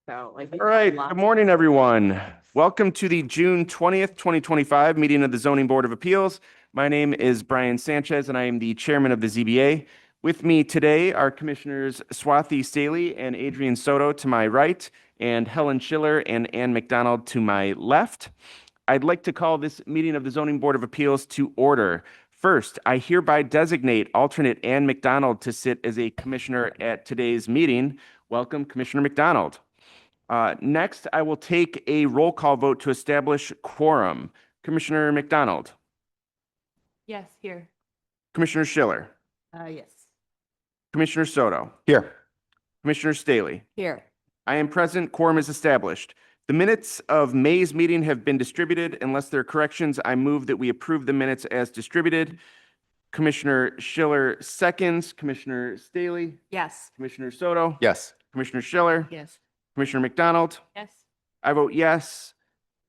All right, good morning, everyone. Welcome to the June 20th, 2025 meeting of the Zoning Board of Appeals. My name is Brian Sanchez, and I am the chairman of the ZBA. With me today are Commissioners Swathi Staley and Adrian Soto to my right, and Helen Schiller and Ann McDonald to my left. I'd like to call this meeting of the Zoning Board of Appeals to order. First, I hereby designate alternate Ann McDonald to sit as a commissioner at today's meeting. Welcome, Commissioner McDonald. Next, I will take a roll call vote to establish quorum. Commissioner McDonald. Yes, here. Commissioner Schiller. Yes. Commissioner Soto. Here. Commissioner Staley. Here. I am present. Quorum is established. The minutes of May's meeting have been distributed. Unless there are corrections, I move that we approve the minutes as distributed. Commissioner Schiller seconds. Commissioner Staley. Yes. Commissioner Soto. Yes. Commissioner Schiller. Yes. Commissioner McDonald. Yes. I vote yes.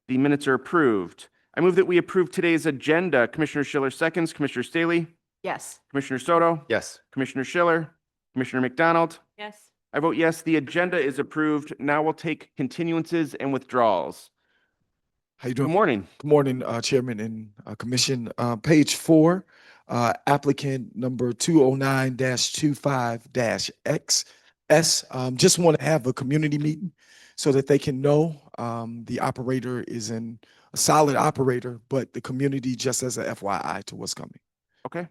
The minutes are approved. I move that we approve today's agenda. Commissioner Schiller seconds. Commissioner Staley. Yes. Commissioner Soto. Yes. Commissioner Schiller. Commissioner McDonald. Yes. I vote yes. The agenda is approved. Now we'll take continuances and withdrawals. How you Good doing? morning. Good morning, Chairman and Commission. Page 4, applicant number 209-25-XS. Just want to have a community meeting so that they can know the operator is a solid operator, but the community just as a FYI to what's coming. Okay.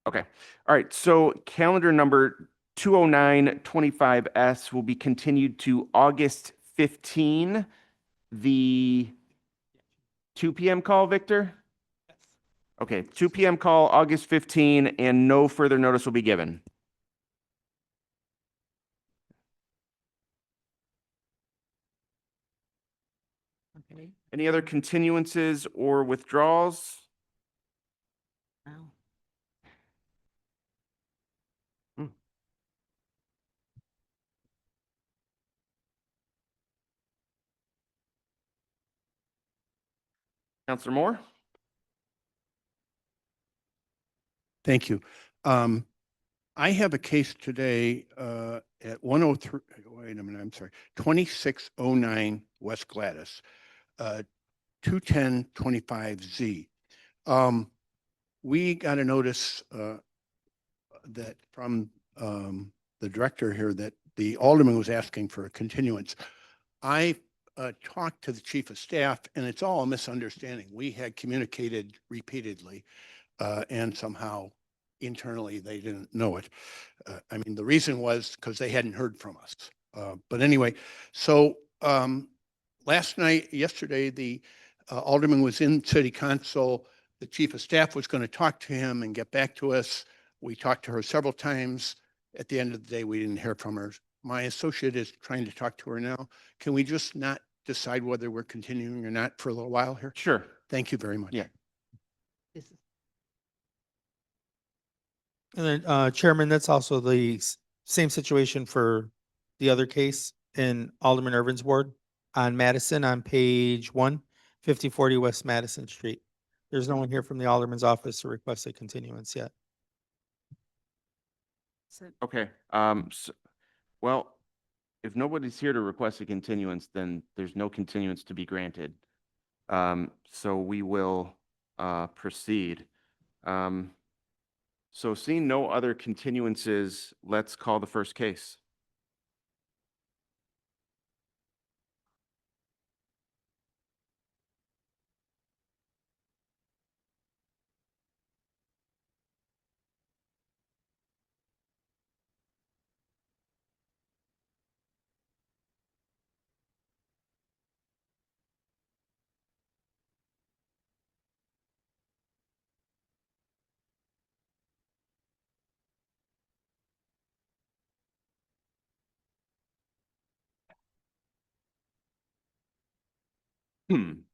Okay. All right. So calendar number 209-25S will be continued to August 15, the 2 p.m. call, Victor? Okay, 2 p.m. call, August 15, and no further notice will be given. Okay. Any other continuances or withdrawals? Wow. Counselor Moore? Thank you. I have a case today at 103, wait a minute, I'm sorry, 2609 West Gladys, 21025Z. We got a notice that from the director here that the alderman was asking for a continuance. I talked to the chief of staff, and it's all a misunderstanding. We had communicated repeatedly, and somehow internally they didn't know it. I mean, the reason was because they hadn't heard from us. But anyway, so yesterday, the alderman was in city council. The chief of staff was going to talk to him and get back to us. We talked to her several times. At the end of the day, we didn't hear from her. My associate is trying to talk to her now. Can we just not decide whether we're continuing or not for a little while here? Sure. Thank you very much. Yeah. This is And then, Chairman, that's also the same situation for the other case in Alderman Irvin's ward on Madison on page 1, 5040 West Madison Street. There's no one here from the Alderman's office to request a continuance yet. Okay. Well, if nobody's here to request a continuance, then there's no continuance to be granted. So we will proceed. So seeing no other continuances, let's call the first case. Good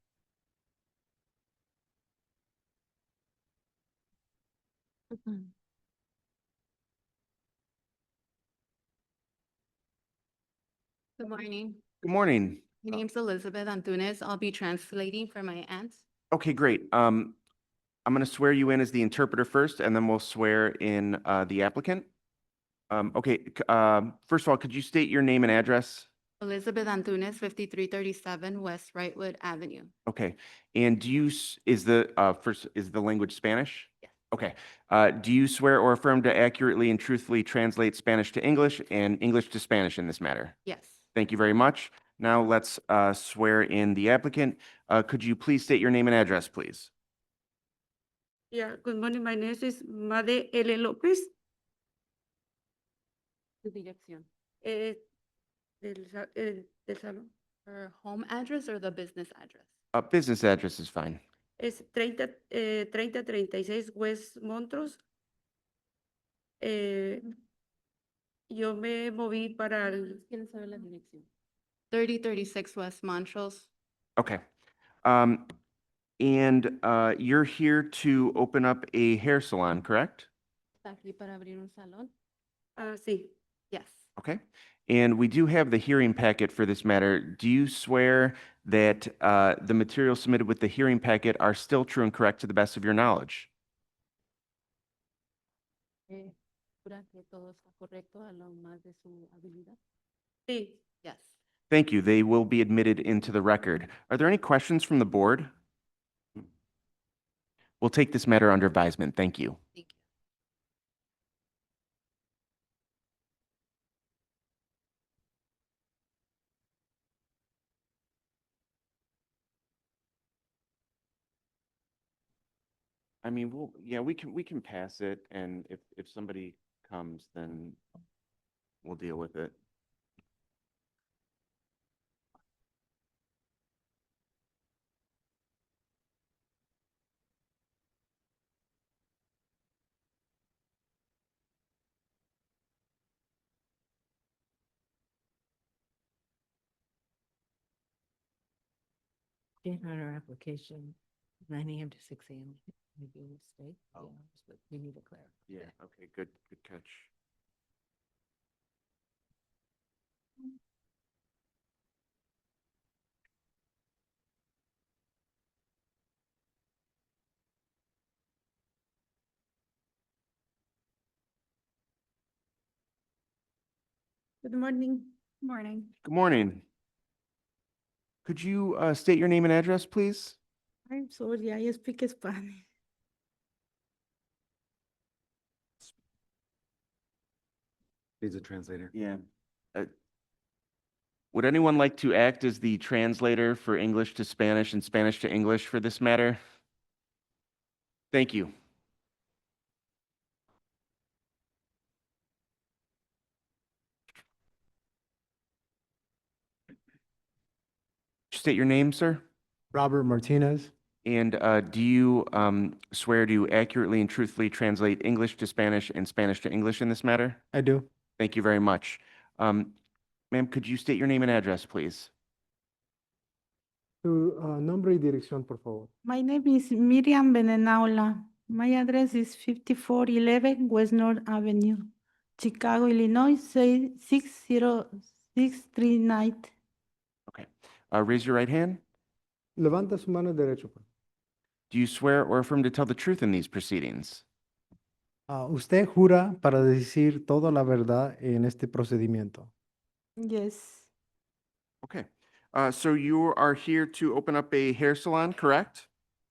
morning. Good morning. My name's Elizabeth Antunes. I'll be translating for my aunt. Okay, great. I'm going to swear you in as the interpreter first, and then we'll swear in the applicant. First of all, could you state your name and address? Elizabeth Antunes, 5337 West Wrightwood Avenue. Okay, and is the language Spanish? Yes. Okay, do you swear or affirm to accurately and truthfully translate Spanish to English and English to Spanish in this matter? Yes. Thank you very much. Now let's swear in the applicant. Could you please state your name and address, please? Yeah, good morning. My name is Made L. Lopez, Tu dirección. eh, del salón. Her home address or the business address? Business address is fine. Es 3036 West Montrose. Yo me moví para el, ¿Quieren saber la dirección? 3036 West Montrose. Okay. And you're here to open up a hair salon, correct? ¿Está aquí para abrir un salón? sí, Yes. Okay. And we do have the hearing packet for this matter. Do you swear that the materials submitted with the hearing packet are still true and correct to the best of your knowledge? ¿Jura que todo está correcto a lo más de su habilidad? sí. Yes. Thank you. They will be admitted into the record. Are there any questions from the board? We'll take this matter under advisement. Thank you. Thank you. I mean, we can pass it, and if somebody comes, then we'll deal with it. on our application, 9 AM to 6 AM. Maybe we'll stay, Oh. but we need to clarify. Yeah, okay, good catch. Good morning. Morning. Good morning. Could you state your name and address, please? I'm sorry, I speak Spanish. Needs a translator. Yeah. Would anyone like to act as the translator for English to Spanish and Spanish to English for this matter? Thank you. State your name, sir? Robert Martinez. And do you swear to accurately and truthfully translate English to Spanish and Spanish to English in this matter? I do. Thank you very much. Ma'am, could you state your name and address, please? Tu nombre y dirección, por favor. My name is Miriam Benenaula. My address is 5411 West North Avenue, Chicago, Illinois, 60639. Okay. Raise your right hand. Levanta su mano derecha. Por favor. Do you swear or affirm to tell the truth in these proceedings? ¿Usted jura para decir toda la verdad en este procedimiento? Yes, Okay. So you are here to open up a hair salon, correct?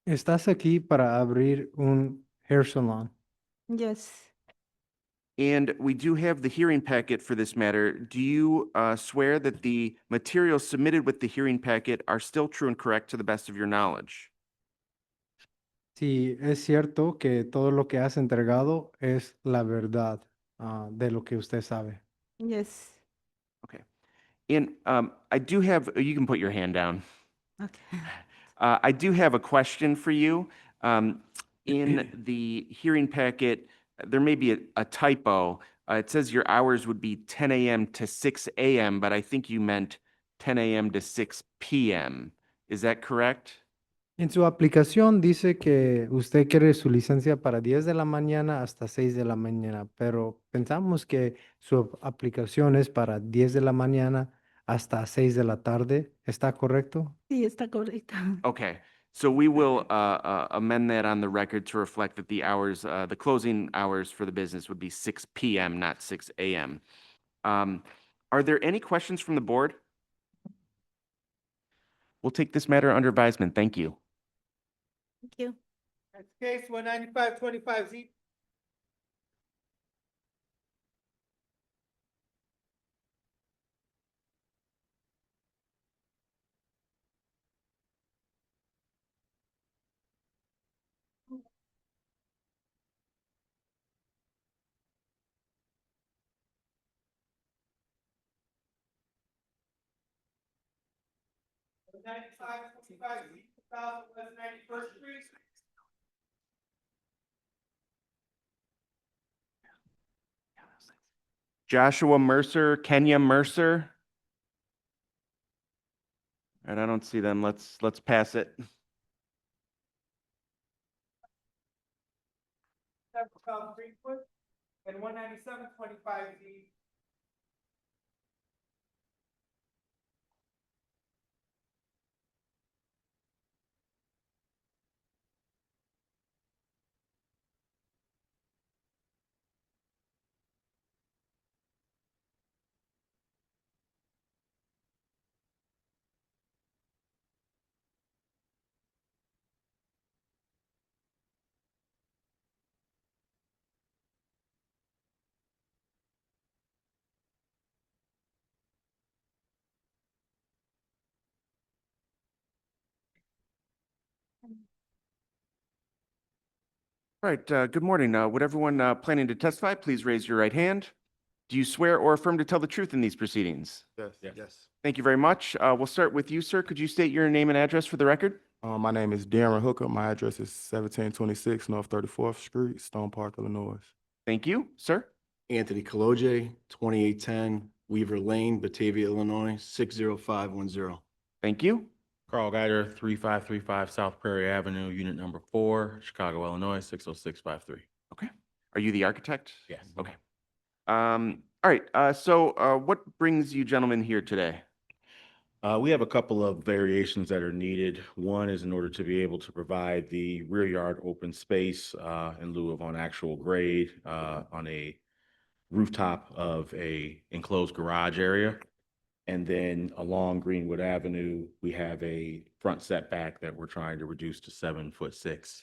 ¿Estás aquí para abrir un hair salon? yes, And we do have the hearing packet for this matter. Do you swear that the materials submitted with the hearing packet are still true and correct to the best of your knowledge? Sí, es cierto que todo lo que has entregado es la verdad de lo que usted sabe. yes. Okay. And I do have, you can put your hand down. Okay. I do have a question for you. In the hearing packet, there may be a typo. It says your hours would be 10 a.m. to 6 a.m., but I think you meant 10 a.m. to 6 p.m. Is that correct? En su aplicación dice que usted quiere su licencia para 10 de la mañana hasta 6 de la mañana, pero pensamos que su aplicación es para 10 de la mañana hasta 6 de la tarde. ¿Está correcto? Sí, está correcto. Okay. So we will amend that on the record to reflect that the hours, the closing hours for the business would be 6 PM, not 6 AM. Are there any questions from the board? We'll take this matter under advisement. Thank you. Thank you. Next case, 19525Z. Joshua Mercer, Kenya Mercer. And I don't see them. Let's pass it. And 19725Z. All right, good morning. Would everyone planning to testify, please raise your right hand? Do you swear or affirm to tell the truth in these proceedings? Yes. Yes. Thank you very much. We'll start with you, sir. Could you state your name and address for the record? My name is Darren Hooker. My address is 1726 North 34th Street, Stone Park, Illinois. Thank you, sir. Anthony Kaloje, 2810 Weaver Lane, Batavia, Illinois, 60510. Thank you. Carl Geiger, 3535 South Prairie Avenue, Unit Number 4, Chicago, Illinois, 60653. Okay. Are you the architect? Yes. Okay. All right, so what brings you gentlemen here today? We have a couple of variations that are needed. One is in order to be able to provide the rear yard open space in lieu of on actual grade on a rooftop of a enclosed garage area. And then along Greenwood Avenue, we have a front setback that we're trying to reduce to 7'6".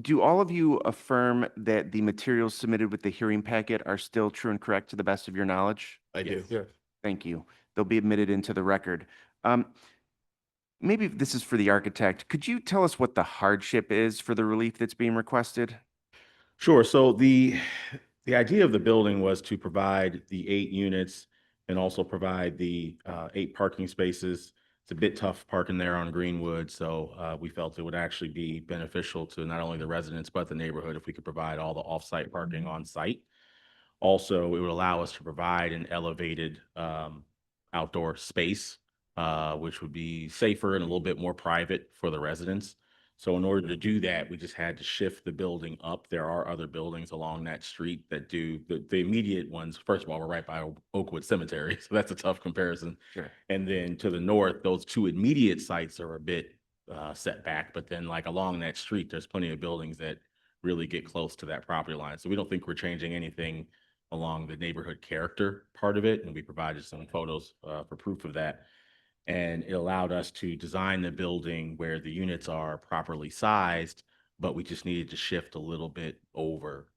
Do all of you affirm that the materials submitted with the hearing packet are still true and correct to the best of your knowledge? I do. Yes. Thank you. They'll be admitted into the record. Maybe this is for the architect. Could you tell us what the hardship is for the relief that's being requested? Sure. So the idea of the building was to provide the 8 units and also provide the 8 parking spaces. It's a bit tough parking there on Greenwood, so we felt it would actually be beneficial to not only the residents but the neighborhood if we could provide all the off-site parking on site. Also, it would allow us to provide an elevated outdoor space, which would be safer and a little bit more private for the residents. So in order to do that, we just had to shift the building up. There are other buildings along that street that do the immediate ones. First of all, we're right by Oakwood Cemetery, so that's a tough comparison. Sure. And then to the north, those 2 immediate sites are a bit set back, but then like along that street, there's plenty of buildings that really get close to that property line. So we don't think we're changing anything along the neighborhood character part of it, and we provided some photos for proof of that. And it allowed us to design the building where the units are properly sized, but we just needed to shift a little bit over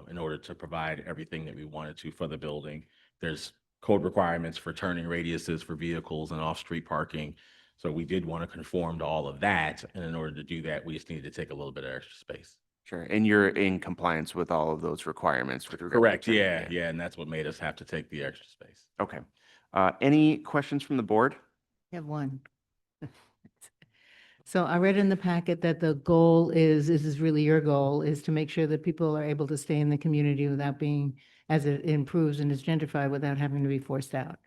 in order to provide everything that we wanted to for the building. There's code requirements for turning radiuses for vehicles and off-street parking. So we did want to conform to all of that. And in order to do that, we just needed to take a little bit of extra space. Sure. And you're in compliance with all of those requirements with regard to Correct. turning Yeah. radius? Yeah. And that's what made us have to take the extra space. Okay. Any questions from the board? I have one. So I read in the packet that the goal is, this is really your goal, is to make sure that people are able to stay in the community without being, as it improves and is gentrified, without having to be forced out.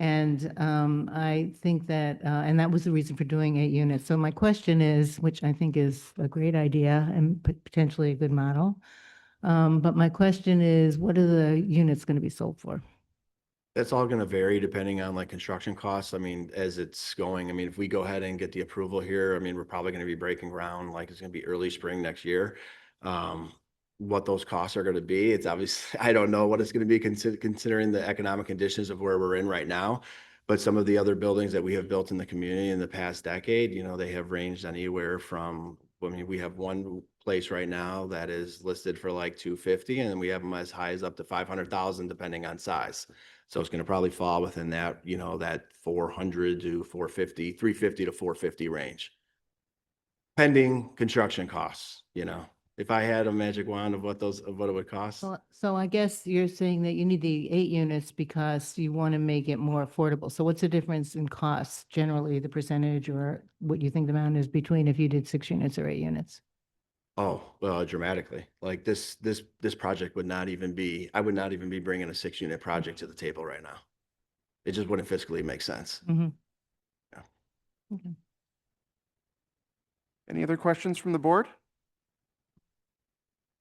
And I think that, and that was the reason for doing 8 units. So my question is, which I think is a great idea and potentially a good model. But my question is, what are the units going to be sold for? That's all gonna vary depending on like construction costs. I mean, as it's going, I mean, if we go ahead and get the approval here, I mean, we're probably gonna be breaking ground, like it's gonna be early spring next year. What those costs are gonna be, it's obviously, I don't know what it's gonna be considering the economic conditions of where we're in right now. But some of the other buildings that we have built in the community in the past decade, you know, they have ranged anywhere from, I mean, we have one place right now that is listed for like 250, and then we have them as high as up to 500,000 depending on size. So it's gonna probably fall within that, you know, that 400 to 450, 350 to 450 range. Pending construction costs, you know, if I had a magic wand of what it would cost. So I guess you're saying that you need the 8 units because you want to make it more affordable. So what's the difference in costs, generally, the percentage or what you think the amount is between if you did 6 units or 8 units? Oh, well, dramatically. Like this project would not even be, I would not even be bringing a 6-unit project to the table right now. It just wouldn't fiscally make sense. Mhm. Yeah. Okay. Any other questions from the board?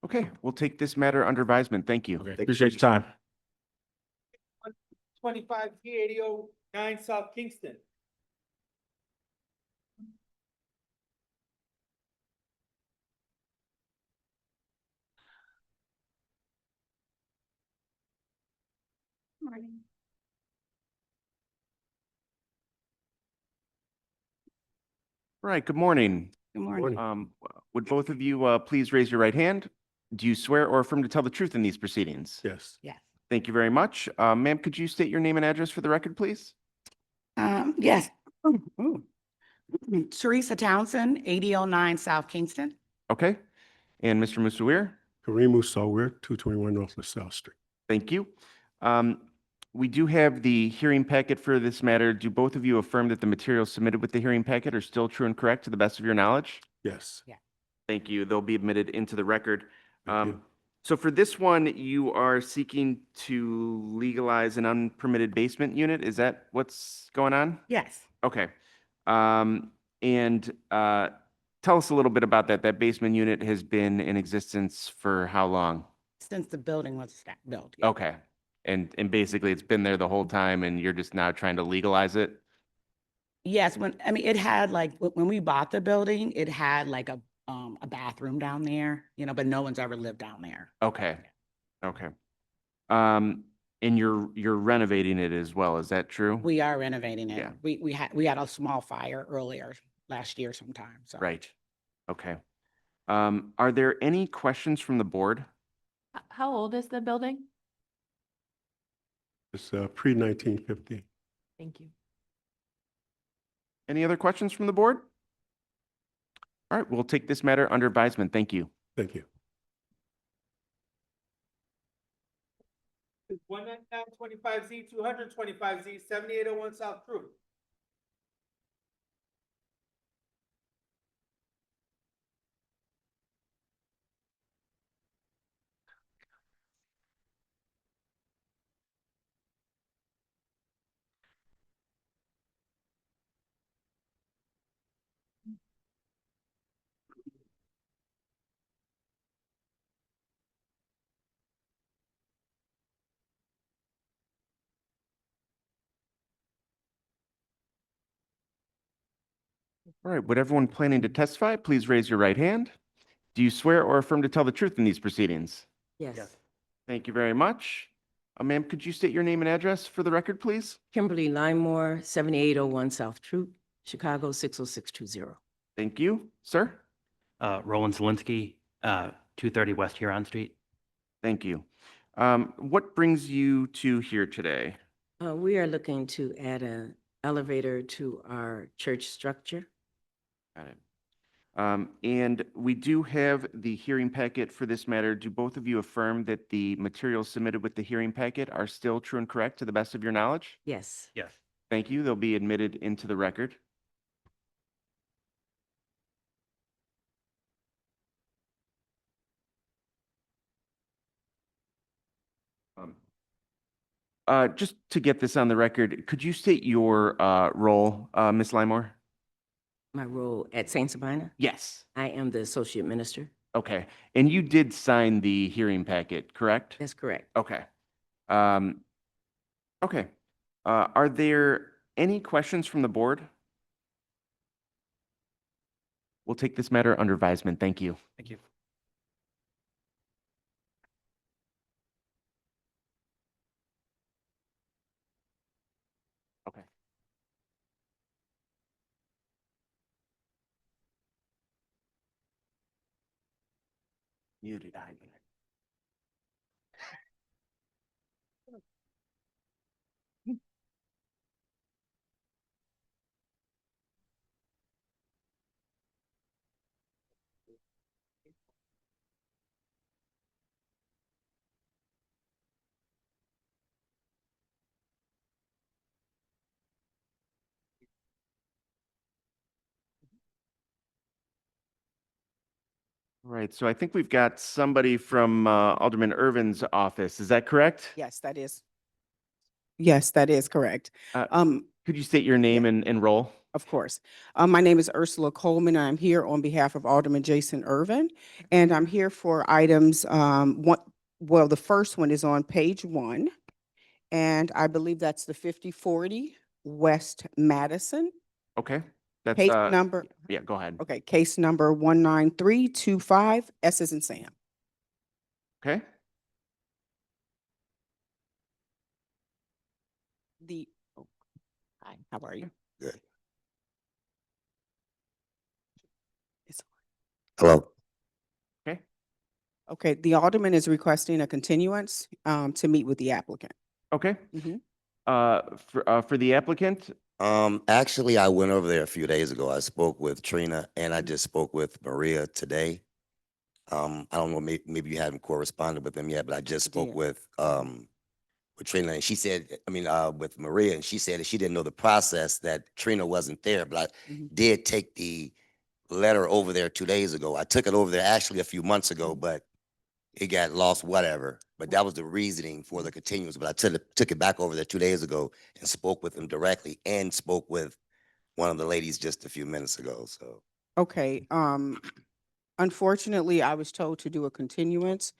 Okay, we'll take this matter under advisement. Thank you. Okay, appreciate your time. 25 G8009 South Kingston. Morning. All right, good morning. Good morning. Would both of you please raise your right hand? Do you swear or affirm to tell the truth in these proceedings? Yes. Yes. Thank you very much. Ma'am, could you state your name and address for the record, please? Yes. Ooh. Teresa Townsend, 8009 South Kingston. Okay. And Mr. Musawir? Kareem Musawir, 221 North LaSalle Street. Thank you. We do have the hearing packet for this matter. Do both of you affirm that the materials submitted with the hearing packet are still true and correct to the best of your knowledge? Yes. Thank you. They'll be admitted into the record. Thank you. So for this one, you are seeking to legalize an unpermitted basement unit. Is that what's going on? Yes. Okay. And tell us a little bit about that. That basement unit has been in existence for how long? Since the building was built. Yeah. Okay. And basically it's been there the whole time and you're just now trying to legalize it? Yes, it had like, when we bought the building, it had like a bathroom down there, you know, but no one's ever lived down there. Okay. Okay. And you're renovating it as well. Is that true? We are renovating it. Yeah. We had a small fire earlier last year sometime, so. Right. Okay. Are there any questions from the board? How old is the building? It's pre-1950. Thank you. Any other questions from the board? All right, we'll take this matter under advisement. Thank you. Thank you. 19925Z 225Z 7801 South Troop. All right, would everyone planning to testify, please raise your right hand? Do you swear or affirm to tell the truth in these proceedings? Yes. Thank you very much. Ma'am, could you state your name and address for the record, please? Kimberly Limemore, 7801 South Troop, Chicago 60620. Thank you. Sir? Roland Zielinski, 230 West Huron Street. Thank you. What brings you to here today? We are looking to add an elevator to our church structure. Got it. And we do have the hearing packet for this matter. Do both of you affirm that the materials submitted with the hearing packet are still true and correct to the best of your knowledge? Yes. Yes. Thank you. They'll be admitted into the record. Just to get this on the record, could you state your role, Ms. Limemore? My role at St. Sabina, Yes. I am the associate minister. Okay. And you did sign the hearing packet, correct? That's correct. Okay. Okay. Are there any questions from the board? We'll take this matter under advisement. Thank you. Thank you. Okay. Muted. Right. So I think we've got somebody from Alderman Irvin's office. Is that correct? Yes, that is. Yes, that is correct. Could you state your name and role? Of course. My name is Ursula Coleman. And I'm here on behalf of Alderman Jason Irvin. And I'm here for items, well, the first one is on page 1. And I believe that's the 5040 West Madison. Okay. That's Case number, yeah, go ahead. okay, case number 19325, S as in Sam. Okay. Hi, how are you? Good. It's- Hello. Okay. Okay, the Alderman is requesting a continuance to meet with the applicant. Okay. Mhm. For the applicant, Actually, I went over there a few days ago. I spoke with Trina and I just spoke with Maria today. I don't know, maybe you haven't corresponded with them yet, but I just spoke did. with Trina, and she said, with Maria, and she said that she didn't know the process, that Trina wasn't there, but I Mhm. did take the letter over there 2 days ago. I took it over there actually a few months ago, but it got lost, whatever. But that was the reasoning for the continuance. But I took it back over there 2 days ago and spoke with them directly and spoke with one of the ladies just a few minutes ago. So Okay, unfortunately, I was told to do a continuance.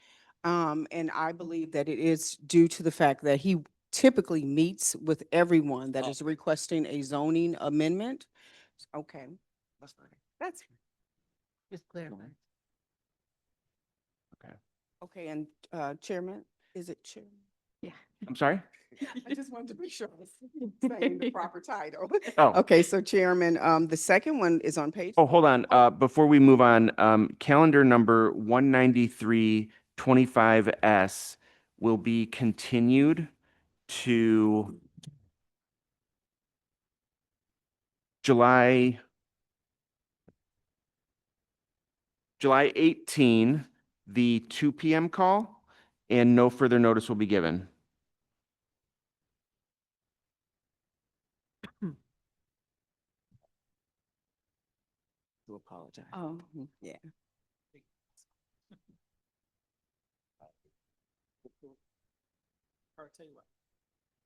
And I believe that it is due to the fact that he typically meets with everyone that is requesting a zoning amendment. Okay. that's fine. That's, Just clarify. okay, and Chairman, is it Chairman? I'm sorry? I just wanted to be sure I was saying the proper title. Oh. Okay, so Chairman, the second one is on page. Oh, hold on. Before we move on, calendar number 19325S will be continued to July 18, the 2 p.m. call, and no further notice will be given. To apologize. Oh, yeah. Or I'll tell you what.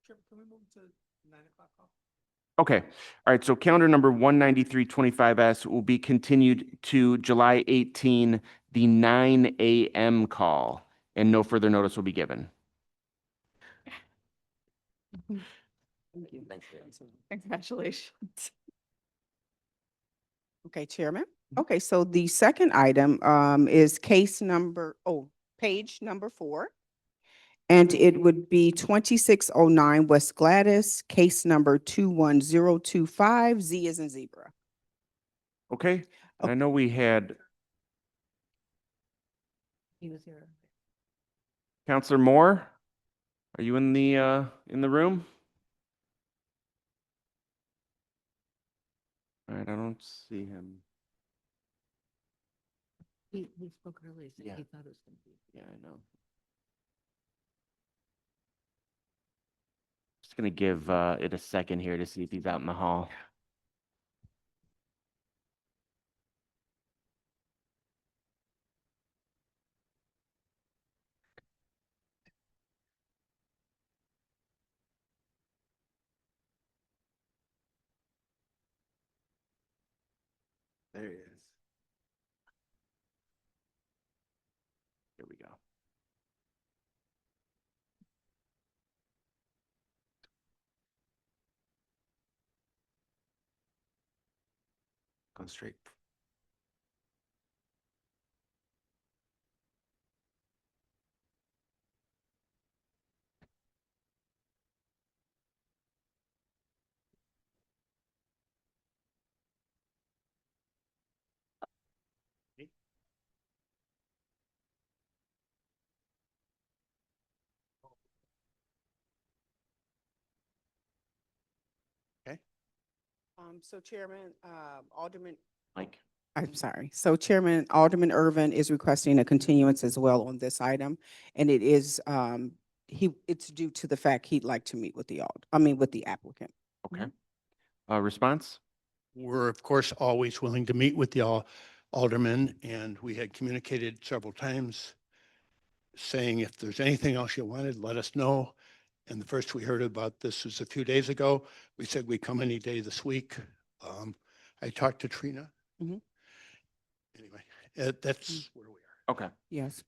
Trip, can we move to 9 o'clock call? Okay. All right. So calendar number 19325S will be continued to July 18, the 9 a.m. call, and no further notice will be given. Thank you. Congratulations. Okay, Chairman. Okay, so the second item is case number, page number 4. And it would be 2609 West Gladys, case number 21025, Z as in zebra. Okay. And I know we had He was here. Counselor Moore. Are you in the room? All right, I don't see him. He spoke earlier, said Yeah. he thought it was going to be. Yeah, I know. Just gonna give it a second here to see if he's out in the hall. There he is. Here we go. Go straight. So Chairman, Alderman, Mike. I'm sorry. So Chairman, Alderman Irvin is requesting a continuance as well on this item. And it is, it's due to the fact he'd like to meet with with the applicant. Okay. Response? We're, of course, always willing to meet with the aldermen, and we had communicated several times saying if there's anything else you wanted, let us know. And the first we heard about this was a few days ago. We said we'd come any day this week. I talked to Trina. Mhm. Anyway, that's where we are. Okay. Yes.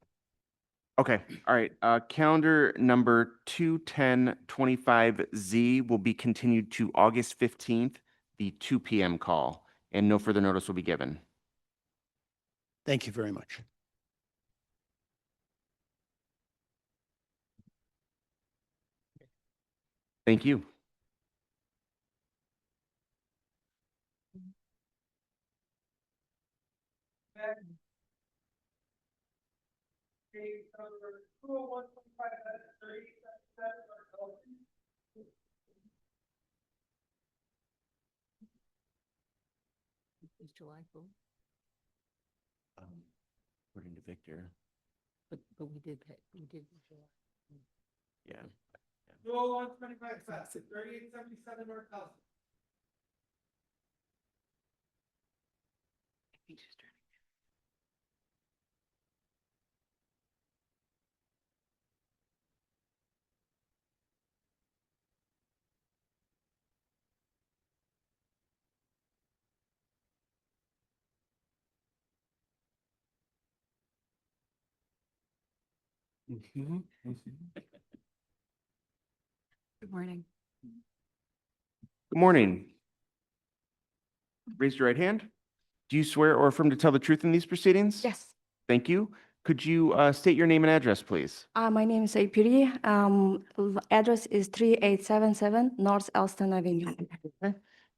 Okay, all right. Calendar number 21025Z will be continued to August 15th, the 2 PM call, and no further notice will be given. Thank you very much. Thank you. It's July 4th, According to Victor, but we did pay, we did. July. yeah. 20125 Fawcett, 3877 North House. Good morning. Good morning. Raise your right hand. Do you swear or affirm to tell the truth in these proceedings? Yes. Thank you. Could you state your name and address, please? My name is Aipuri. Address is 3877 North Elston Avenue.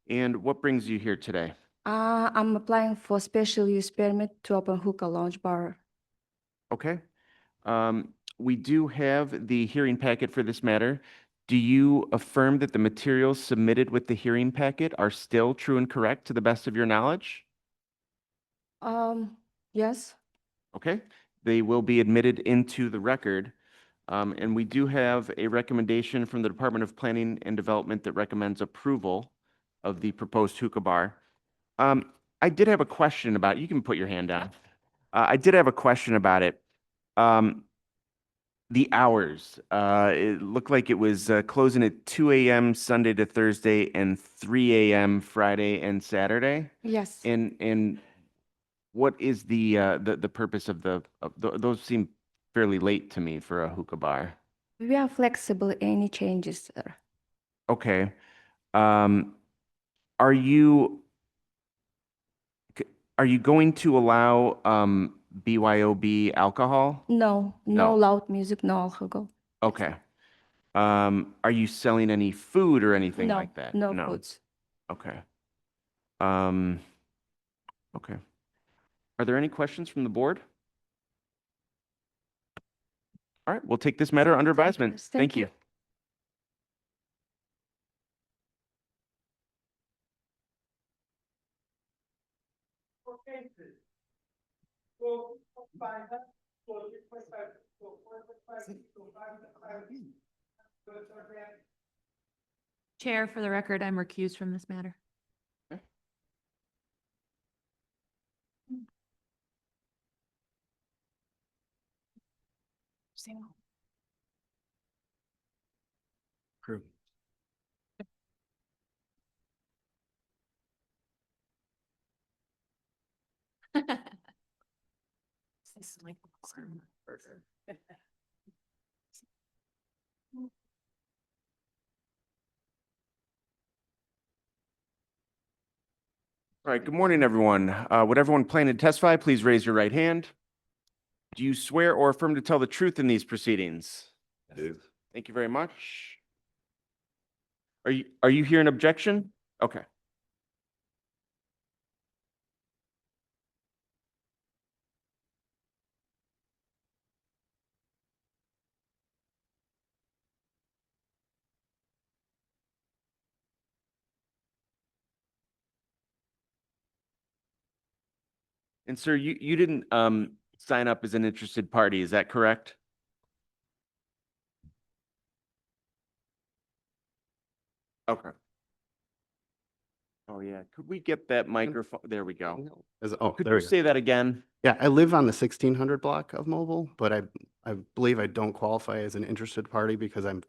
And what brings you here today? I'm applying for special use permit to open hookah lounge bar. Okay. We do have the hearing packet for this matter. Do you affirm that the materials submitted with the hearing packet are still true and correct to the best of your knowledge? Yes. Okay, they will be admitted into the record. And we do have a recommendation from the Department of Planning and Development that recommends approval of the proposed hookah bar. I did have a question about, you can put your hand down. I did have a question about it. The hours, it looked like it was closing at 2 AM Sunday to Thursday and 3 AM Friday and Saturday. Yes. And what is the purpose of those seem fairly late to me for a hookah bar. We are flexible. Any changes, sir? Okay. Are you going to allow BYOB alcohol? No, No. no loud music, no alcohol. Okay. Are you selling any food or anything No, like that? no foods. Okay. Okay. Are there any questions from the board? All right, we'll take this matter under advisement. Yes, Thank you. Chair, for the record, I'm recused from this matter. Crew. This is like burger. All right, good morning, everyone. Would everyone plan to testify? Please raise your right hand. Do you swear or affirm to tell the truth in these proceedings? I do. Thank you very much. Are you here in objection? Okay. And sir, you didn't sign up as an interested party, is that correct? Okay. Oh, yeah. Could we get that microphone? There we go. Could you say that again? Yeah, I live on the 1600 block of Mobile, but I believe I don't qualify as an interested party because I'm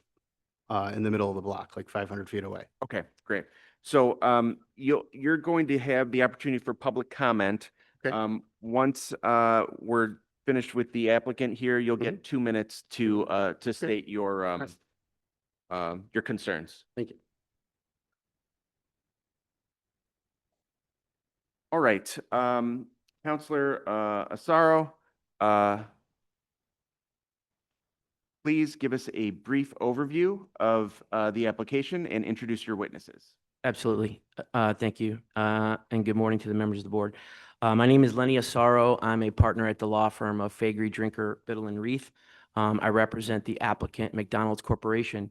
in the middle of the block, like 500 feet away. Okay, great. So you're going to have the opportunity for public comment. Okay. Once we're finished with the applicant here, you'll get 2 minutes to state your concerns. Thank you. All right, Counselor Asaro, please give us a brief overview of the application and introduce your witnesses. Absolutely. Thank you. And good morning to the members of the board. My name is Lenny Asaro. I'm a partner at the law firm of Faegre, Drinker, Biddle and Reith. I represent the applicant McDonald's Corporation.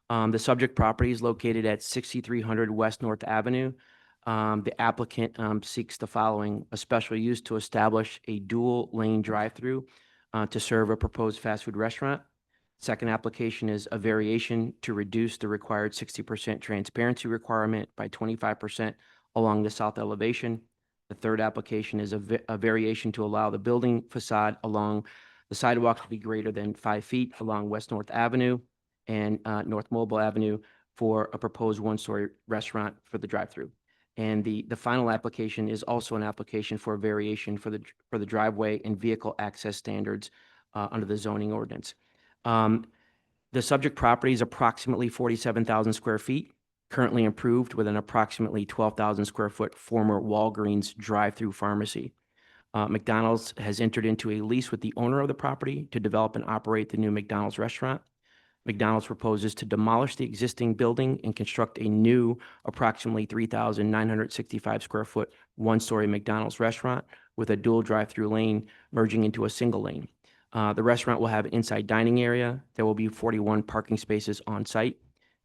The subject property is located at 6300 West North Avenue. The applicant seeks the following: a special use to establish a dual lane drive-through to serve a proposed fast food restaurant. Second application is a variation to reduce the required 60% transparency requirement by 25% along the south elevation. The third application is a variation to allow the building facade along the sidewalk to be greater than 5 feet along West North Avenue and North Mobile Avenue for a proposed one-story restaurant for the drive-through. And the final application is also an application for a variation for the driveway and vehicle access standards under the zoning ordinance. The subject property is approximately 47,000 square feet, currently improved with an approximately 12,000 square foot former Walgreens drive-through pharmacy. McDonald's has entered into a lease with the owner of the property to develop and operate the new McDonald's restaurant. McDonald's proposes to demolish the existing building and construct a new approximately 3,965 square foot one-story McDonald's restaurant with a dual drive-through lane merging into a single lane. The restaurant will have an inside dining area. There will be 41 parking spaces on site.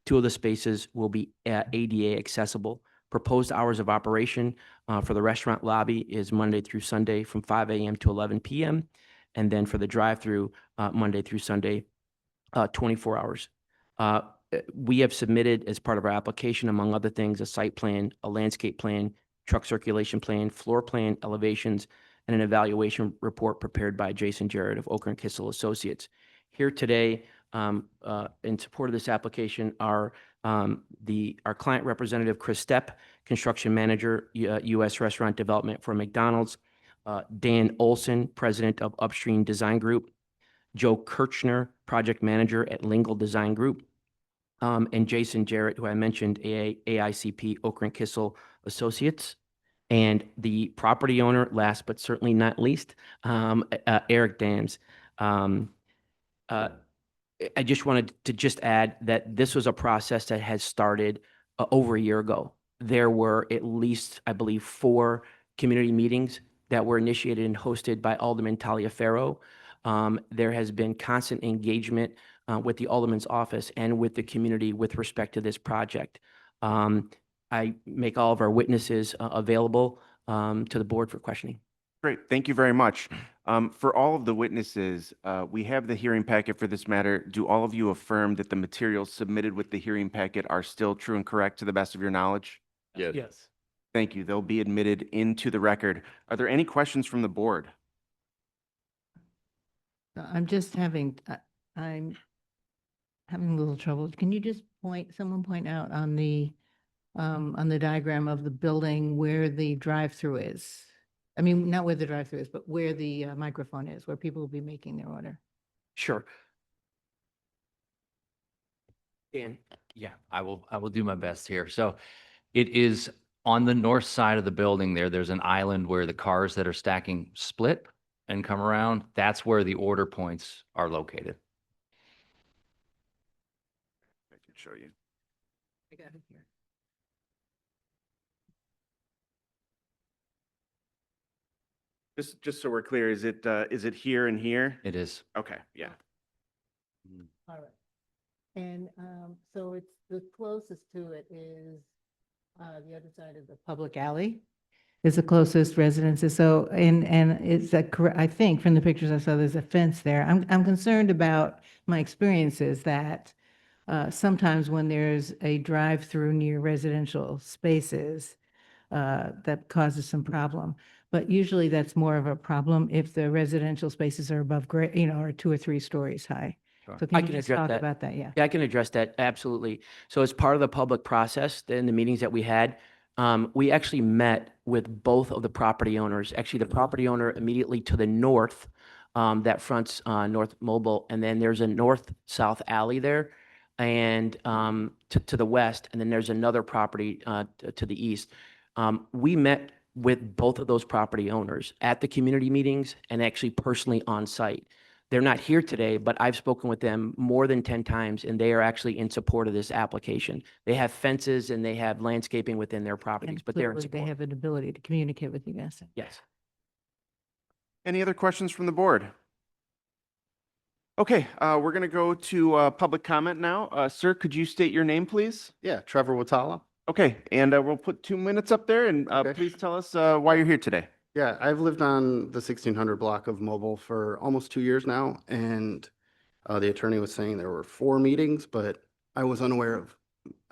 2 of the spaces will be ADA accessible. Proposed hours of operation for the restaurant lobby is Monday through Sunday from 5 a.m. to 11 p.m. And then for the drive-through, Monday through Sunday, 24 hours. We have submitted as part of our application, among other things, a site plan, a landscape plan, truck circulation plan, floor plan, elevations, and an evaluation report prepared by Jason Jarrett of Oker and Kissel Associates. Here today, in support of this application, are our client representative, Chris Stepp, construction manager, U.S. Restaurant Development for McDonald's, Dan Olson, president of Upstream Design Group, Joe Kirchner, project manager at Lingle Design Group, and Jason Jarrett, who I mentioned, AICP Oker and Kissel Associates, and the property owner, last but certainly not least, Eric Dams. I just wanted to just add that this was a process that has started over a year ago. There were at least, I believe, 4 community meetings that were initiated and hosted by Alderman Taliaferro. There has been constant engagement with the Alderman's office and with the community with respect to this project. I make all of our witnesses available to the board for questioning. Great, thank you very much. For all of the witnesses, we have the hearing packet for this matter. Do all of you affirm that the materials submitted with the hearing packet are still true and correct to the best of your knowledge? Yes. Yes. Thank you. They'll be admitted into the record. Are there any questions from the board? I'm just having, I'm having a little trouble. Can you just someone point out on the diagram of the building where the drive-through is? I mean, not where the drive-through is, but where the microphone is, where people will be making their order. Sure. Dan. Yeah, I will do my best here. So it is On the north side of the building there, there's an island where the cars that are stacking split and come around. That's where the order points are located. I can show you. I got it here. Just so we're clear, is it here and here? It is. Okay, yeah. All right. And so it's the closest to it is the other side of the public alley is the closest residences. So, and is that correct? I think from the pictures I saw, there's a fence there. I'm concerned about my experiences that sometimes when there's a drive-through near residential spaces, that causes some problem. But usually that's more of a problem if the residential spaces are above grade, or 2 or 3 stories high. Sure. So I can you can just address talk that. about that? Yeah. Yeah, I can address that, absolutely. So as part of the public process, in the meetings that we had, we actually met with both of the property owners. Actually, the property owner immediately to the north, that fronts North Mobile, and then there's a north-south alley there, and to the west, and then there's another property to the east. We met with both of those property owners at the community meetings and actually personally on site. They're not here today, but I've spoken with them more than 10 times, and they are actually in support of this application. They have fences and they have landscaping within their properties, And but they're in clearly they support. have an ability to communicate with you guys. Yes. Any other questions from the board? Okay, we're gonna go to public comment now. Sir, could you state your name, please? Yeah, Trevor Watala. Okay, and we'll put 2 minutes up there, and Okay. please tell us why you're here today. Yeah, I've lived on the 1600 block of Mobile for almost 2 years now, and the attorney was saying there were 4 meetings, but I was unaware of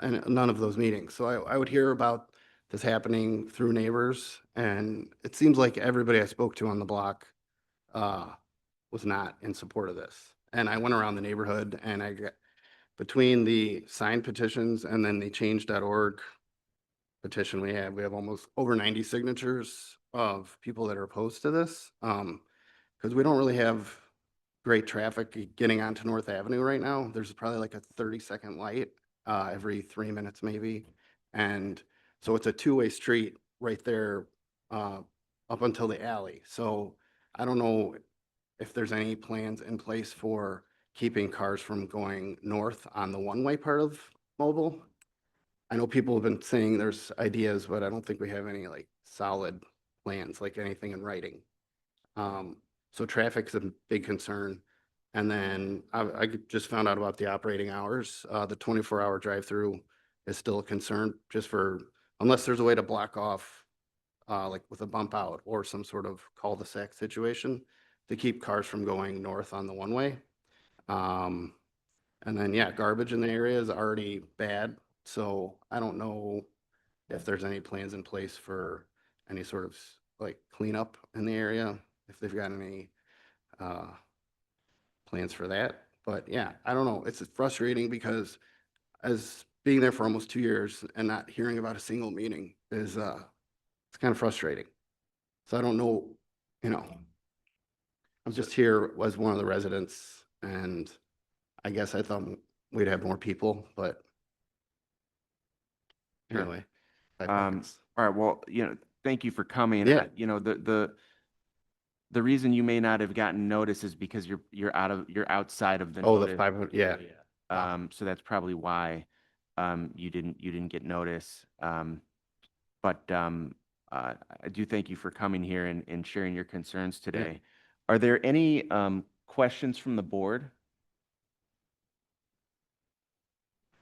none of those meetings. So I would hear about this happening through neighbors, and it seems like everybody I spoke to on the block was not in support of this. And I went around the neighborhood, and I got between the signed petitions and then the change.org petition we have almost over 90 signatures of people that are opposed to this. Because we don't really have great traffic getting onto North Avenue right now. There's probably like a 30-second light every 3 minutes maybe. And so it's a two-way street right there up until the alley. So I don't know if there's any plans in place for keeping cars from going north on the one-way part of Mobile. I know people have been saying there's ideas, but I don't think we have any like solid plans, like anything in writing. So traffic's a big concern. And then I just found out about the operating hours. The 24-hour drive-through is still a concern just for, unless there's a way to block off like with a bump out or some sort of cul-de-sac situation to keep cars from going north on the one-way. And then, yeah, garbage in the area is already bad. So I don't know if there's any plans in place for any sort of like cleanup in the area, if they've got any plans for that. But yeah, I don't know. It's frustrating because as being there for almost 2 years and not hearing about a single meeting is it's kind of frustrating. So I don't know, I'm just here as one of the residents, and I guess I thought we'd have more people, but Sure. anyway. All right, well, thank you for coming. Yeah. The reason you may not have gotten notice is because you're outside of the Oh, the notice 500, yeah. area. So that's probably why you didn't get notice. But I do thank you for coming here and sharing your concerns today. Are there any questions from the board?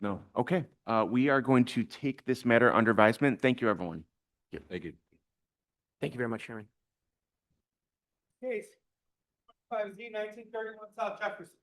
No. Okay. We are going to take this matter under advisement. Thank you, everyone. Yeah, thank you. Thank you very much, Chairman. Case 5Z 1931 South Jefferson.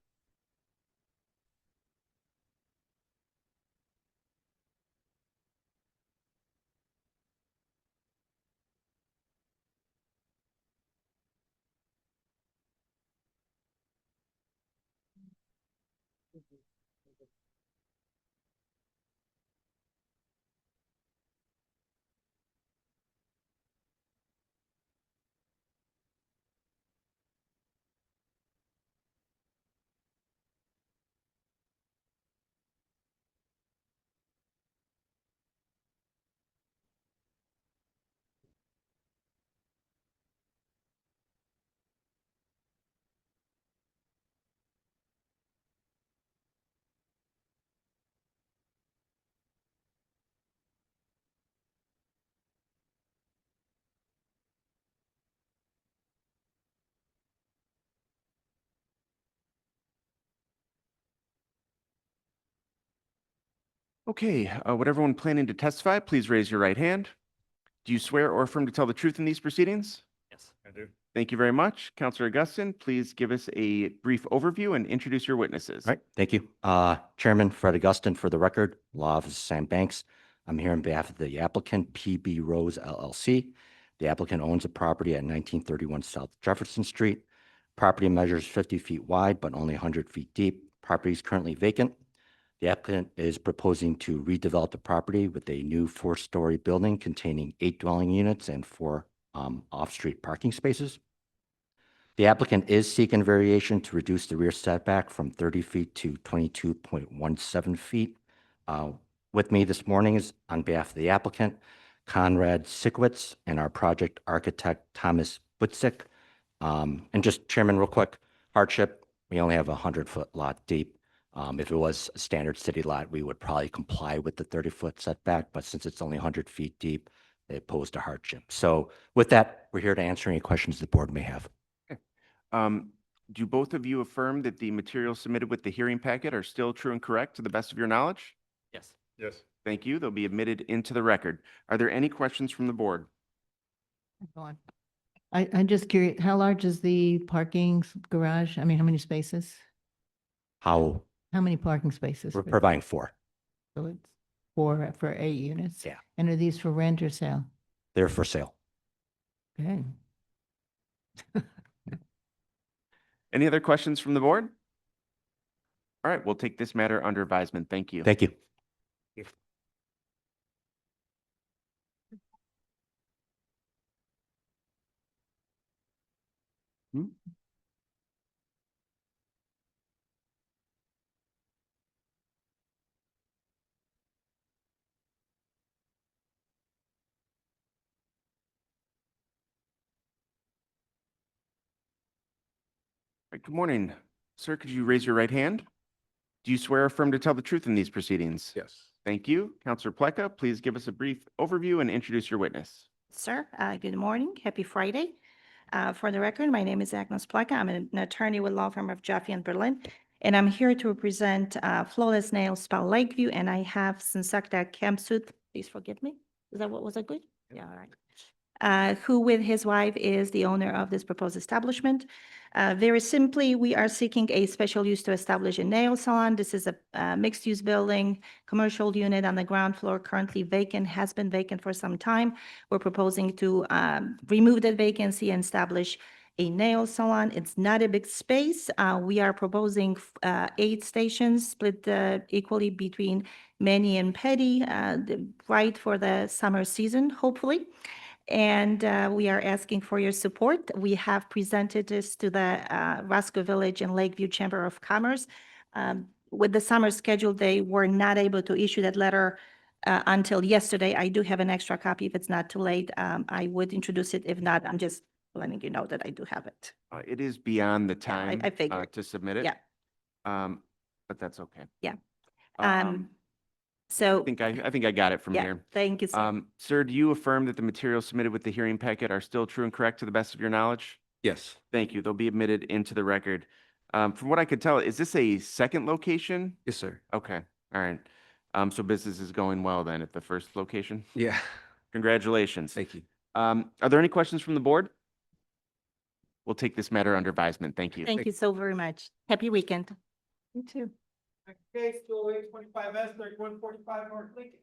Okay, would everyone planning to testify, please raise your right hand? Do you swear or affirm to tell the truth in these proceedings? Yes, I do. Thank you very much. Counselor Augustine, please give us a brief overview and introduce your witnesses. All right, thank you. Chairman Fred Augustine, for the record, Law Office of Sam Banks. I'm here on behalf of the applicant, PB Rose LLC. The applicant owns a property at 1931 South Jefferson Street. Property measures 50 feet wide, but only 100 feet deep. Property is currently vacant. The applicant is proposing to redevelop the property with a new 4-story building containing 8 dwelling units and 4 off-street parking spaces. The applicant is seeking variation to reduce the rear setback from 30 feet to 22.17 feet. With me this morning is, on behalf of the applicant, Conrad Sikowitz, and our project architect, Thomas Butzik. And just, Chairman, real quick, hardship, we only have a 100-foot lot deep. If it was a standard city lot, we would probably comply with the 30-foot setback, but since it's only 100 feet deep, it posed a hardship. So with that, we're here to answer any questions the board may have. Do both of you affirm that the materials submitted with the hearing packet are still true and correct to the best of your knowledge? Yes. Yes. Thank you. They'll be admitted into the record. Are there any questions from the board? Go on. I'm just curious, how large is the parking garage? I mean, how many spaces? How How many parking spaces? we're providing 4. So it's for 8 units? Yeah. And are these for rent or sale? They're for sale. Okay. Any other questions from the board? All right, we'll take this matter under advisement. Thank you. Thank you. Hmm? Right, good morning. Sir, could you raise your right hand? Do you swear or affirm to tell the truth in these proceedings? Yes. Thank you. Counselor Pleka, please give us a brief overview and introduce your witness. Sir, good morning. Happy Friday. For the record, my name is Agnes Plaka. I'm an attorney with law firm of Jaffe and Berlin, and I'm here to represent Flawless Nail Spa Lakeview, and I have Sinsakta Kemsut. Please forgive me. Is that what, was that good? Yeah, all right. Who with his wife is the owner of this proposed establishment. Very simply, we are seeking a special use to establish a nail salon. This is a mixed-use building, commercial unit on the ground floor, currently vacant, has been vacant for some time. We're proposing to remove that vacancy and establish a nail salon. It's not a big space. We are proposing 8 stations split equally between mani and pedi, right for the summer season, hopefully. And we are asking for your support. We have presented this to the Roscoe Village and Lakeview Chamber of Commerce. With the summer schedule, they were not able to issue that letter until yesterday. I do have an extra copy if it's not too late. I would introduce it. If not, I'm just letting you know that I do have it. It is beyond the time I figured. to submit it. Yeah. But that's okay. Yeah. I So, think I got it from yeah, here. thank you, sir. Sir, do you affirm that the materials submitted with the hearing packet are still true and correct to the best of your knowledge? Yes. Thank you. They'll be admitted into the record. From what I could tell, is this a second location? Yes, sir. Okay, all right. So business is going well then at the first location? Yeah. Congratulations. Thank you. Are there any questions from the board? We'll take this matter under advisement. Thank you. Thank you so very much. Happy weekend. You too. Case 20825S 3145 North Lincoln.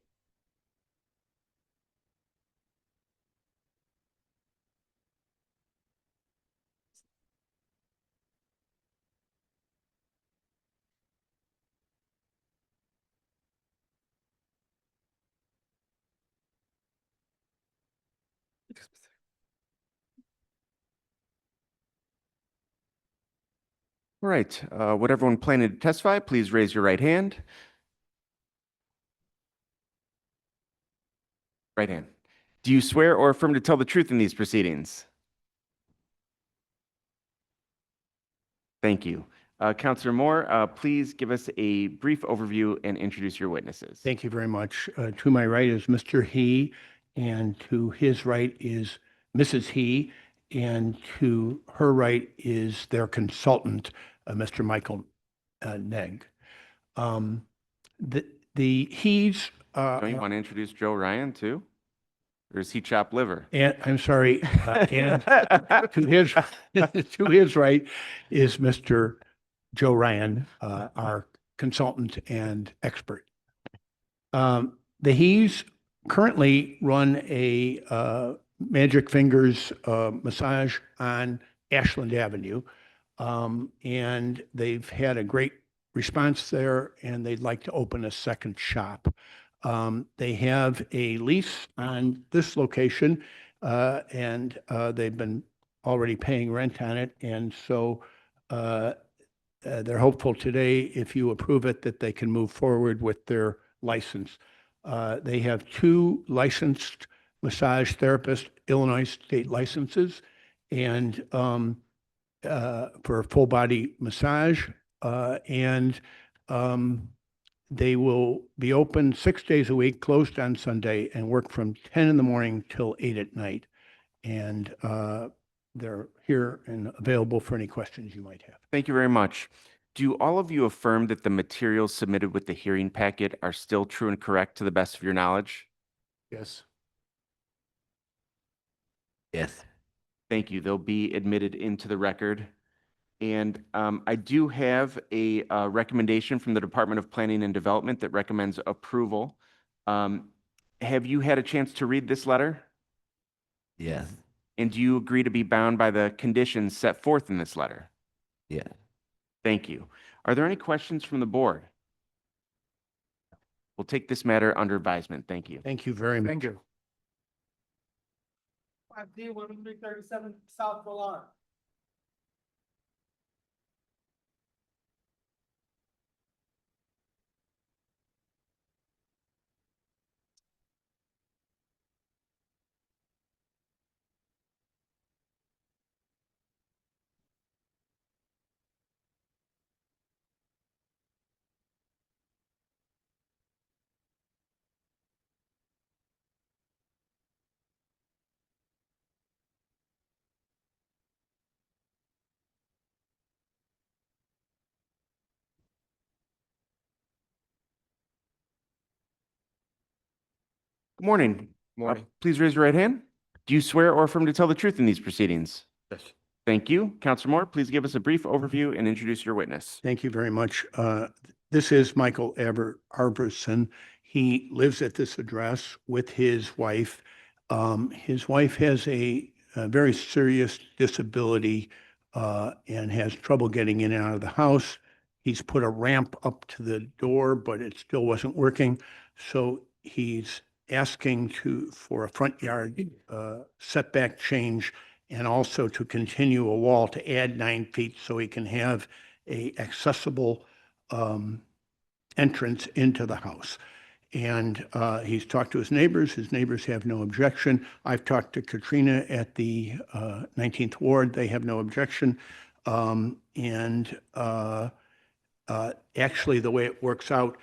All right, would everyone planning to testify, please raise your right hand. Right hand. Do you swear or affirm to tell the truth in these proceedings? Thank you. Counselor Moore, please give us a brief overview and introduce your witnesses. Thank you very much. To my right is Mr. He, and to his right is Mrs. He, and to her right is their consultant, Mr. Michael Neg. The He's, Don't you want to introduce Joe Ryan too? Or is he chopped liver? and I'm sorry, and to his, to his right is Mr. Joe Ryan, our consultant and expert. The He's currently run a Magic Fingers massage on Ashland Avenue. And they've had a great response there, and they'd like to open a second shop. They have a lease on this location, and they've been already paying rent on it. And so they're hopeful today, if you approve it, that they can move forward with their license. They have 2 licensed massage therapists, Illinois state licenses, and for full body massage. And they will be open 6 days a week, closed on Sunday, and work from 10 in the morning till 8 at night. And they're here and available for any questions you might have. Thank you very much. Do all of you affirm that the materials submitted with the hearing packet are still true and correct to the best of your knowledge? Yes. Yes. Thank you. They'll be admitted into the record. And I do have a recommendation from the Department of Planning and Development that recommends approval. Have you had a chance to read this letter? Yes. And do you agree to be bound by the conditions set forth in this letter? Yeah. Thank you. Are there any questions from the board? We'll take this matter under advisement. Thank you. Thank you very much. Thank you. 5D 137 South Villar. Good morning. Morning. Please raise your right hand. Do you swear or affirm to tell the truth in these proceedings? Yes. Thank you. Counselor Moore, please give us a brief overview and introduce your witness. Thank you very much. This is Michael Arberson. He lives at this address with his wife. His wife has a very serious disability and has trouble getting in and out of the house. He's put a ramp up to the door, but it still wasn't working. So he's asking for a front yard setback change, and also to continue a wall to add 9 feet so he can have a accessible entrance into the house. And he's talked to his neighbors. His neighbors have no objection. I've talked to Katrina at the 19th Ward. They have no objection. Actually, the way it works out,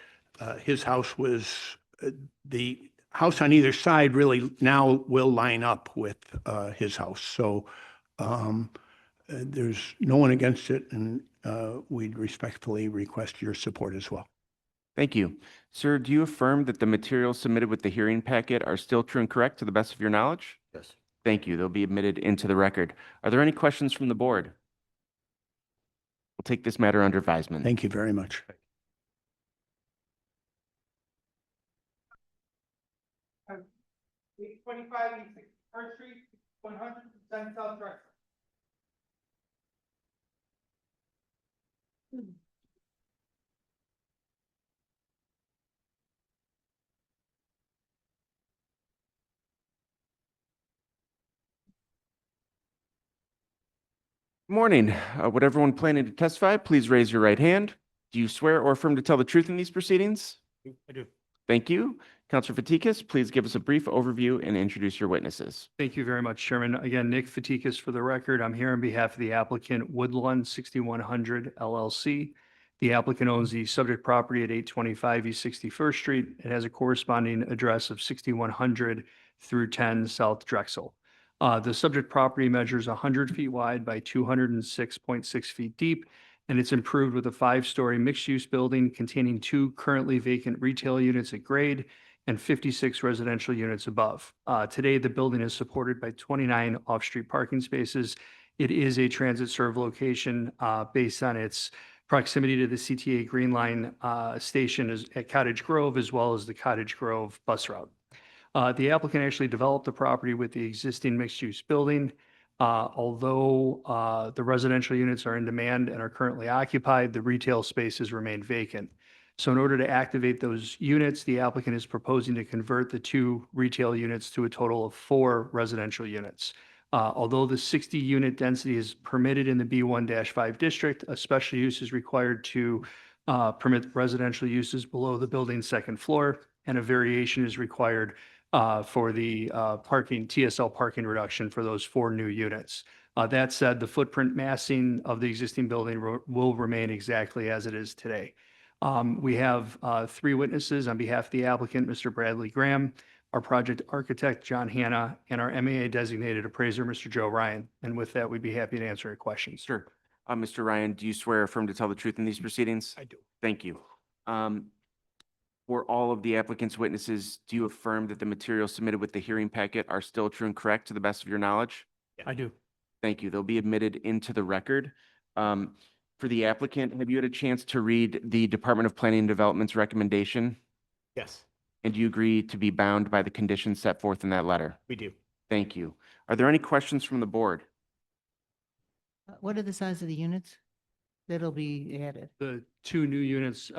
his house was, the house on either side really now will line up with his house. So there's no one against it, and we'd respectfully request your support as well. Thank you. Sir, do you affirm that the materials submitted with the hearing packet are still true and correct to the best of your knowledge? Yes. Thank you. They'll be admitted into the record. Are there any questions from the board? We'll take this matter under advisement. Thank you very much. East 25 East First Street, 100% South Drexel. Morning. Would everyone planning to testify, please raise your right hand. Do you swear or affirm to tell the truth in these proceedings? I do. Thank you. Counselor Fatikas, please give us a brief overview and introduce your witnesses. Thank you very much, Chairman. Again, Nick Fatikas for the record. I'm here on behalf of the applicant Woodlawn 6100 LLC. The applicant owns the subject property at 825 East 61st Street. It has a corresponding address of 6100 through 10 South Drexel. The subject property measures 100 feet wide by 206.6 feet deep and it's improved with a 5-story mixed-use building containing 2 currently vacant retail units at grade and 56 residential units above. Today, the building is supported by 29 off-street parking spaces. It is a transit-served location based on its proximity to the CTA Green Line station at Cottage Grove, as well as the Cottage Grove bus route. The applicant actually developed the property with the existing mixed-use building. Although the residential units are in demand and are currently occupied, the retail spaces remain vacant. So in order to activate those units, the applicant is proposing to convert the 2 retail units to a total of 4 residential units. Although the 60-unit density is permitted in the B1-5 district, a special use is required to permit residential uses below the building's second floor, and a variation is required for the TSL parking reduction for those 4 new units. That said, the footprint massing of the existing building will remain exactly as it is today. We have 3 witnesses on behalf of the applicant, Mr. Bradley Graham, our project architect, John Hanna, and our MAA designated appraiser, Mr. Joe Ryan. And with that, we'd be happy to answer your questions. Sure. Mr. Ryan, do you swear or affirm to tell the truth in these proceedings? I do. Thank you. For all of the applicant's witnesses, do you affirm that the materials submitted with the hearing packet are still true and correct to the best of your knowledge? I do. Thank you. They'll be admitted into the record. For the applicant, have you had a chance to read the Department of Planning and Development's recommendation? Yes, And do you agree to be bound by the conditions set forth in that letter? we do. Thank you. Are there any questions from the board? What are the size of the units that'll be added? The 2 new units,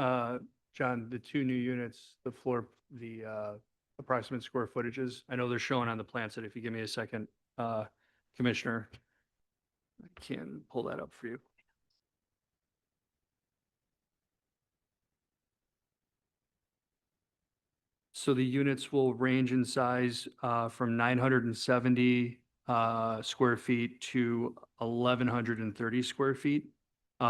John, the 2 new units, the floor, the approximate square footages, I know they're shown on the plan set. If you give me a second, Commissioner, I can pull that up for you. So the units will range in size from 970 square feet to 1,130 square feet.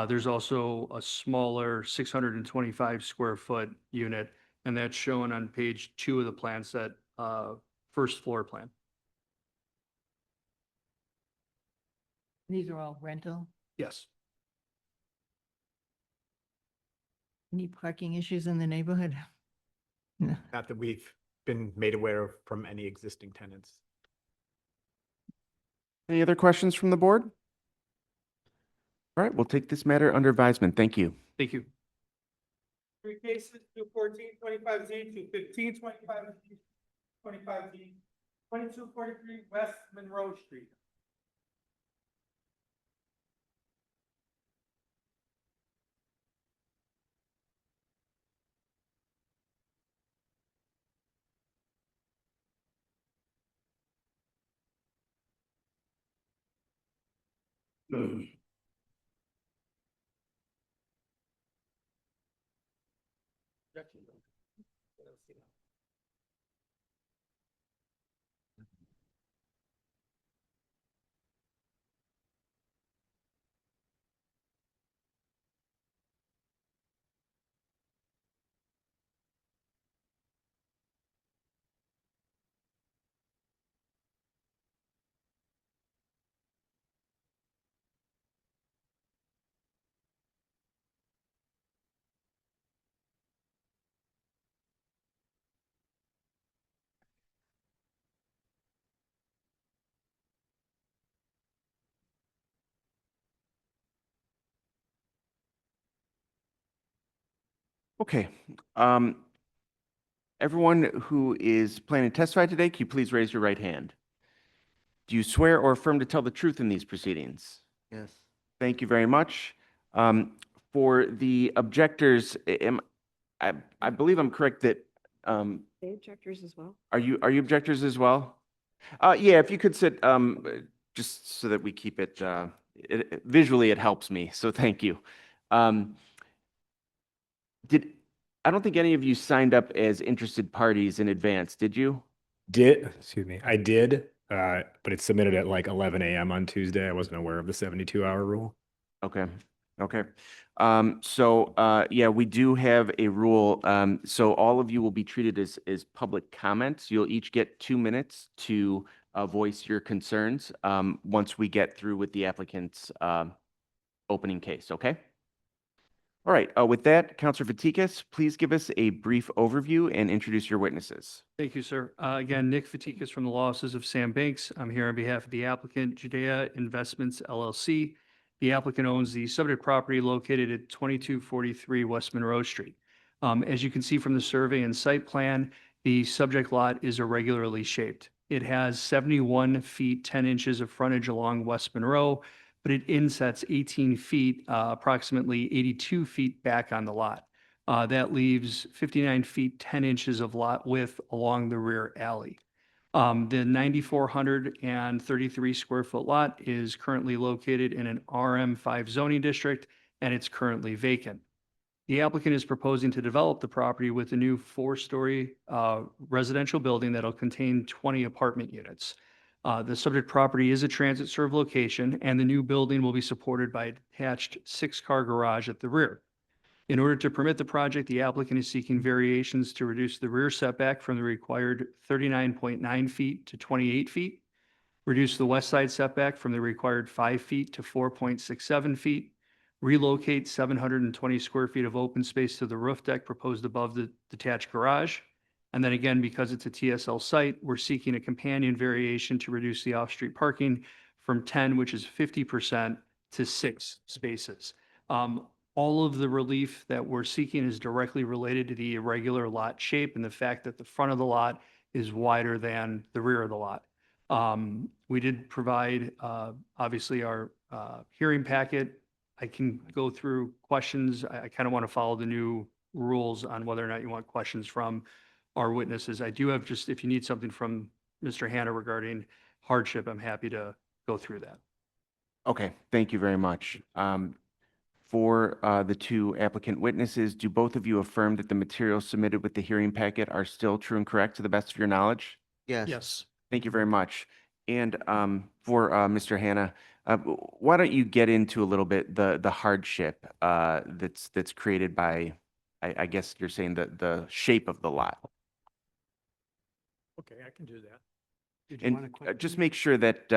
There's also a smaller 625 square foot unit, and that's shown on page 2 of the plan set, first floor plan. These are all rental? Yes. Any parking issues in the neighborhood? No. Not that we've been made aware of from any existing tenants. Any other questions from the board? All right, we'll take this matter under advisement. Thank you. Thank you. 3 cases, 214-25Z, 215-25Z, 25Z, 2243 West Monroe Street. Okay. Everyone who is planning to testify today, can you please raise your right hand? Do you swear or affirm to tell the truth in these proceedings? Yes. Thank you very much. For the objectors, I believe I'm correct that, They objectors as well? are you objectors as well? Yeah, if you could sit, just so that we keep it, visually it helps me, so thank you. I don't think any of you signed up as interested parties in advance, did you? Excuse me, I did, but it's submitted at like 11 a.m. on Tuesday. I wasn't aware of the 72-hour rule. Okay, okay. Yeah, we do have a rule. So all of you will be treated as public comments. You'll each get 2 minutes to voice your concerns once we get through with the applicant's opening case, okay? All right, with that, Counselor Fatikas, please give us a brief overview and introduce your witnesses. Thank you, sir. Again, Nick Fatikas from the law offices of Sam Banks. I'm here on behalf of the applicant, Judea Investments LLC. The applicant owns the subject property located at 2243 West Monroe Street. As you can see from the survey and site plan, the subject lot is irregularly shaped. It has 71 feet, 10 inches of frontage along West Monroe, but it insets 18 feet, approximately 82 feet back on the lot. That leaves 59 feet, 10 inches of lot width along the rear alley. The 9,433 square foot lot is currently located in an RM5 zoning district, and it's currently vacant. The applicant is proposing to develop the property with a new 4-story residential building that'll contain 20 apartment units. The subject property is a transit-served location, and the new building will be supported by a detached 6-car garage at the rear. In order to permit the project, the applicant is seeking variations to reduce the rear setback from the required 39.9 feet to 28 feet, reduce the west side setback from the required 5 feet to 4.67 feet, relocate 720 square feet of open space to the roof deck proposed above the detached garage. And then again, because it's a TSL site, we're seeking a companion variation to reduce the off-street parking from 10, which is 50%, to 6 spaces. All of the relief that we're seeking is directly related to the irregular lot shape and the fact that the front of the lot is wider than the rear of the lot. We did provide, obviously, our hearing packet. I can go through questions. I kind of want to follow the new rules on whether or not you want questions from our witnesses. I do have just, if you need something from Mr. Hannah regarding hardship, I'm happy to go through that. Okay, thank you very much. For the two applicant witnesses, do both of you affirm that the materials submitted with the hearing packet are still true and correct to the best of your knowledge? Yes. Thank you very much. And for Mr. Hannah, why don't you get into a little bit the hardship that's created by, I guess you're saying the shape of the lot? Okay, I can do that. And just make sure that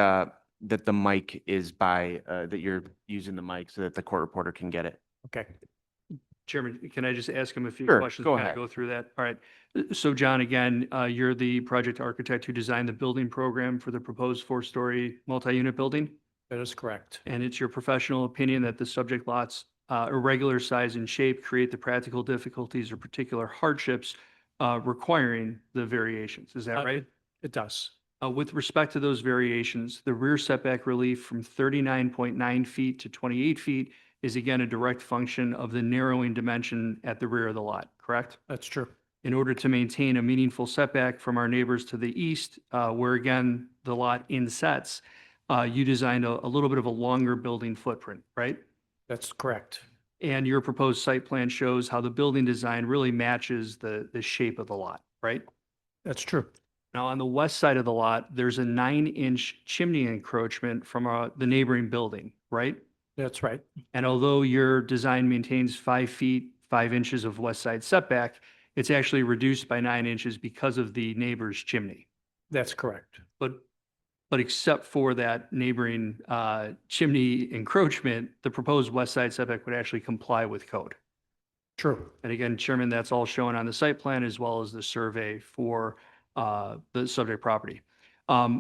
that the mic is by that you're using the mic so that the court reporter can get it. Okay. Chairman, can I just ask him a few Sure, questions? go Kind of ahead. Go through that. All right. So John, again, you're the project architect who designed the building program for the proposed 4-story multi-unit building? That is correct. And it's your professional opinion that the subject lots, irregular size and shape, create the practical difficulties or particular hardships requiring the variations. Is that right? It does. With respect to those variations, the rear setback relief from 39.9 feet to 28 feet is again a direct function of the narrowing dimension at the rear of the lot, correct? That's true. In order to maintain a meaningful setback from our neighbors to the east, where again, the lot insets, you designed a little bit of a longer building footprint, right? That's correct. And your proposed site plan shows how the building design really matches the shape of the lot, right? That's true. Now, on the west side of the lot, there's a 9-inch chimney encroachment from the neighboring building, right? That's right. And although your design maintains 5 feet, 5 inches of west side setback, it's actually reduced by 9 inches because of the neighbor's chimney. That's correct. But except for that neighboring chimney encroachment, the proposed west side setback would actually comply with code. True. And again, Chairman, that's all shown on the site plan as well as the survey for the subject property.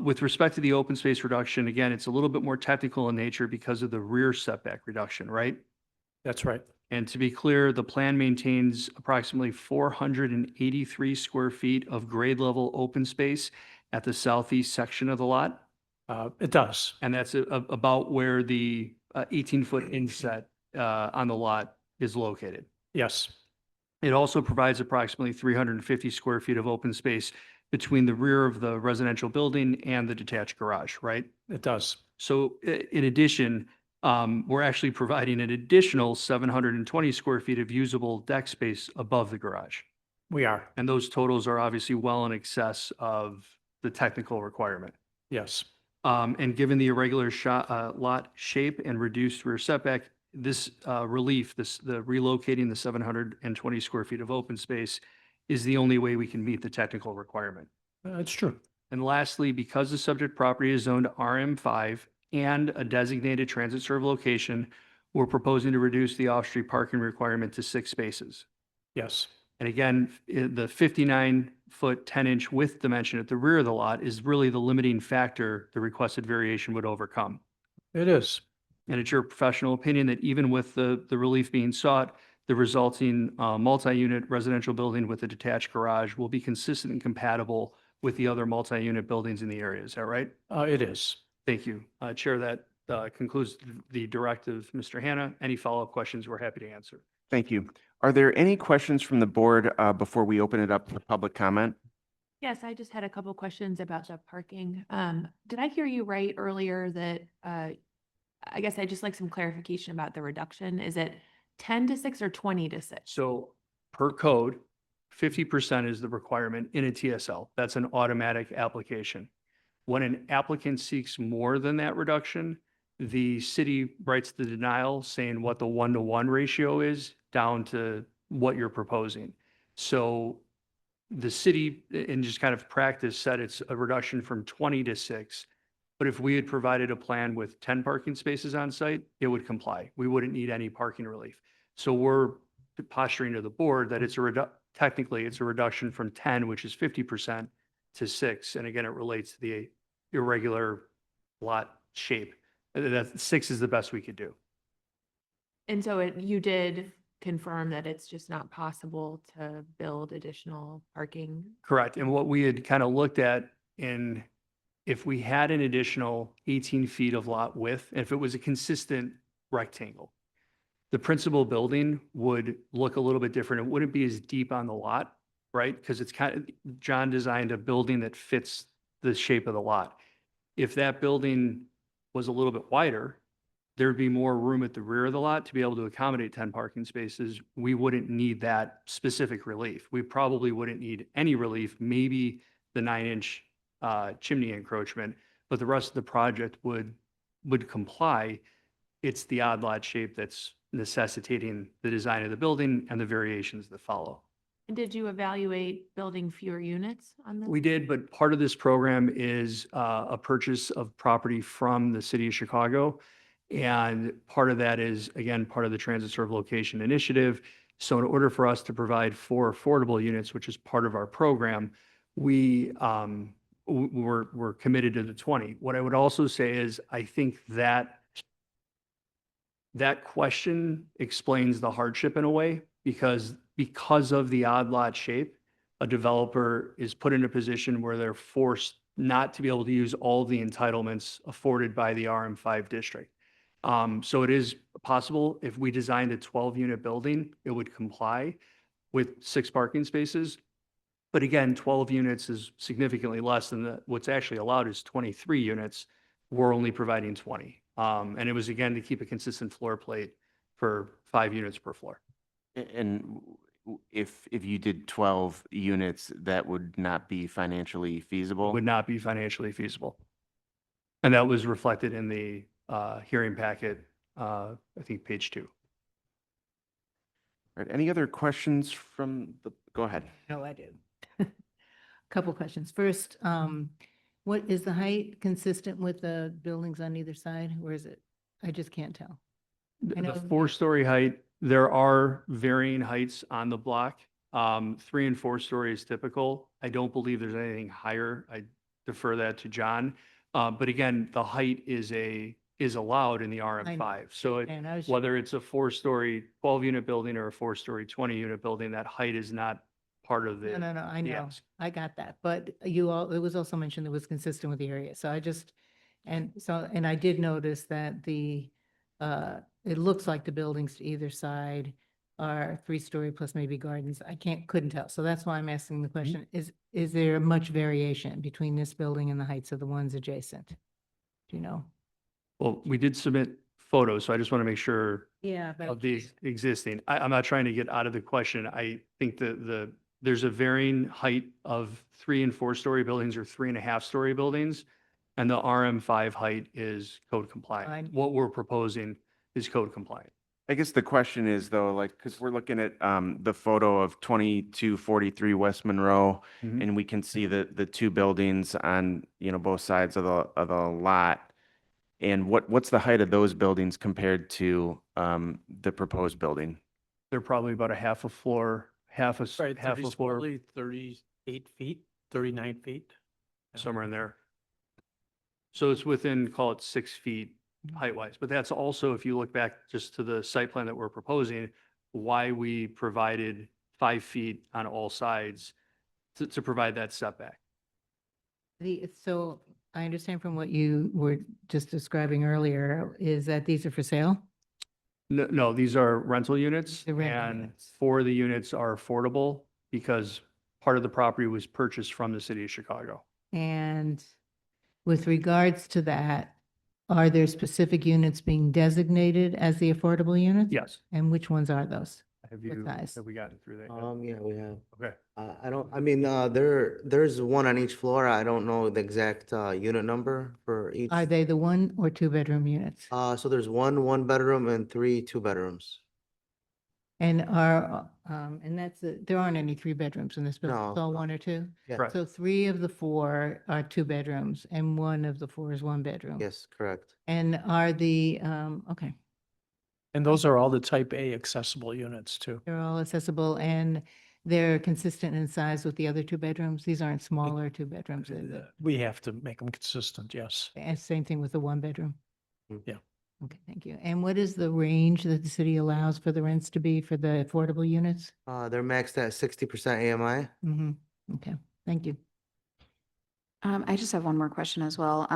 With respect to the open space reduction, again, it's a little bit more technical in nature because of the rear setback reduction, right? That's right. And to be clear, the plan maintains approximately 483 square feet of grade level open space at the southeast section of the lot. It does. And that's about where the 18-foot inset on the lot is located. Yes. It also provides approximately 350 square feet of open space between the rear of the residential building and the detached garage, right? It does. So in addition, we're actually providing an additional 720 square feet of usable deck space above the garage. We are. And those totals are obviously well in excess of the technical requirement. Yes. And given the irregular lot shape and reduced rear setback, this relief, the relocating the 720 square feet of open space is the only way we can meet the technical requirement. It's true. And lastly, because the subject property is zoned RM5 and a designated transit served location, We're proposing to reduce the off-street parking requirement to 6 spaces. Yes. And again, the 59-foot, 10-inch width dimension at the rear of the lot is really the limiting factor the requested variation would overcome. It is. And it's your professional opinion that even with the relief being sought, the resulting multi-unit residential building with a detached garage will be consistent and compatible with the other multi-unit buildings in the area. Is that right? It is. Thank you. Chair, that concludes the directive. Mr. Hannah, any follow-up questions, we're happy to answer. Thank you. Are there any questions from the board before we open it up for public comment? Yes, I just had a couple questions about the parking. Did I hear you right earlier that, I guess I'd just like some clarification about the reduction. Is it 10 to 6 or 20 to 6? So per code, 50% is the requirement in a TSL. That's an automatic application. When an applicant seeks more than that reduction, the city writes the denial saying what the 1-to-1 ratio is down to what you're proposing. So the city, in just kind of practice, said it's a reduction from 20 to 6. But if we had provided a plan with 10 parking spaces on site, it would comply. We wouldn't need any parking relief. So we're posturing to the board that it's technically it's a reduction from 10, which is 50%, to 6. And again, it relates to the irregular lot shape. That 6 is the best we could do. And so you did confirm that it's just not possible to build additional parking? Correct. And what we had kind of looked at if we had an additional 18 feet of lot width, and if it was a consistent rectangle, the principal building would look a little bit different. It wouldn't be as deep on the lot, right? Because it's John designed a building that fits the shape of the lot. If that building was a little bit wider, there'd be more room at the rear of the lot to be able to accommodate 10 parking spaces. We wouldn't need that specific relief. We probably wouldn't need any relief, maybe the 9-inch chimney encroachment, but the rest of the project would comply. It's the odd lot shape that's necessitating the design of the building and the variations that follow. And did you evaluate building fewer units on this? We did, but part of this program is a purchase of property from the city of Chicago. And part of that is, again, part of the Transit Serve Location Initiative. So in order for us to provide 4 affordable units, which is part of our program, we're committed to the 20. What I would also say is, I think that question explains the hardship in a way, because of the odd lot shape, a developer is put in a position where they're forced not to be able to use all the entitlements afforded by the RM5 district. So it is possible if we designed a 12-unit building, it would comply with 6 parking spaces. But again, 12 units is significantly less than what's actually allowed is 23 units. We're only providing 20. And it was, again, to keep a consistent floor plate for 5 units per floor. And if you did 12 units, that would not be financially feasible? Would not be financially feasible. And that was reflected in the hearing packet, I think page 2. All right, any other questions go ahead. No, I do. Couple questions. First, what is the height consistent with the buildings on either side? Where is it? I just can't tell. I The know- 4-story height, there are varying heights on the block. 3 and 4 story is typical. I don't believe there's anything higher. I defer that to John. But again, the height is allowed in the RM5. So And I was- whether it's a 4-story, 12-unit building or a 4-story, 20-unit building, that height is not part of the. No, I the know. ask. I got that. But it was also mentioned it was consistent with the area. So and I did notice that it looks like the buildings to either side are 3-story plus maybe gardens. I couldn't tell. So that's why I'm asking the question. Is there much variation between this building and the heights of the ones adjacent? Do you know? Well, we did submit photos, so I just want to make sure Yeah, but of the existing. I'm not trying to get out of the question. I think that there's a varying height of 3 and 4-story buildings or 3.5-story buildings, and the RM5 height is code compliant. Fine. What we're proposing is code compliant. I guess the question is though, like, because we're looking at the photo of 2243 West Monroe, and we can see the 2 buildings on, both sides of the lot. And what's the height of those buildings compared to the proposed building? They're probably about a half a floor, half a, Right, half a floor, 38 feet, 39 feet. somewhere in there. So it's within, call it 6 feet height wise, but that's also, if you look back just to the site plan that we're proposing, why we provided 5 feet on all sides to provide that setback. So I understand from what you were just describing earlier, is that these are for sale? No, no, these are rental units The rental and units. 4 of the units are affordable because part of the property was purchased from the city of Chicago. And with regards to that, are there specific units being designated as the affordable units? Yes. And which ones are those? Have What you, size? have we gotten through that? yet? Yeah, we have. Okay. There's one on each floor. I don't know the exact unit number for each. Are they the 1 or 2 bedroom units? So there's one bedroom and 3 2 bedrooms. And there aren't any 3 bedrooms in this building, it's No. all 1 or 2? Yeah. Correct. So 3 of the 4 are 2 bedrooms and 1 of the 4 is 1 bedroom? Yes, correct. And are the, okay, And those are all the type A accessible units too. they're all accessible and they're consistent in size with the other 2 bedrooms? These aren't smaller 2 bedrooms, is it? We have to make them consistent, yes. And same thing with the 1 bedroom? Yeah. Okay, thank you. And what is the range that the city allows for the rents to be for the affordable units? They're maxed at 60% AMI. Okay, thank you. I just have one more question as well.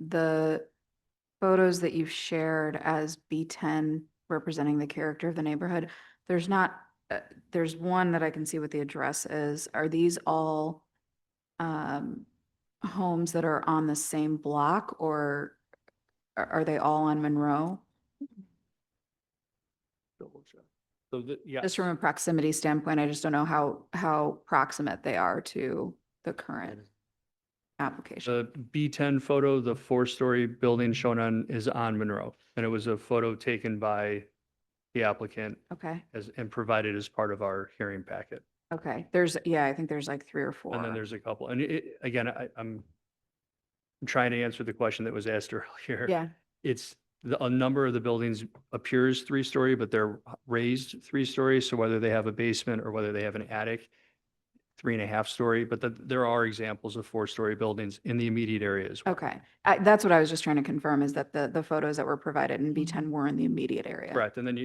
The photos that you've shared as B10 representing the character of the neighborhood, there's not, there's one that I can see what the address is. Are these all homes that are on the same block or are they all on Monroe? So yeah, Just from a proximity standpoint, I just don't know how proximate they are to the current application. the B10 photo, the 4-story building shown on is on Monroe. And it was a photo taken by the applicant Okay, and provided as part of our hearing packet. okay. I think there's like 3 or 4. And then there's a couple. And again, I'm trying to answer the question that was asked earlier. Yeah, It's a number of the buildings appears 3-story, but they're raised 3 stories. So whether they have a basement or whether they have an attic, 3.5 story, but there are examples of 4-story buildings in the immediate area as well. okay. That's what I was just trying to confirm is that the photos that were provided in B10 were in the immediate area. Correct. And then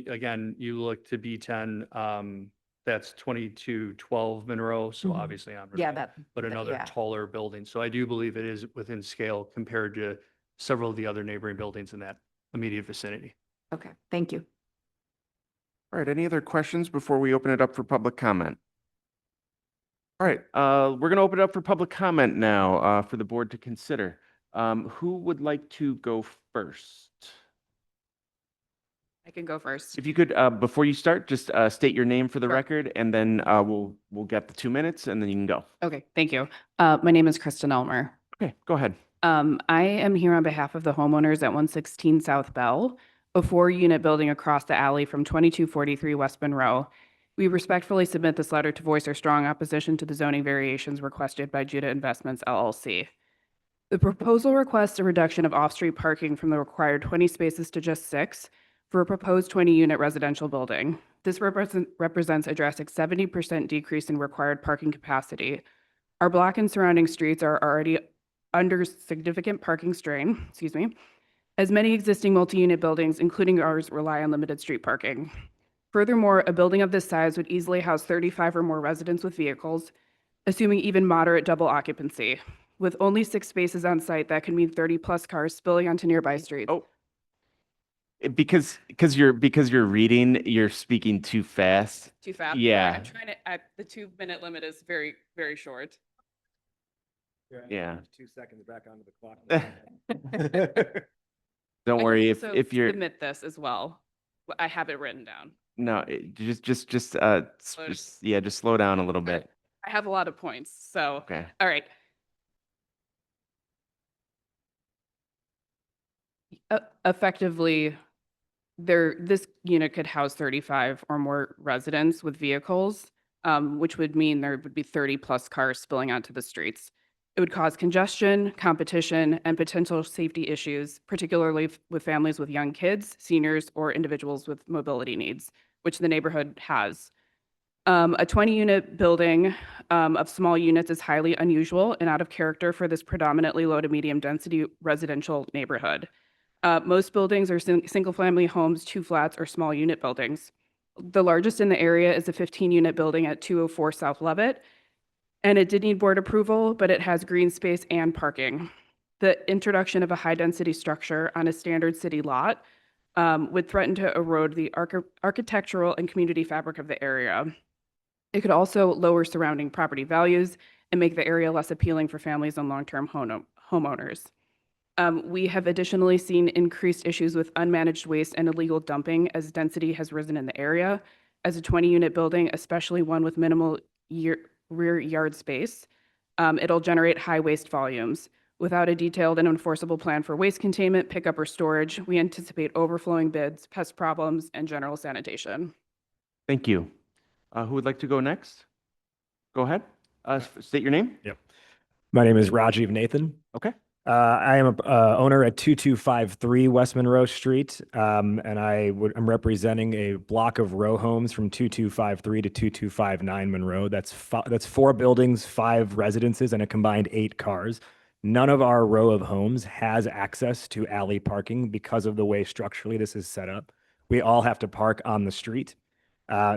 you look to B10, that's 2212 Monroe. So Mhm. obviously on Yeah, Monroe, but another yeah. taller building. So I do believe it is within scale compared to several of the other neighboring buildings in that immediate vicinity. Okay, thank you. All right, any other questions before we open it up for public comment? All right, we're going to open it up for public comment now for the board to consider. Who would like to go first? I can go first. If you could, before you start, just state your name for the Sure. record, and then we'll get the 2 minutes, and then you can go. Okay, thank you. My name is Kristen Elmer. Okay, go ahead. I am here on behalf of the homeowners at 116 South Bell, a 4-unit building across the alley from 2243 West Monroe. We respectfully submit this letter to voice our strong opposition to the zoning variations requested by Judah Investments LLC. The proposal requests a reduction of off-street parking from the required 20 spaces to just 6 for a proposed 20-unit residential building. This represents a drastic 70% decrease in required parking capacity. Our block and surrounding streets are already under significant parking strain, as many existing multi-unit buildings, including ours, rely on limited street parking. Furthermore, a building of this size would easily house 35 or more residents with vehicles, assuming even moderate double occupancy. With only 6 spaces on site, that could mean 30-plus cars spilling onto nearby streets. Oh. Because you're reading, you're speaking too fast. Too fast? Yeah. I'm trying to, the 2-minute limit is very, very short. Yeah. 2 seconds back onto the clock. Don't worry if So you're submit this as well. I have it written down. no, just slow down a little bit. I have a lot of points, so. Okay. All right. Effectively, this unit could house 35 or more residents with vehicles, which would mean there would be 30-plus cars spilling onto the streets. It would cause congestion, competition, and potential safety issues, particularly with families with young kids, seniors, or individuals with mobility needs, which the neighborhood has. A 20-unit building of small units is highly unusual and out of character for this predominantly low to medium density residential neighborhood. Most buildings are single-family homes, 2 flats, or small unit buildings. The largest in the area is a 15-unit building at 204 South Levitt, and it did need board approval, but it has green space and parking. The introduction of a high-density structure on a standard city lot would threaten to erode the architectural and community fabric of the area. It could also lower surrounding property values and make the area less appealing for families and long-term homeowners. We have additionally seen increased issues with unmanaged waste and illegal dumping as density has risen in the area. As a 20-unit building, especially one with minimal rear yard space, it'll generate high waste volumes. Without a detailed and enforceable plan for waste containment, pickup, or storage, we anticipate overflowing bids, pest problems, and general sanitation. Thank you. Who would like to go next? Go ahead. State your name. Yep. My name is Rajiv Nathan. Okay. I am a owner at 2253 West Monroe Street, and I'm representing a block of row homes from 2253 to 2259 Monroe. That's 4 buildings, 5 residences, and a combined 8 cars. None of our row of homes has access to alley parking because of the way structurally this is set up. We all have to park on the street.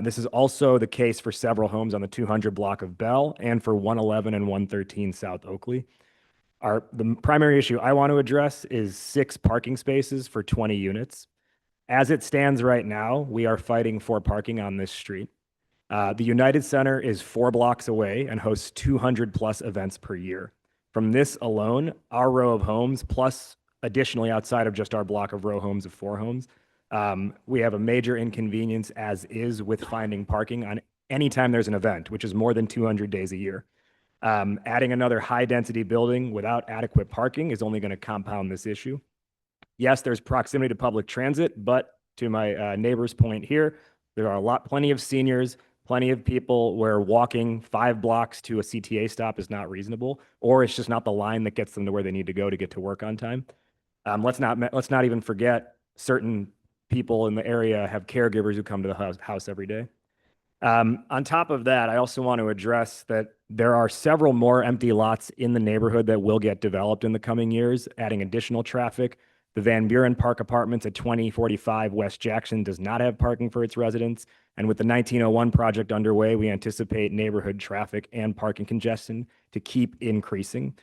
This is also the case for several homes on the 200 block of Bell and for 111 and 113 South Oakley. The primary issue I want to address is 6 parking spaces for 20 units. As it stands right now, we are fighting for parking on this street. The United Center is 4 blocks away and hosts 200 plus events per year. From this alone, our row of homes, plus additionally outside of just our block of row homes of 4 homes, we have a major inconvenience as is with finding parking on any time there's an event, which is more than 200 days a year. Adding another high-density building without adequate parking is only going to compound this issue. Yes, there's proximity to public transit, but to my neighbor's point here, there are plenty of seniors, plenty of people where walking 5 blocks to a CTA stop is not reasonable, or it's just not the line that gets them to where they need to go to get to work on time. Let's not even forget certain people in the area have caregivers who come to the house every day. On top of that, I also want to address that there are several more empty lots in the neighborhood that will get developed in the coming years, adding additional traffic. The Van Buren Park Apartments at 2045 West Jackson does not have parking for its residents. And with the 1901 project underway, we anticipate neighborhood traffic and parking congestion to keep increasing.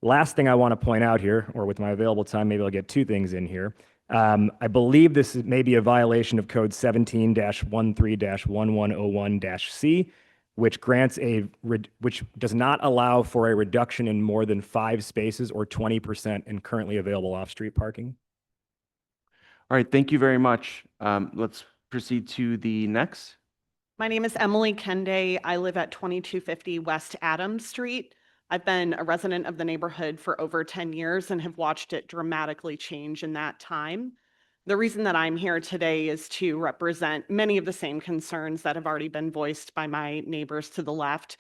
Last thing I want to point out here, or with my available time, maybe I'll get 2 things in here. I believe this may be a violation of code 17-13-1101-C, which does not allow for a reduction in more than 5 spaces or 20% in currently available off-street parking. All right. Thank you very much. Let's proceed to the next. My name is Emily Kende. I live at 2250 West Adams Street. I've been a resident of the neighborhood for over 10 years and have watched it dramatically change in that time. The reason that I'm here today is to represent many of the same concerns that have already been voiced by my neighbors to the left,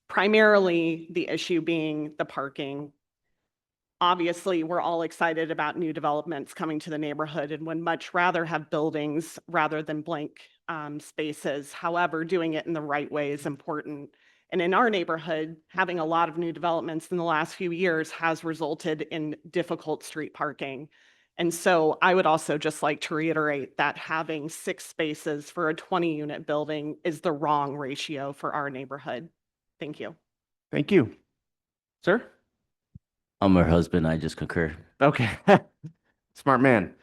primarily the issue being the parking. Obviously, we're all excited about new developments coming to the neighborhood and would much rather have buildings rather than blank spaces. However, doing it in the right way is important. And in our neighborhood, having a lot of new developments in the last few years has resulted in difficult street parking. And so I would also just like to reiterate that having 6 spaces for a 20-unit building is the wrong ratio for our neighborhood. Thank you. Thank you. Sir? I'm her husband. I just concur. Okay. Smart man.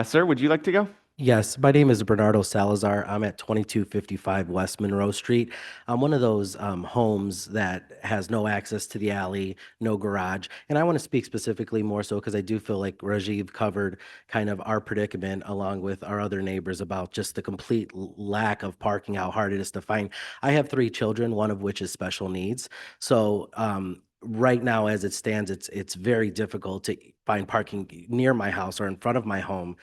Sir, would you like to go? Yes, my name is Bernardo Salazar. I'm at 2255 West Monroe Street. I'm one of those homes that has no access to the alley, no garage. And I want to speak specifically more so because I do feel like Rajiv covered kind of our predicament along with our other neighbors about just the complete lack of parking, how hard it is to find. I have 3 children, one of which is special needs. So right now, as it stands, it's very difficult to find parking near my house or in front of my home.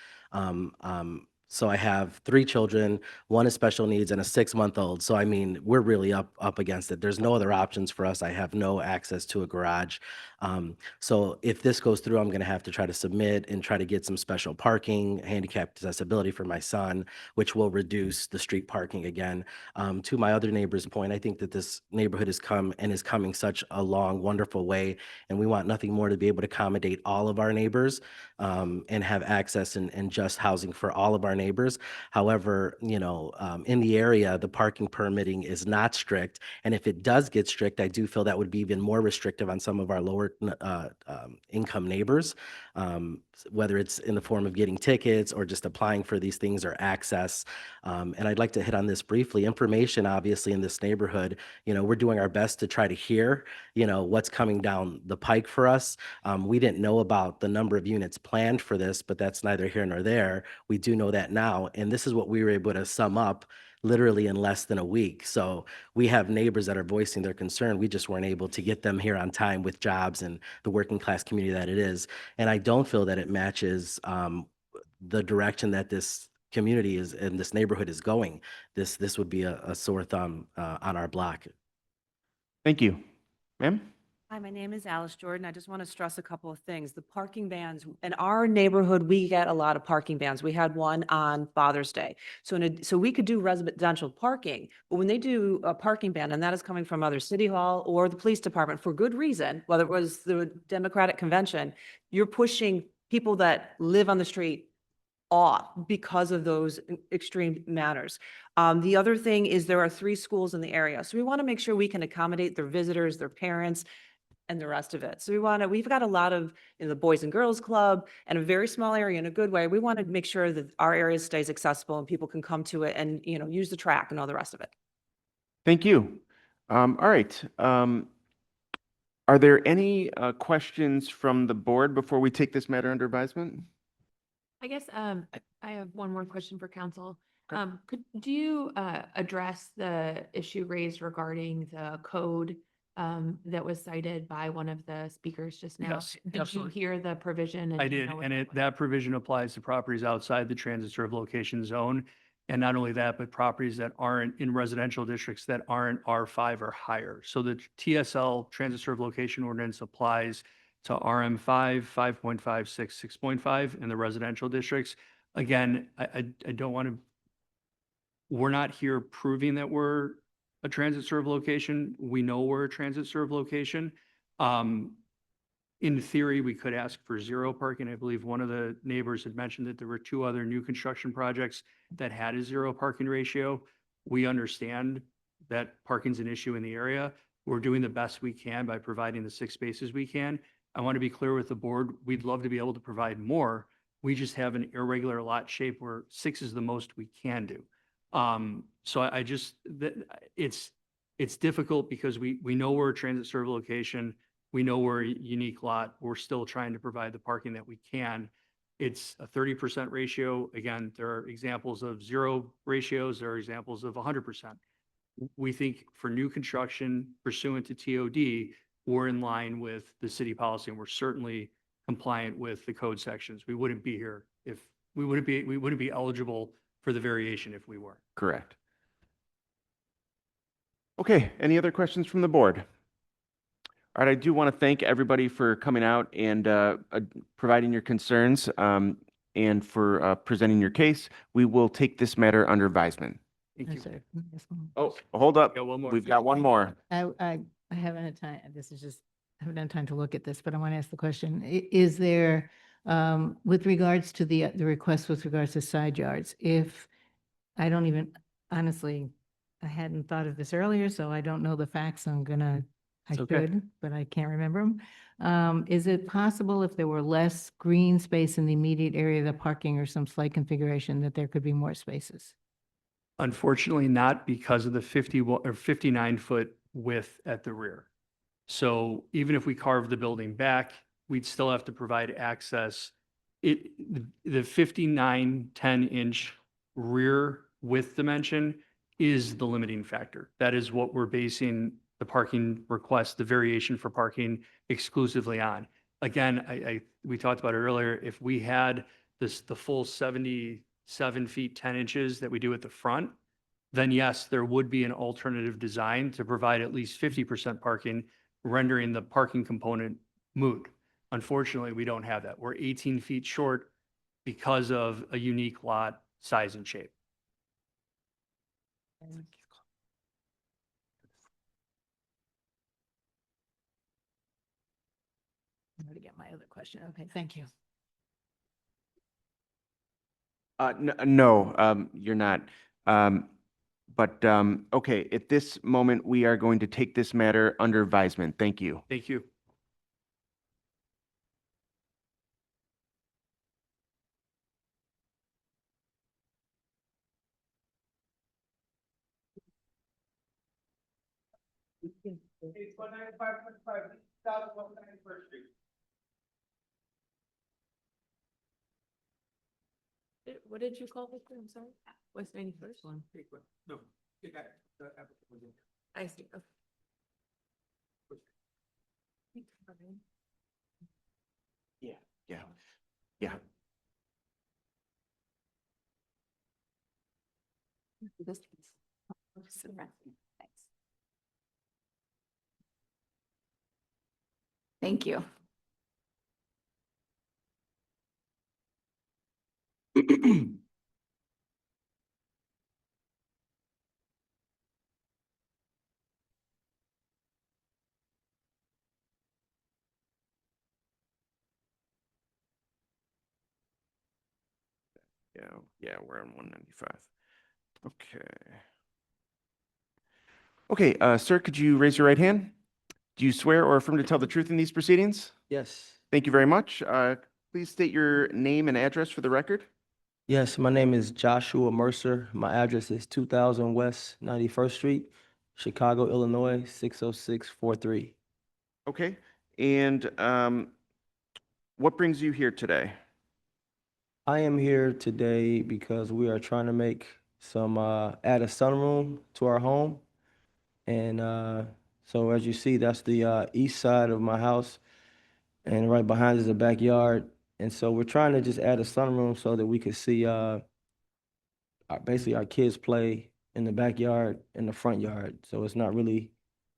So I have 3 children, 1 is special needs and a 6-month-old. So I mean, we're really up against it. There's no other options for us. I have no access to a garage. So if this goes through, I'm gonna have to try to submit and try to get some special parking, handicap accessibility for my son, which will reduce the street parking again. To my other neighbor's point, I think that this neighborhood has come and is coming such a long, wonderful way, and we want nothing more to be able to accommodate all of our neighbors, and have access and just housing for all of our neighbors. However, in the area, the parking permitting is not strict, and if it does get strict, I do feel that would be even more restrictive on some of our lower income neighbors, whether it's in the form of getting tickets or just applying for these things or access. And I'd like to hit on this briefly. Information, obviously, in this neighborhood, we're doing our best to try to hear, what's coming down the pike for us. We didn't know about the number of units planned for this, but that's neither here nor there. We do know that now, and this is what we were able to sum up literally in less than a week. So we have neighbors that are voicing their concern. We just weren't able to get them here on time with jobs and the working class community that it is. And I don't feel that it matches the direction that this community is and this neighborhood is going. This would be a sore thumb on our block. Thank you. Ma'am? Hi, my name is Alice Jordan. I just want to stress a couple of things. The parking bans, in our neighborhood, we get a lot of parking bans. We had one on Father's Day. So we could do residential parking, but when they do a parking ban, and that is coming from either City Hall or the police department for good reason, whether it was the Democratic Convention, you're pushing people that live on the street off because of those extreme matters. The other thing is there are 3 schools in the area. So we want to make sure we can accommodate their visitors, their parents, and the rest of it. So we've got a lot of, the Boys and Girls Club and a very small area in a good way. We want to make sure that our area stays accessible and people can come to it and, use the track and all the rest of it. Thank you. All right. Are there any questions from the board before we take this matter under advisement? I guess I have one more question for council. Do you address the issue raised regarding the code that was cited by one of the speakers just now? Yes, Did you absolutely. hear the provision? And I do you did, know what and that was? that provision applies to properties outside the transit served location zone. And not only that, but properties that aren't in residential districts that aren't R5 or higher. So the TSL, transit served location ordinance, applies to RM5, 5.5, 6.5 in the residential districts. Again, I don't want to, we're not here proving that we're a transit served location. We know we're a transit served location. In theory, we could ask for 0 parking. I believe one of the neighbors had mentioned that there were 2 other new construction projects that had a 0 parking ratio. We understand that parking's an issue in the area. We're doing the best we can by providing the 6 spaces we can. I want to be clear with the board. We'd love to be able to provide more. We just have an irregular lot shape where 6 is the most we can do. So I just, it's difficult because we know we're a transit served location. We know we're a unique lot. We're still trying to provide the parking that we can. It's a 30% ratio. Again, there are examples of 0 ratios. There are examples of 100%. We think for new construction pursuant to TOD, we're in line with the city policy, and we're certainly compliant with the code sections. We wouldn't be here if we wouldn't be eligible for the variation if we were. Correct. Okay, any other questions from the board? All right, I do want to thank everybody for coming out and providing your concerns and for presenting your case. We will take this matter under advisement. Thank you. Sorry. Yes, ma'am. Oh, hold up. Got one more. We've got one more. I haven't had time, I haven't had time to look at this, but I want to ask the question. Is there, with regards to the request with regards to side yards, if, I don't even, honestly, I hadn't thought of this earlier, so I don't know the facts. I It's okay. should, but I can't remember them. Is it possible if there were less green space in the immediate area of the parking or some slight configuration that there could be more spaces? Unfortunately, not because of the 51 or 59-foot width at the rear. So even if we carve the building back, we'd still have to provide access. The 59, 10-inch rear width dimension is the limiting factor. That is what we're basing the parking request, the variation for parking exclusively on. Again, we talked about it earlier. If we had the full 70 7 feet 10 inches that we do at the front, then yes, there would be an alternative design to provide at least 50% parking, rendering the parking component moot. Unfortunately, we don't have that. We're 18 feet short because of a unique lot size and shape. I'm going to get my other question. Okay, thank you. No, you're not. Okay, at this moment, we are going to take this matter under advisement. Thank you. Thank you. What did you call it? I'm sorry. West 91st one. No. I see. Okay. Yeah, yeah, yeah. This piece. Super. Thanks. Thank you. Yeah, we're on 195. Okay. Okay, sir, could you raise your right hand? Do you swear or affirm to tell the truth in these proceedings? Yes. Thank you very much. Please state your name and address for the record. Yes, my name is Joshua Mercer. My address is 2000 West 91st Street, Chicago, Illinois, 60643. Okay, and what brings you here today? I am here today because we are trying to make some, add a sunroom to our home. And so as you see, that's the east side of my house. And right behind is a backyard. And so we're trying to just add a sunroom so that we could see basically our kids play in the backyard, in the front yard. So it's not really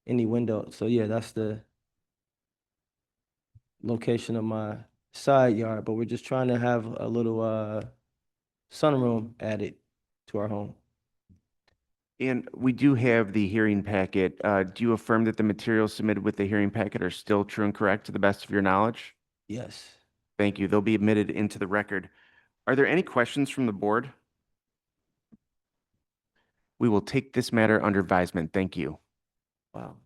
any window. So yeah, that's the location of my side yard, but we're just trying to have a little sunroom added to our home. And we do have the hearing packet. Do you affirm that the materials submitted with the hearing packet are still true and correct to the best of your knowledge? Yes. Thank you. They'll be admitted into the record. Are there any questions from the board? We will take this matter under advisement. Thank you. Wow.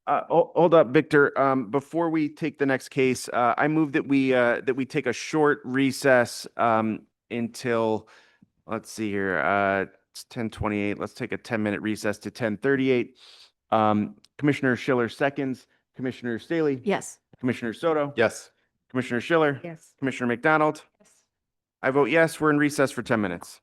Hold up, Victor. Before we take the next case, I move that we take a short recess until, let's see here, it's 10:28. Let's take a 10-minute recess to 10:38. Commissioner Schiller seconds. Commissioner Staley? Yes. Commissioner Soto? Yes. Commissioner Schiller? Yes. Commissioner McDonald? Yes. I vote yes. We're in recess for 10 minutes.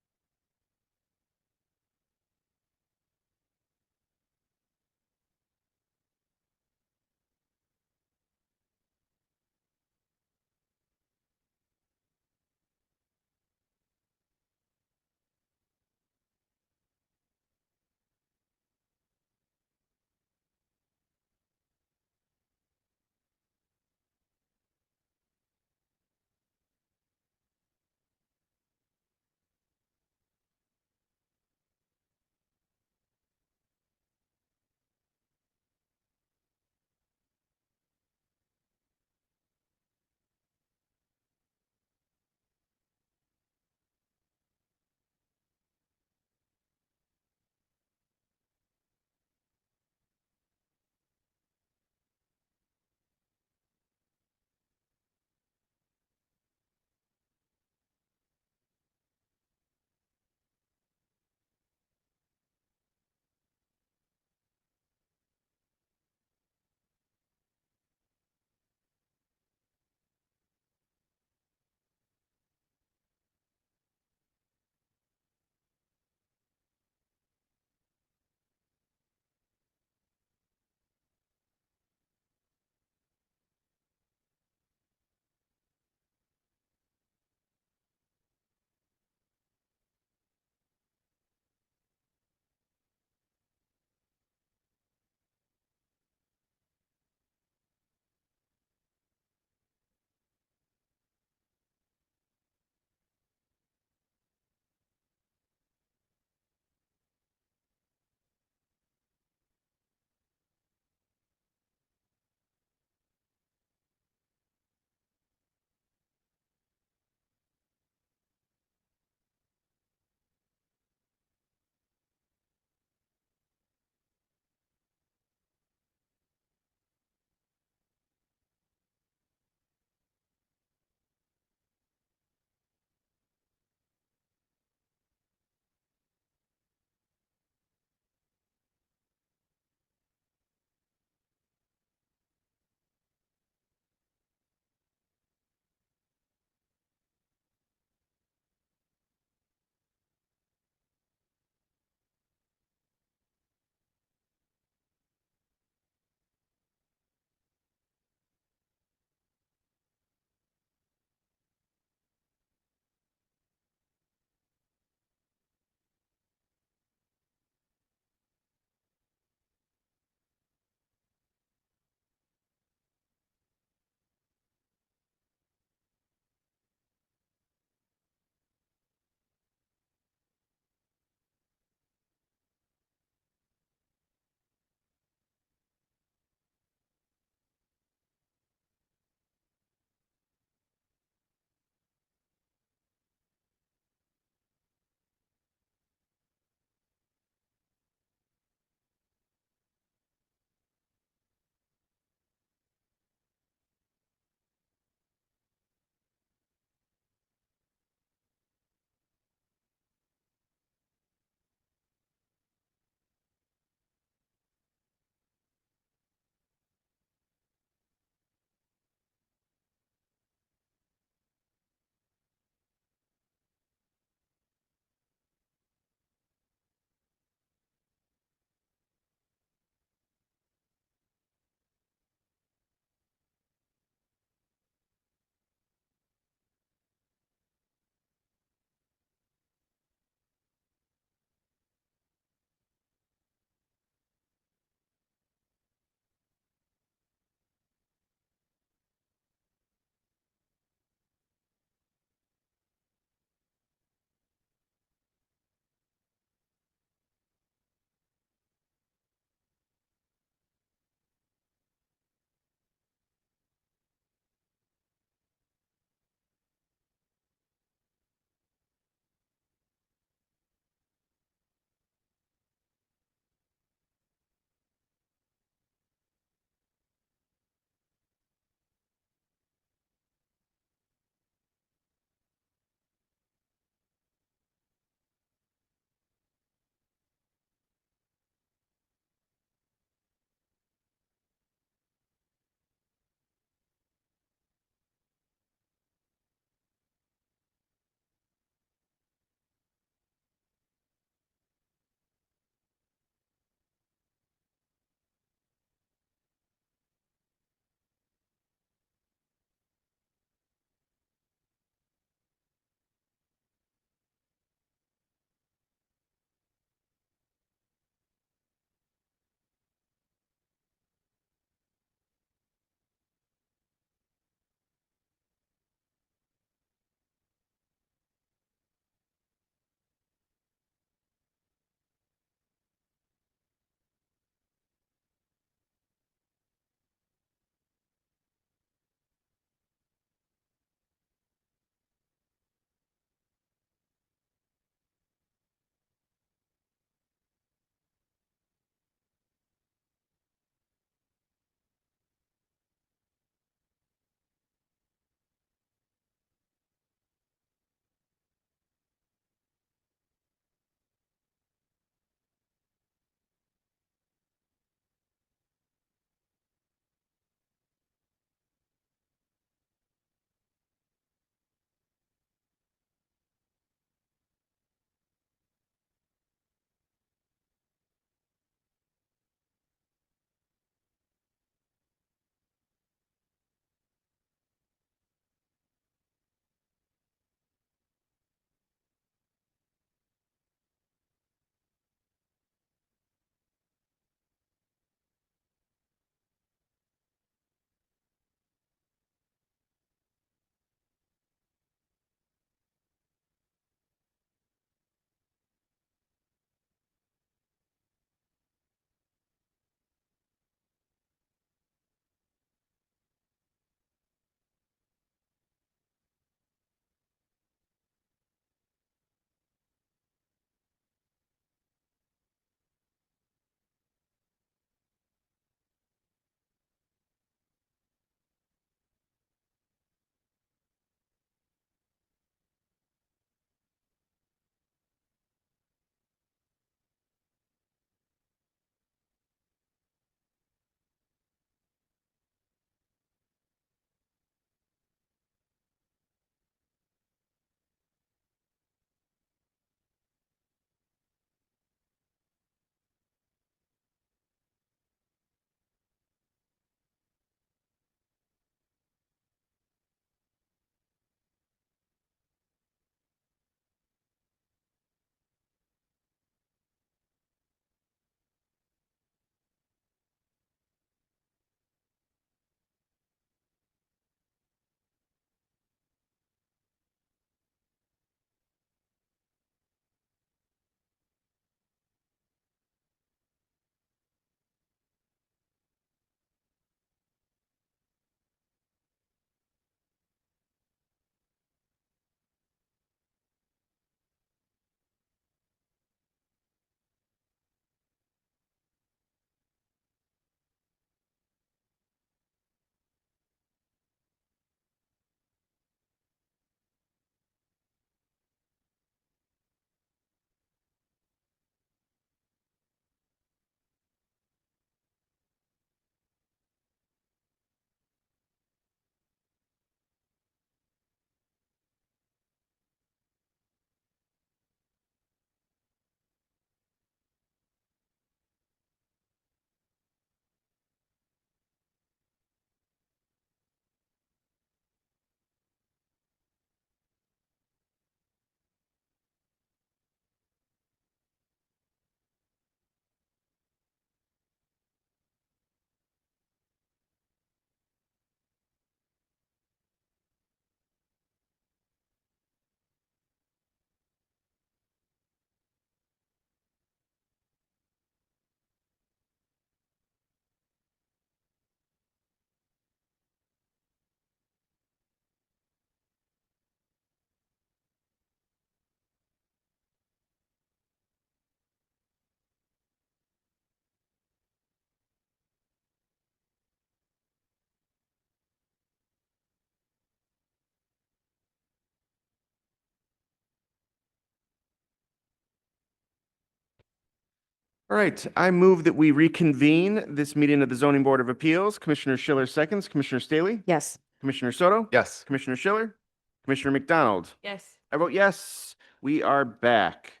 All right, I move that we reconvene this meeting of the Zoning Board of Appeals. Commissioner Schiller seconds, Commissioner Staley, Yes. Commissioner Soto, Yes. Commissioner Schiller, Commissioner McDonald. Yes. I vote yes. We are back.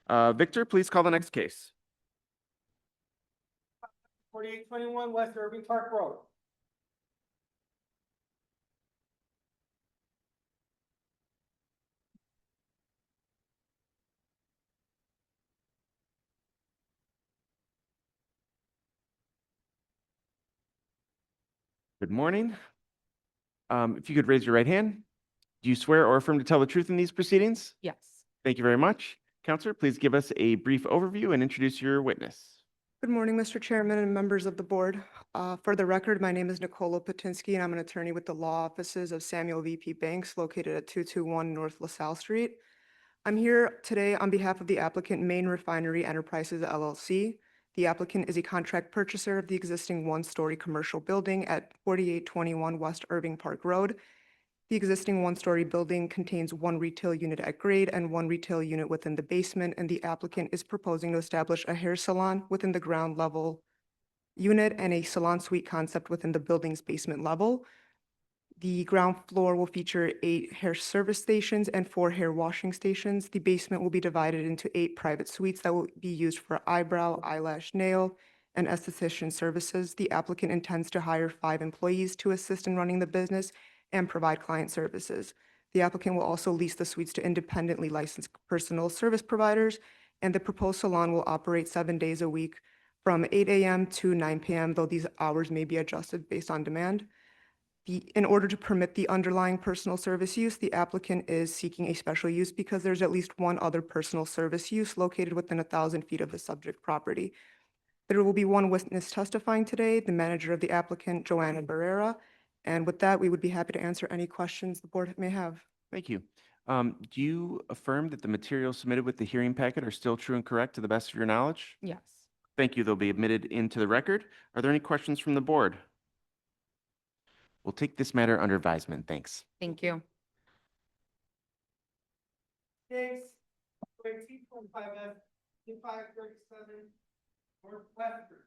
Victor, please call the next case. 4821 West Irving Park Road. Good morning. If you could raise your right hand. Do you swear or affirm to tell the truth in these proceedings? Yes. Thank you very much. Counselor, please give us a brief overview and introduce your witness. Good morning, Mr. Chairman and members of the board. For the record, my name is Nicola Patinsky, and I'm an attorney with the law offices of Samuel VP Banks located at 221 North LaSalle Street. I'm here today on behalf of the applicant Main Refinery Enterprises LLC. The applicant is a contract purchaser of the existing one-story commercial building at 4821 West Irving Park Road. The existing one-story building contains one retail unit at grade and one retail unit within the basement, and the applicant is proposing to establish a hair salon within the ground level unit and a salon suite concept within the building's basement level. The ground floor will feature 8 hair service stations and 4 hair washing stations. The basement will be divided into 8 private suites that will be used for eyebrow, eyelash, nail, and esthetician services. The applicant intends to hire 5 employees to assist in running the business and provide client services. The applicant will also lease the suites to independently licensed personal service providers, and the proposed salon will operate 7 days a week from 8 a.m. to 9 p.m., though these hours may be adjusted based on demand. In order to permit the underlying personal service use, the applicant is seeking a special use because there's at least one other personal service use located within 1,000 feet of the subject property. There will be one witness testifying today, the manager of the applicant, Joanna Barrera. And with that, we would be happy to answer any questions the board may have. Thank you. Do you affirm that the materials submitted with the hearing packet are still true and correct to the best of your knowledge? Yes. Thank you. They'll be admitted into the record. Are there any questions from the board? We'll take this matter under advisement. Thanks. Thank you. Case 18.5F, 537 Northwestern.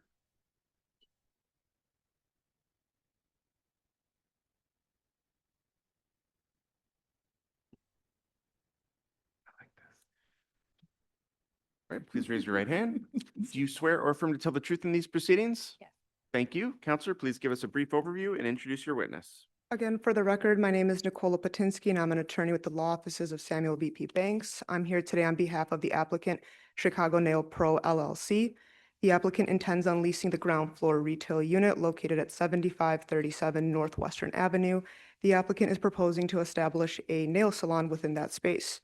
All right, please raise your right hand. Do you swear or affirm to tell the truth in these proceedings? Yes. Thank you. Counselor, please give us a brief overview and introduce your witness. Again, for the record, my name is Nicola Patinsky, and I'm an attorney with the law offices of Samuel VP Banks. I'm here today on behalf of the applicant, Chicago Nail Pro LLC. The applicant intends on leasing the ground floor retail unit located at 7537 Northwestern Avenue. The applicant is proposing to establish a nail salon within that space.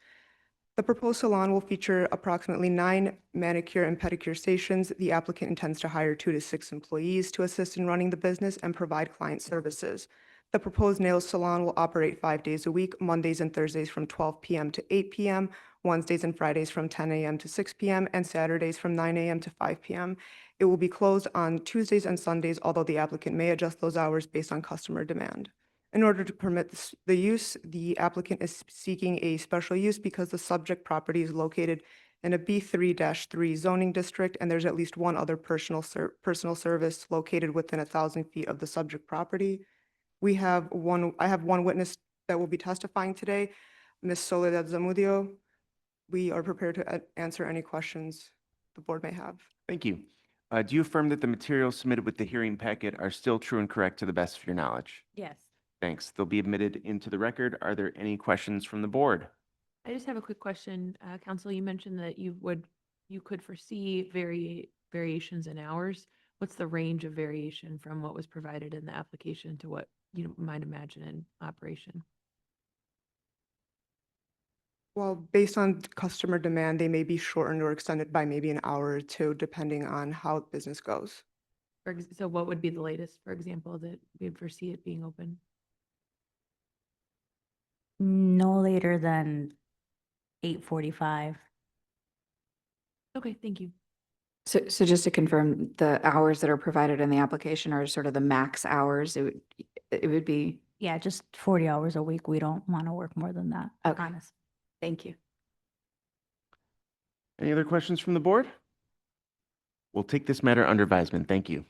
The proposed salon will feature approximately 9 manicure and pedicure stations. The applicant intends to hire 2 to 6 employees to assist in running the business and provide client services. The proposed nail salon will operate 5 days a week, Mondays and Thursdays from 12 p.m. to 8 p.m., Wednesdays and Fridays from 10 a.m. to 6 p.m., and Saturdays from 9 a.m. to 5 p.m. It will be closed on Tuesdays and Sundays, although the applicant may adjust those hours based on customer demand. In order to permit the use, the applicant is seeking a special use because the subject property is located in a B3-3 zoning district, and there's at least one other personal service located within 1,000 feet of the subject property. I have one witness that will be testifying today, Ms. Soledad Zamudio. We are prepared to answer any questions the board may have. Thank you. Do you affirm that the materials submitted with the hearing packet are still true and correct to the best of your knowledge? Yes. Thanks. They'll be admitted into the record. Are there any questions from the board? I just have a quick question. Council, you mentioned that you could foresee variations in hours. What's the range of variation from what was provided in the application to what you might imagine in operation? Well, based on customer demand, they may be shortened or extended by maybe an hour or two, depending on how business goes. So what would be the latest, for example, that we'd foresee it being open? No later than 8:45. Okay, thank you. So just to confirm, the hours that are provided in the application are sort of the max hours. It would be, Yeah, just 40 hours a week. We don't want to work more than that, Okay. honest. thank you. Any other questions from the board? We'll take this matter under advisement. Thank you.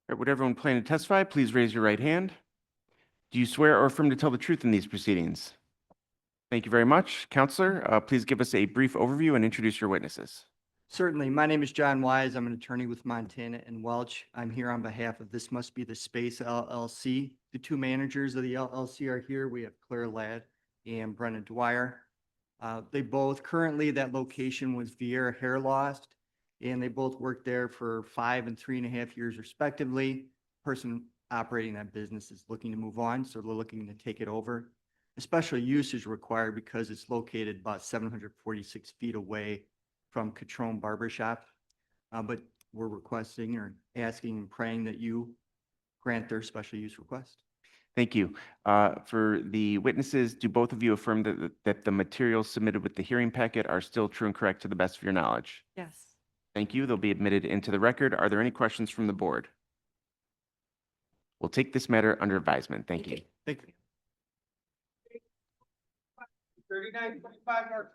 All right, would everyone plan to testify? Please raise your right hand. Do you swear or affirm to tell the truth in these proceedings? Thank you very much. Counselor, please give us a brief overview and introduce your witnesses. Certainly. My name is John Wise. I'm an attorney with Montana and Welch. I'm here on behalf of This Must Be the Space LLC. The two managers of the LLC are here. We have Claire Ladd and Brennan Dwyer. They both, currently that location was Vieira Hair Lost, and they both worked there for 5 and 3.5 years respectively. Person operating that business is looking to move on, so they're looking to take it over. A special use is required because it's located about 746 feet away from Catrone Barber Shop. But we're requesting or asking and praying that you grant their special use request. Thank you. For the witnesses, do both of you affirm that the materials submitted with the hearing packet are still true and correct to the best of your knowledge? Yes. Thank you. They'll be admitted into the record. Are there any questions from the board? We'll take this matter under advisement. Thank you. Thank you. 3925 R20.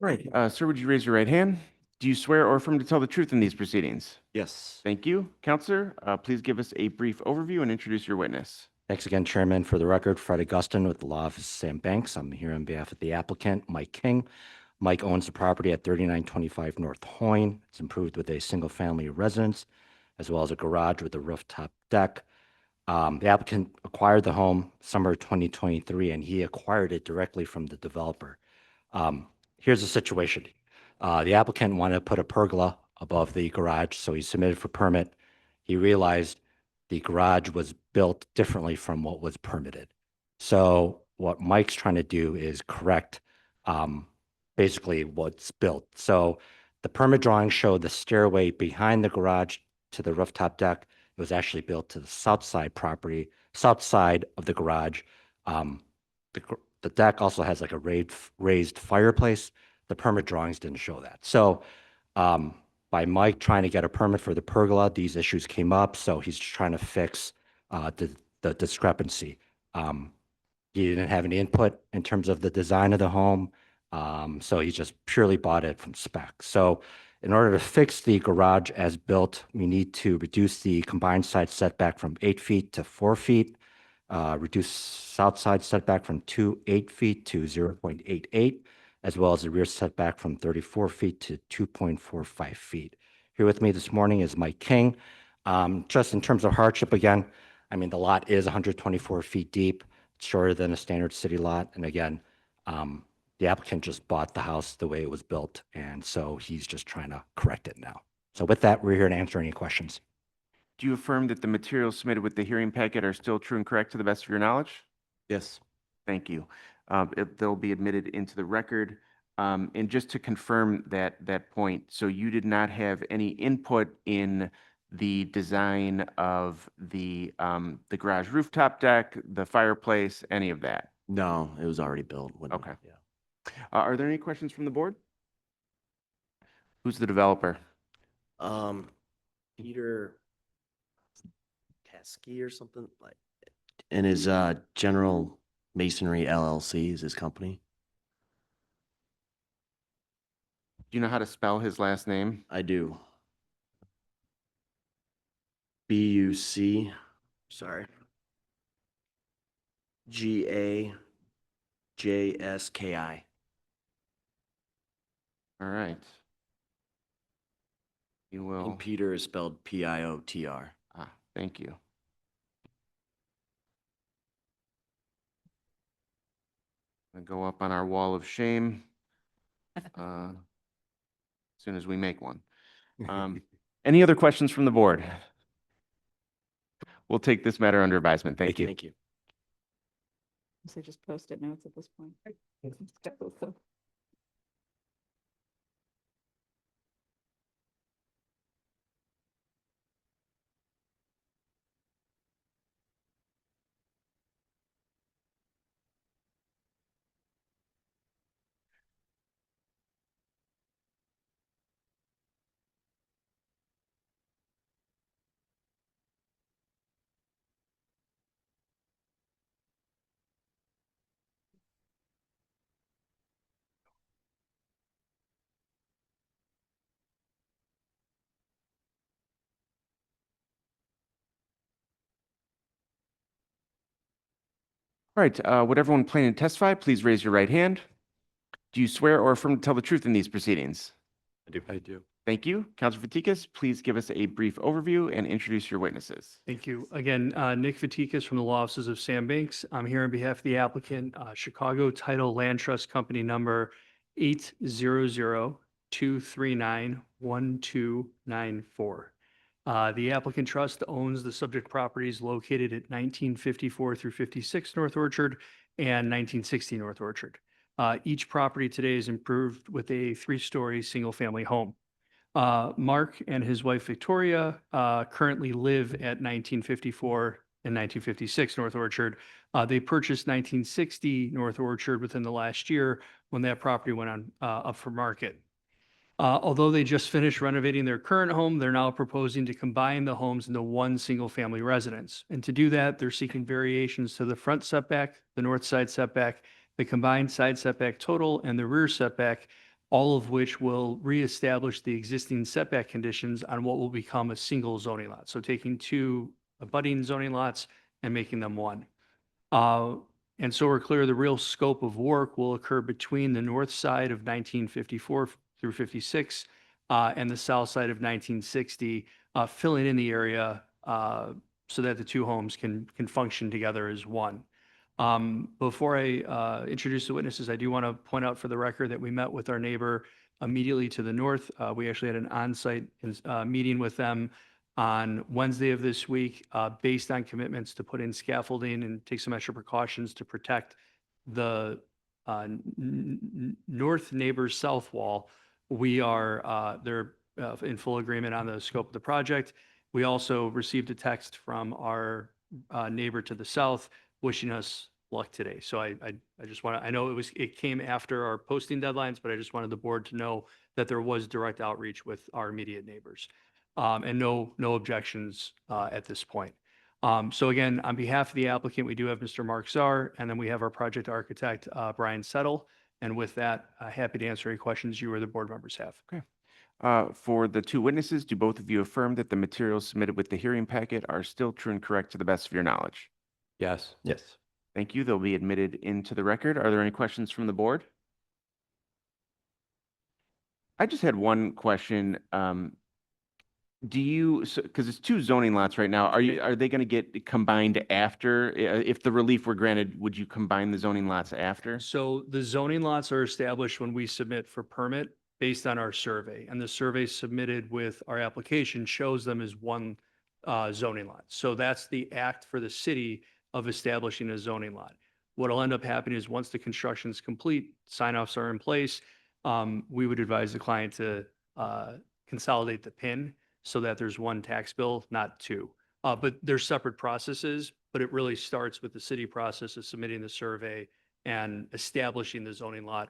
Right. Sir, would you raise your right hand? Do you swear or affirm to tell the truth in these proceedings? Yes. Thank you. Counselor, please give us a brief overview and introduce your witness. Thanks again, Chairman. For the record, Fred Augustin with the Law Office of Sam Banks. I'm here on behalf of the applicant, Mike King. Mike owns the property at 3925 North Hoyne. It's improved with a single-family residence, as well as a garage with a rooftop deck. The applicant acquired the home summer 2023, and he acquired it directly from the developer. Here's the situation. The applicant wanted to put a pergola above the garage, so he submitted for permit. He realized the garage was built differently from what was permitted. So what Mike's trying to do is correct basically what's built. So the permit drawings show the stairway behind the garage to the rooftop deck. It was actually built to the south side of the garage. The deck also has like a raised fireplace. The permit drawings didn't show that. So by Mike trying to get a permit for the pergola, these issues came up. So he's trying to fix the discrepancy. He didn't have any input in terms of the design of the home. So he just purely bought it from spec. So in order to fix the garage as built, we need to reduce the combined side setback from 8 feet to 4 feet, reduce south side setback from 8 feet to 0.88, as well as the rear setback from 34 feet to 2.45 feet. Here with me this morning is Mike King. Just in terms of hardship, again, I mean, the lot is 124 feet deep, shorter than a standard city lot. And again, the applicant just bought the house the way it was built, and so he's just trying to correct it now. So with that, we're here to answer any questions. Do you affirm that the materials submitted with the hearing packet are still true and correct to the best of your knowledge? Yes. Thank you. They'll be admitted into the record. And just to confirm that point, so you did not have any input in the design of the garage rooftop deck, the fireplace, any of that? No, it was already built. Okay. Yeah. Are there any questions from the board? Who's the developer? Peter Taskey or something like, and his General Masonry LLC is his company. Do you know how to spell his last name? I do. BUC, sorry. GAJSKI. All right. You will. And Peter is spelled PIOTR. Thank you. I'll go up on our wall of shame as soon as we make one. Any other questions from the board? We'll take this matter under advisement. Thank you. Thank you. So just post-it notes at this point. All right, would everyone planning to testify, please raise your right hand? Do you swear or affirm to tell the truth in these proceedings? I do. Thank you. Counselor Fatikas, please give us a brief overview and introduce your witnesses. Thank you. Again, Nick Fatikas from the Law Offices of Sam Banks. I'm here on behalf of the applicant, Chicago Title Land Trust Company number 800-239-1294. The applicant trust owns the subject properties located at 1954 through 56 North Orchard and 1960 North Orchard. Each property today is improved with a 3-story single-family home. Mark and his wife Victoria currently live at 1954 and 1956 North Orchard. They purchased 1960 North Orchard within the last year when that property went on up for market. Although they just finished renovating their current home, they're now proposing to combine the homes into one single-family residence. And to do that, they're seeking variations to the front setback, the north side setback, the combined side setback total, and the rear setback, all of which will reestablish the existing setback conditions on what will become a single zoning lot. So taking 2 abutting zoning lots and making them one. And so we're clear the real scope of work will occur between the north side of 1954 through 56 and the south side of 1960, filling in the area so that the 2 homes can function together as one. Before I introduce the witnesses, I do want to point out for the record that we met with our neighbor immediately to the north. We actually had an on-site meeting with them on Wednesday of this week based on commitments to put in scaffolding and take some extra precautions to protect the north neighbor's south wall. They're in full agreement on the scope of the project. We also received a text from our neighbor to the south wishing us luck today. So I just want to, I know it came after our posting deadlines, but I just wanted the board to know that there was direct outreach with our immediate neighbors. And no objections at this point. So again, on behalf of the applicant, we do have Mr. Mark Czar, and then we have our project architect, Brian Settle. And with that, happy to answer any questions you or the board members have. Okay. For the 2 witnesses, do both of you affirm that the materials submitted with the hearing packet are still true and correct to the best of your knowledge? Yes. Yes. Thank you. They'll be admitted into the record. Are there any questions from the board? I just had one question. Do you, because it's 2 zoning lots right now, are they going to get combined after? If the relief were granted, would you combine the zoning lots after? So the zoning lots are established when we submit for permit based on our survey. And the survey submitted with our application shows them as one zoning lot. So that's the act for the city of establishing a zoning lot. What'll end up happening is once the construction is complete, sign-offs are in place, we would advise the client to consolidate the PIN so that there's one tax bill, not 2. But they're separate processes, but it really starts with the city process of submitting the survey and establishing the zoning lot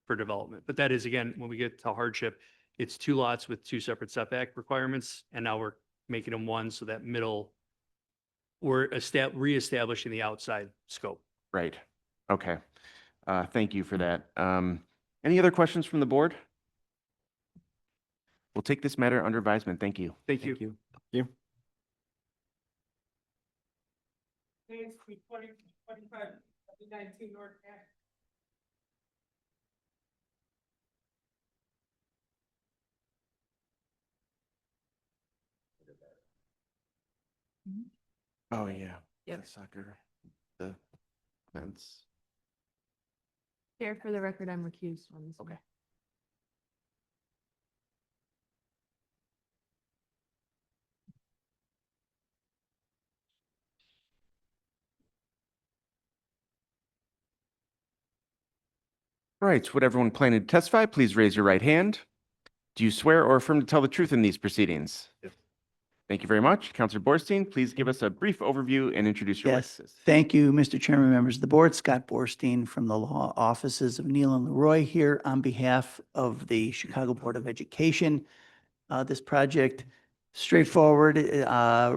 for development. But that is, again, when we get to hardship, it's 2 lots with 2 separate setback requirements, and now we're making them one so that middle, we're reestablishing the outside scope. Right. Okay. Thank you for that. Any other questions from the board? We'll take this matter under advisement. Thank you. Thank you. Thank you. Oh, yeah. Yep. The soccer, the fence. Chair, for the record, I'm recused on this. Okay. Right, would everyone planning to testify, please raise your right hand? Do you swear or affirm to tell the truth in these proceedings? Yes. Thank you very much. Counselor Borstein, please give us a brief overview and introduce your Yes, witnesses. thank you, Mr. Chairman, members of the board. Scott Borstein from the law offices of Neal and Leroy here on behalf of the Chicago Board of Education. This project, straightforward,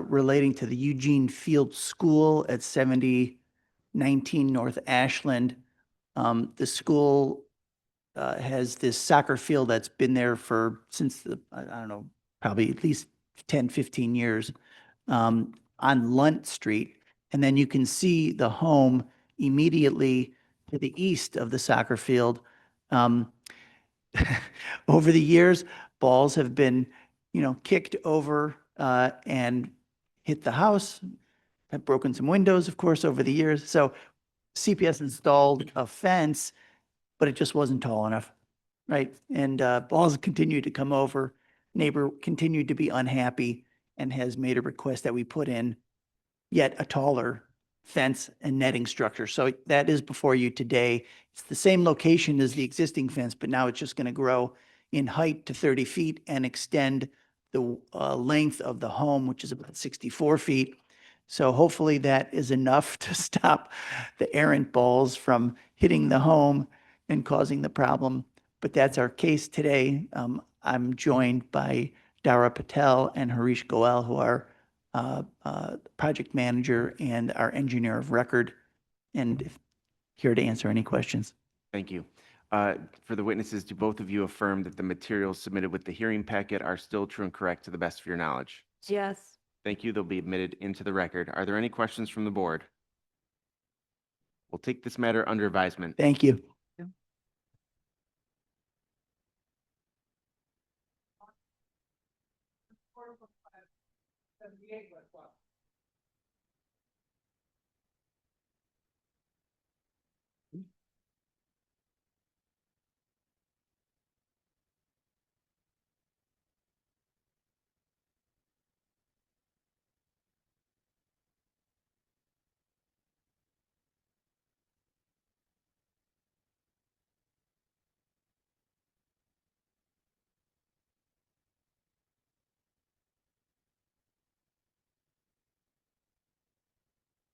relating to the Eugene Field School at 7019 North Ashland. The school has this soccer field that's been there since I don't know, probably at least 10, 15 years, on Lunt Street. And then you can see the home immediately to the east of the soccer field. Over the years, balls have been, kicked over and hit the house, have broken some windows, of course, over the years. So CPS installed a fence, but it just wasn't tall enough, right? And balls continued to come over. Neighbor continued to be unhappy and has made a request that we put in yet a taller fence and netting structure. So that is before you today. It's the same location as the existing fence, but now it's just going to grow in height to 30 feet and extend the length of the home, which is about 64 feet. So hopefully that is enough to stop the errant balls from hitting the home and causing the problem. But that's our case today. I'm joined by Dara Patel and Harish Goel, who are project manager and our engineer of record, and here to answer any questions. Thank you. For the witnesses, do both of you affirm that the materials submitted with the hearing packet are still true and correct to the best of your knowledge? Yes. Thank you. They'll be admitted into the record. Are there any questions from the board? We'll take this matter under advisement. Thank you.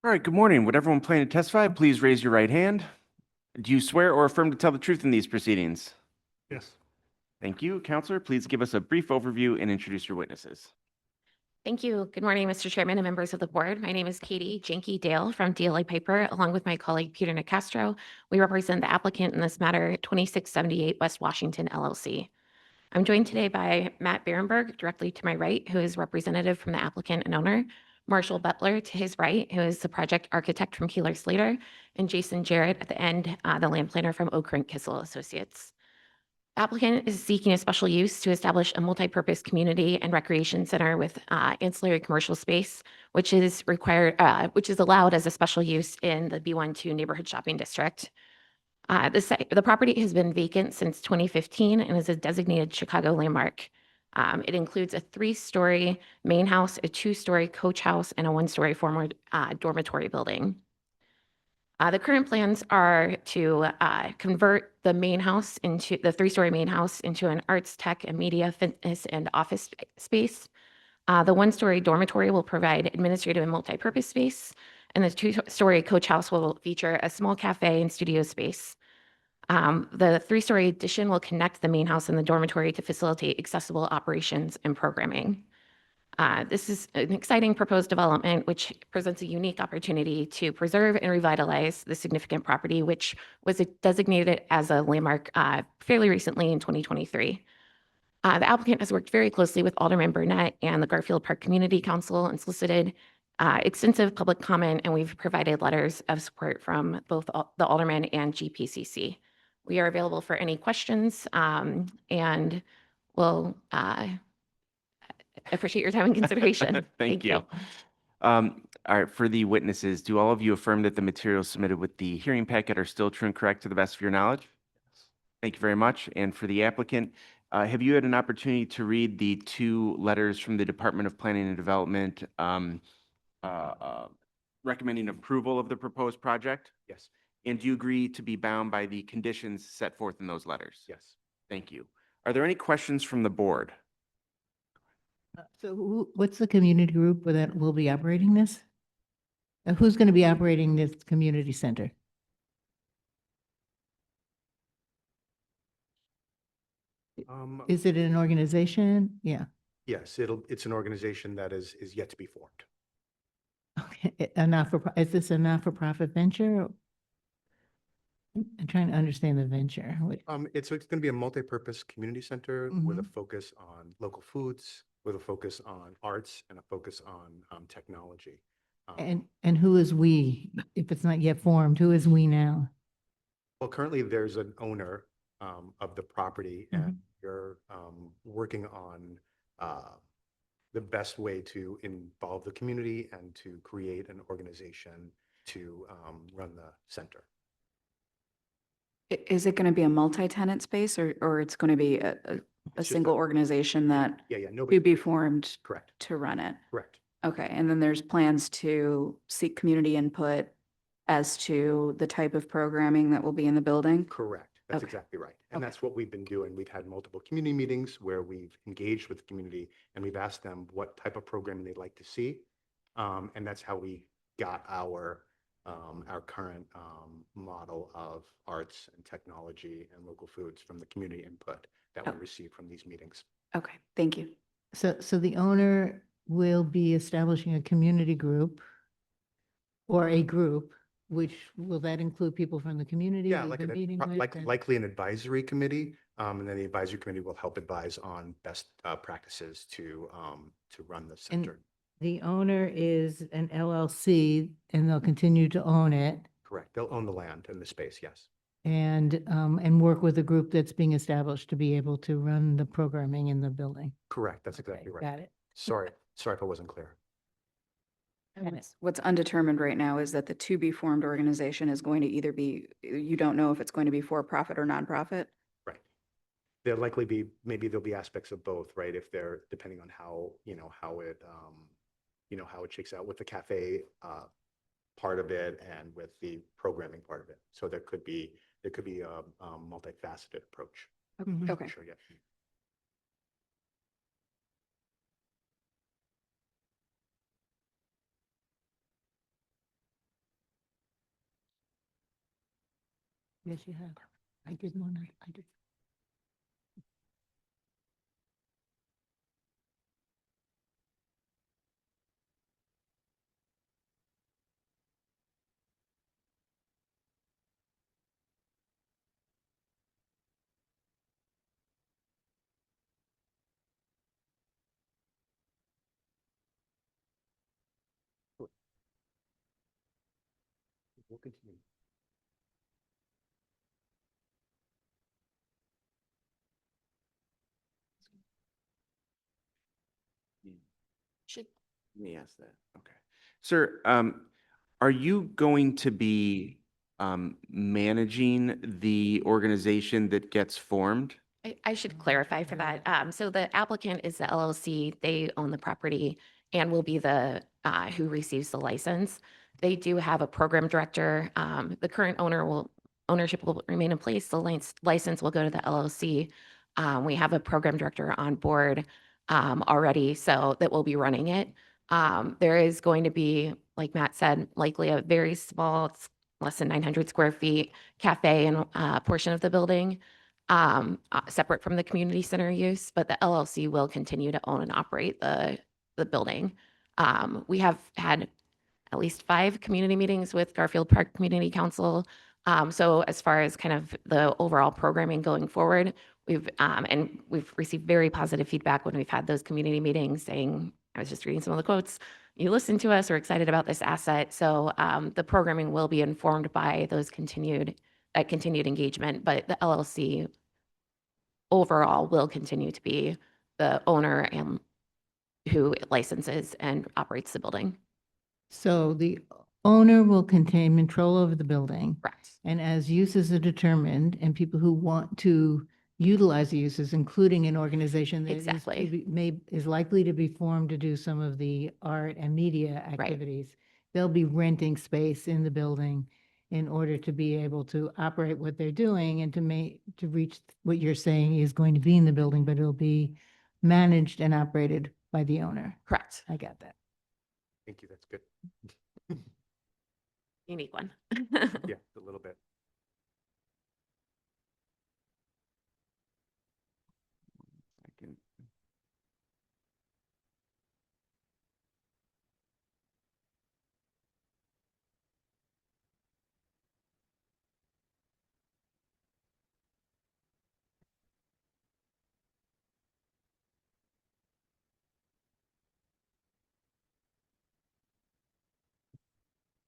All right, good morning. Would everyone planning to testify, please raise your right hand? Do you swear or affirm to tell the truth in these proceedings? Yes. Thank you. Counselor, please give us a brief overview and introduce your witnesses. Thank you. Good morning, Mr. Chairman and members of the board. My name is Katie Jenke Dale from DLA Piper, along with my colleague Peter Nicastro. We represent the applicant in this matter, 2678 West Washington LLC. I'm joined today by Matt Berenberg, directly to my right, who is representative from the applicant and owner, Marshall Butler to his right, who is the project architect from Keeler Slater, and Jason Jarrett at the end, the land planner from Oak Rink Kissel Associates. Applicant is seeking a special use to establish a multi-purpose community and recreation center with ancillary commercial space, which is required, which is allowed as a special use in the B12 neighborhood shopping district. The property has been vacant since 2015 and is a designated Chicago landmark. It includes a 3-story main house, a 2-story coach house, and a 1-story former dormitory building. The current plans are to convert the main house into the 3-story main house into an arts, tech, and media, fitness, and office space. The 1-story dormitory will provide administrative and multi-purpose space, and the 2-story coach house will feature a small cafe and studio space. The 3-story addition will connect the main house and the dormitory to facilitate accessible operations and programming. This is an exciting proposed development, which presents a unique opportunity to preserve and revitalize the significant property, which was designated as a landmark fairly recently in 2023. The applicant has worked very closely with Alderman Burnett and the Garfield Park Community Council and solicited extensive public comment, and we've provided letters of support from both the Alderman and GPCC. We are available for any questions, and we'll appreciate your time and consideration. Thank you. All right, for the witnesses, do all of you affirm that the materials submitted with the hearing packet are still true and correct to the best of your knowledge? Thank you very much. And for the applicant, have you had an opportunity to read the 2 letters from the Department of Planning and Development recommending approval of the proposed project? Yes. And do you agree to be bound by the conditions set forth in those letters? Yes. Thank you. Are there any questions from the board? So what's the community group that will be operating this? Who's going to be operating this community center? Is it an organization? Yeah. Yes, it's an organization that is yet to be formed. Okay, is this a not-for-profit venture? I'm trying to understand the venture. It's going to be a multi-purpose community center with a Mhm. focus on local foods, with a focus on arts, and a focus on technology. And who is we? If it's not yet formed, who is we now? Well, currently there's an owner of the property, and Mm-hmm. you're working on the best way to involve the community and to create an organization to run the center. Is it going to be a multi-tenant space or it's going to be a just single a- organization that Yeah, nobody. to be formed Correct, to run it? correct. Okay, and then there's plans to seek community input as to the type of programming that will be in the building? Correct. That's Okay. exactly right. And Okay. that's what we've been doing. We've had multiple community meetings where we've engaged with the community and we've asked them what type of programming they'd like to see. And that's how we got our current model of arts and technology and local foods from the community input that we Oh. received from these meetings. Okay, thank you. So the owner will be establishing a community group or a group, which will that include people from the community? Yeah, we've like been meeting with and- likely an advisory committee. And then the advisory committee will help advise on best practices to run the And center. the owner is an LLC and they'll continue to own it Correct. They'll own the land and the space, yes. and work with a group that's being established to be able to run the programming in the building. Correct. That's Okay, exactly right. got it. Sorry if I wasn't clear. What's undetermined right now is that the to be formed organization is going to either be, you don't know if it's going to be for profit or nonprofit? Right. There'll likely be, maybe there'll be aspects of both, right? If they're, depending on how, how it, how it shakes out with the cafe part of it and with the programming part of it. So there could be a multifaceted approach. Mhm. Okay. Sure, yeah. Yes, you have. I did one, I did. We'll continue. Should. Let me ask that. Okay. Sir, are you going to be managing the organization that gets formed? I should clarify for that. So the applicant is the LLC. They own the property and will be the who receives the license. They do have a program director. The current ownership will remain in place. The license will go to the LLC. We have a program director on board already, so that will be running it. There is going to be, like Matt said, likely a very small, it's less than 900 square feet cafe and portion of the building, separate from the community center use, but the LLC will continue to own and operate the building. We have had at least 5 community meetings with Garfield Park Community Council. So as far as kind of the overall programming going forward, we've received very positive feedback when we've had those community meetings saying, I was just reading some of the quotes, you listened to us, we're excited about this asset. So the programming will be informed by those continued engagement, but the LLC overall will continue to be the owner and who licenses and operates the building. So the owner will contain control over the building. Correct. And as uses are determined and people who want to utilize the uses, including an organization that is to Exactly. is likely to be formed to do some of the art and media activities, they'll be renting space in the building in order to be able to operate what they're doing and to reach what you're saying is going to be in the building, but it'll be managed and operated by the owner. Correct. I got that. Thank you, that's good. Unique one. Yeah, a little bit. Second.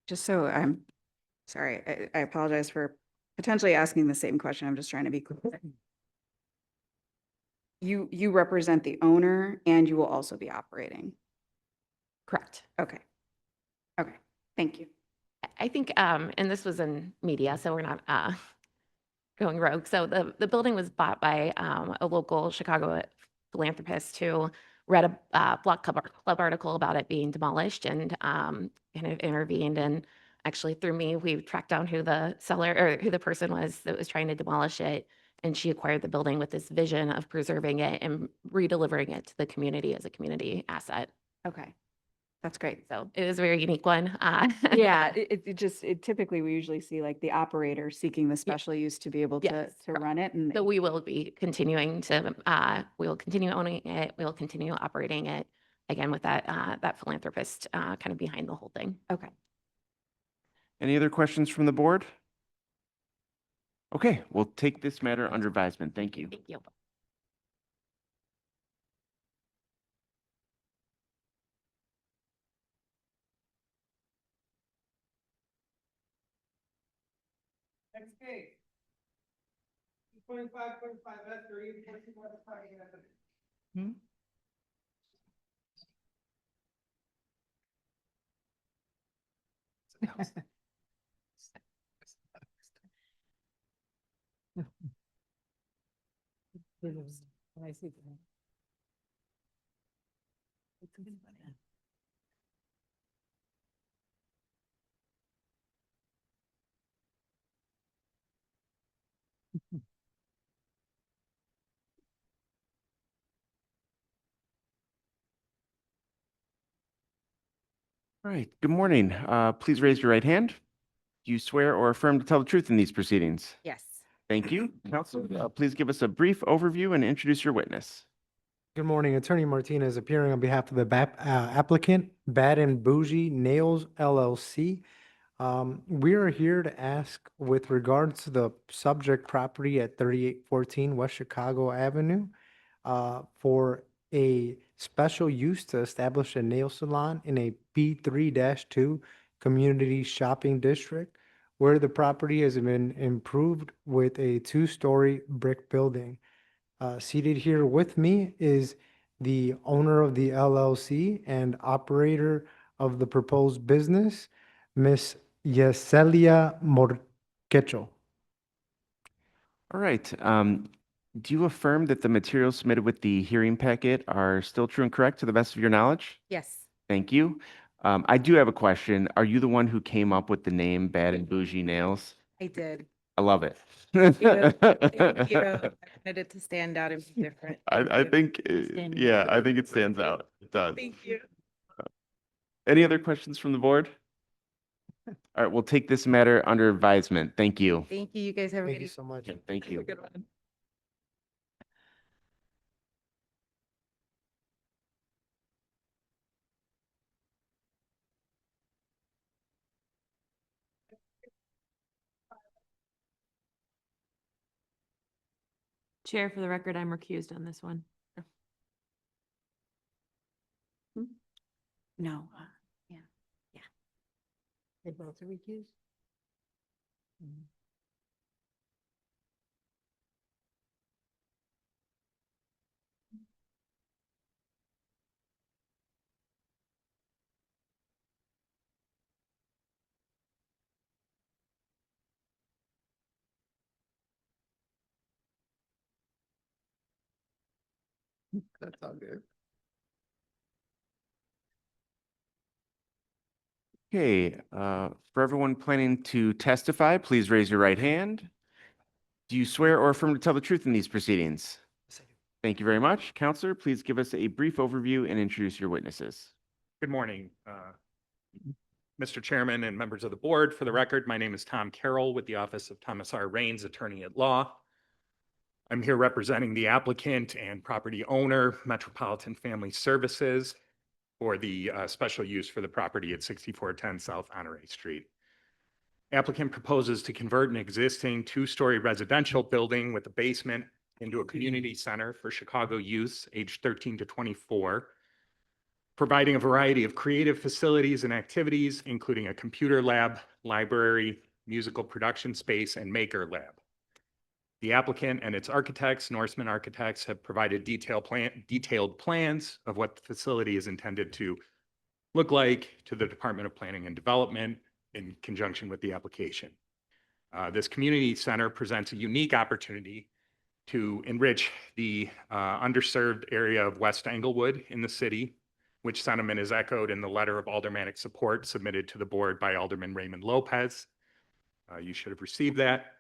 Just so I'm, sorry, I apologize for potentially asking the same question. I'm just trying to be clear. You represent the owner and you will also be operating. Correct. Okay. Okay, thank you. I think, and this was in media, so we're not going rogue. So the building was bought by a local Chicago philanthropist who read a Block Club article about it being demolished and kind of intervened. And actually, through me, we tracked down who the seller or who the person was that was trying to demolish it. And she acquired the building with this vision of preserving it and redelivering it to the community as a community asset. Okay, that's great. So it is a very unique one. Yeah, it typically, we usually see like the operator seeking the special use to be able Yes, to run it and. So we will be continuing to, we will continue owning it. We will continue operating it again with that philanthropist kind of behind the whole thing. Okay. Any other questions from the board? Okay, we'll take this matter under advisement. Thank you. Thank you. Next case. 25 S 30 I see. All right, good morning. Please raise your right hand. Do you swear or affirm to tell the truth in these proceedings? Yes. Thank you. Counsel, please give us a brief overview and introduce your witness. Good morning, Attorney Martinez appearing on behalf of the applicant, Bad and Bougie Nails LLC. We are here to ask with regards to the subject property at 3814 West Chicago Avenue for a special use to establish a nail salon in a B3-2 community shopping district where the property has been improved with a two-story brick building. Seated here with me is the owner of the LLC and operator of the proposed business, Miss Yeselia Morquecho. All right. Do you affirm that the materials submitted with the hearing packet are still true and correct to the best of your knowledge? Yes. Thank you. I do have a question. Are you the one who came up with the name Bad and Bougie Nails? I did. I love it. Thank you. I wanted it to stand out and be different. I think, yeah, I think it stands out. It does. Thank you. Any other questions from the board? All right, we'll take this matter under advisement. Thank you. Thank you. You guys have a Thank good you so much. Thank Have a you. good one. Chair, for the record, I'm recused on this one. No. They both are recused? That's all good. Okay, for everyone planning to testify, please raise your right hand. Do you swear or affirm to tell the truth in these proceedings? Thank you very much. Counselor, please give us a brief overview and introduce your witnesses. Good morning, Mr. Chairman and members of the board. For the record, my name is Tom Carroll with the Office of Thomas R. Raines, Attorney at Law. I'm here representing the applicant and property owner, Metropolitan Family Services, for the special use for the property at 6410 South Honore Street. Applicant proposes to convert an existing two-story residential building with a basement into a community center for Chicago youths aged 13 to 24, providing a variety of creative facilities and activities, including a computer lab, library, musical production space, and maker lab. The applicant and its architects, Norseman Architects, have provided detailed plans of what the facility is intended to look like to the Department of Planning and Development in conjunction with the application. This community center presents a unique opportunity to enrich the underserved area of West Englewood in the city, which sentiment is echoed in the letter of aldermanic support submitted to the board by Alderman Raymond Lopez. You should have received that.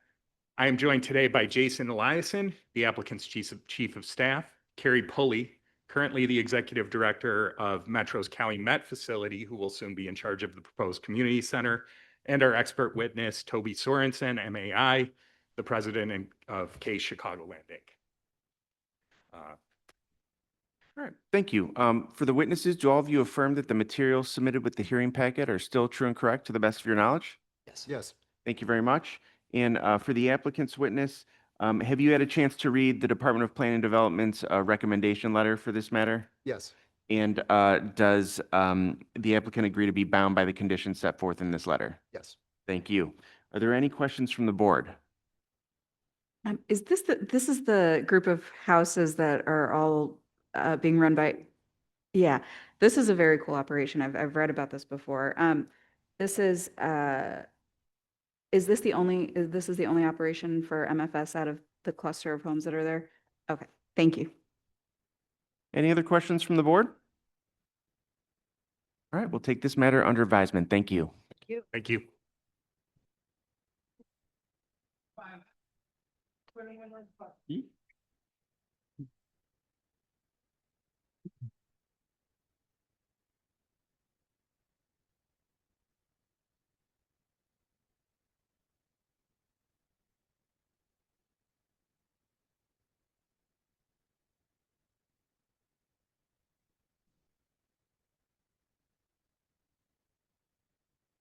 I am joined today by Jason Eliason, the applicant's chief of staff, Carrie Pulley, currently the executive director of Metro's Calumet facility, who will soon be in charge of the proposed community center, and our expert witness, Toby Sorensen, MAI, the president of Case Chicagoland, Inc. All right, thank you. For the witnesses, do all of you affirm that the materials submitted with the hearing packet are still true and correct to the best of your knowledge? Yes. Yes. Thank you very much. And for the applicant's witness, have you had a chance to read the Department of Planning and Development's recommendation letter for this matter? Yes. And does the applicant agree to be bound by the conditions set forth in this letter? Yes. Thank you. Are there any questions from the board? Is this this is the group of houses that are all being run by? Yeah, this is a very cool operation. I've read about this before. This is this the only, this is the only operation for MFS out of the cluster of homes that are there? Okay, thank you. Any other questions from the board? All right, we'll take this matter under advisement. Thank you. Thank you.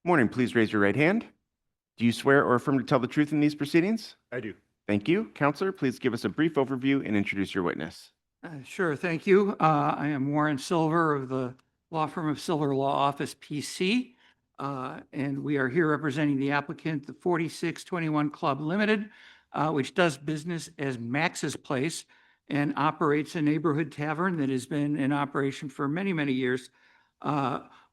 Morning, please raise your right hand. Do you swear or affirm to tell the truth in these proceedings? I do. Thank you. Counselor, please give us a brief overview and introduce your witness. Sure, thank you. I am Warren Silver of the law firm of Silver Law Office, PC. And we are here representing the applicant, the 4621 Club Limited, which does business as Max's Place and operates a neighborhood tavern that has been in operation for many, many years.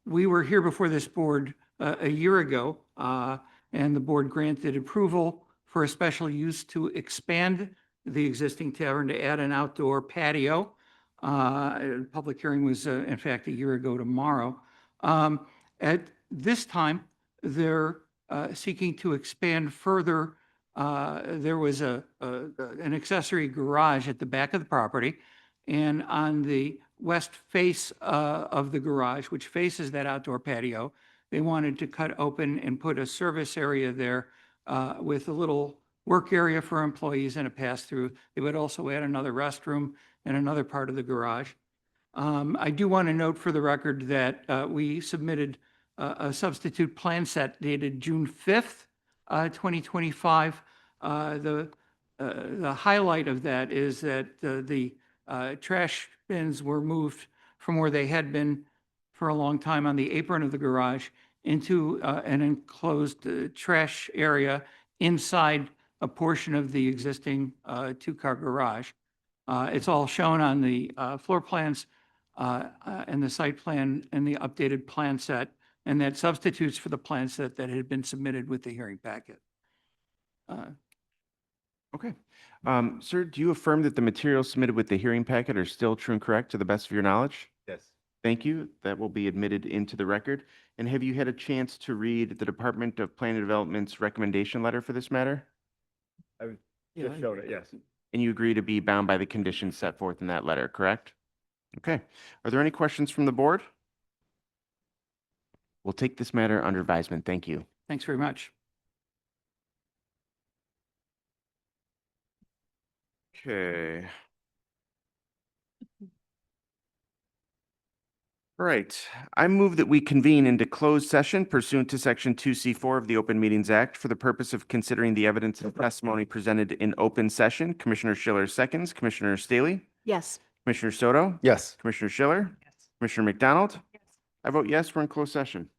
We were here before this board a year ago, and the board granted approval for a special use to expand the existing tavern to add an outdoor patio. Public hearing was, in fact, a year ago tomorrow. At this time, they're seeking to expand further. There was an accessory garage at the back of the property, and on the west face of the garage, which faces that outdoor patio, they wanted to cut open and put a service area there with a little work area for employees and a pass-through. They would also add another restroom and another part of the garage. I do want to note for the record that we submitted a substitute plan set dated June 5th, 2025. The highlight of that is that the trash bins were moved from where they had been for a long time on the apron of the garage into an enclosed trash area inside a portion of the existing two-car garage. It's all shown on the floor plans and the site plan and the updated plan set, and that substitutes for the plan set that had been submitted with the hearing packet. Okay. Sir, do you affirm that the materials submitted with the hearing packet are still true and correct to the best of your knowledge? Yes. Thank you. That will be admitted into the record. And have you had a chance to read the Department of Planning and Development's recommendation letter for this matter? I've Yeah, just showed it, yes. And you agree to be bound by the conditions set forth in that letter, correct? Okay. Are there any questions from the board? We'll take this matter under advisement. Thank you. Thanks very much. Okay. All right. I move that we convene into closed session pursuant to Section 2C4 of the Open Meetings Act for the purpose of considering the evidence and testimony presented in open session. Commissioner Schiller seconds. Commissioner Staley? Yes. Commissioner Soto? Yes. Commissioner Schiller? Commissioner McDonald? I vote yes, we're in closed session.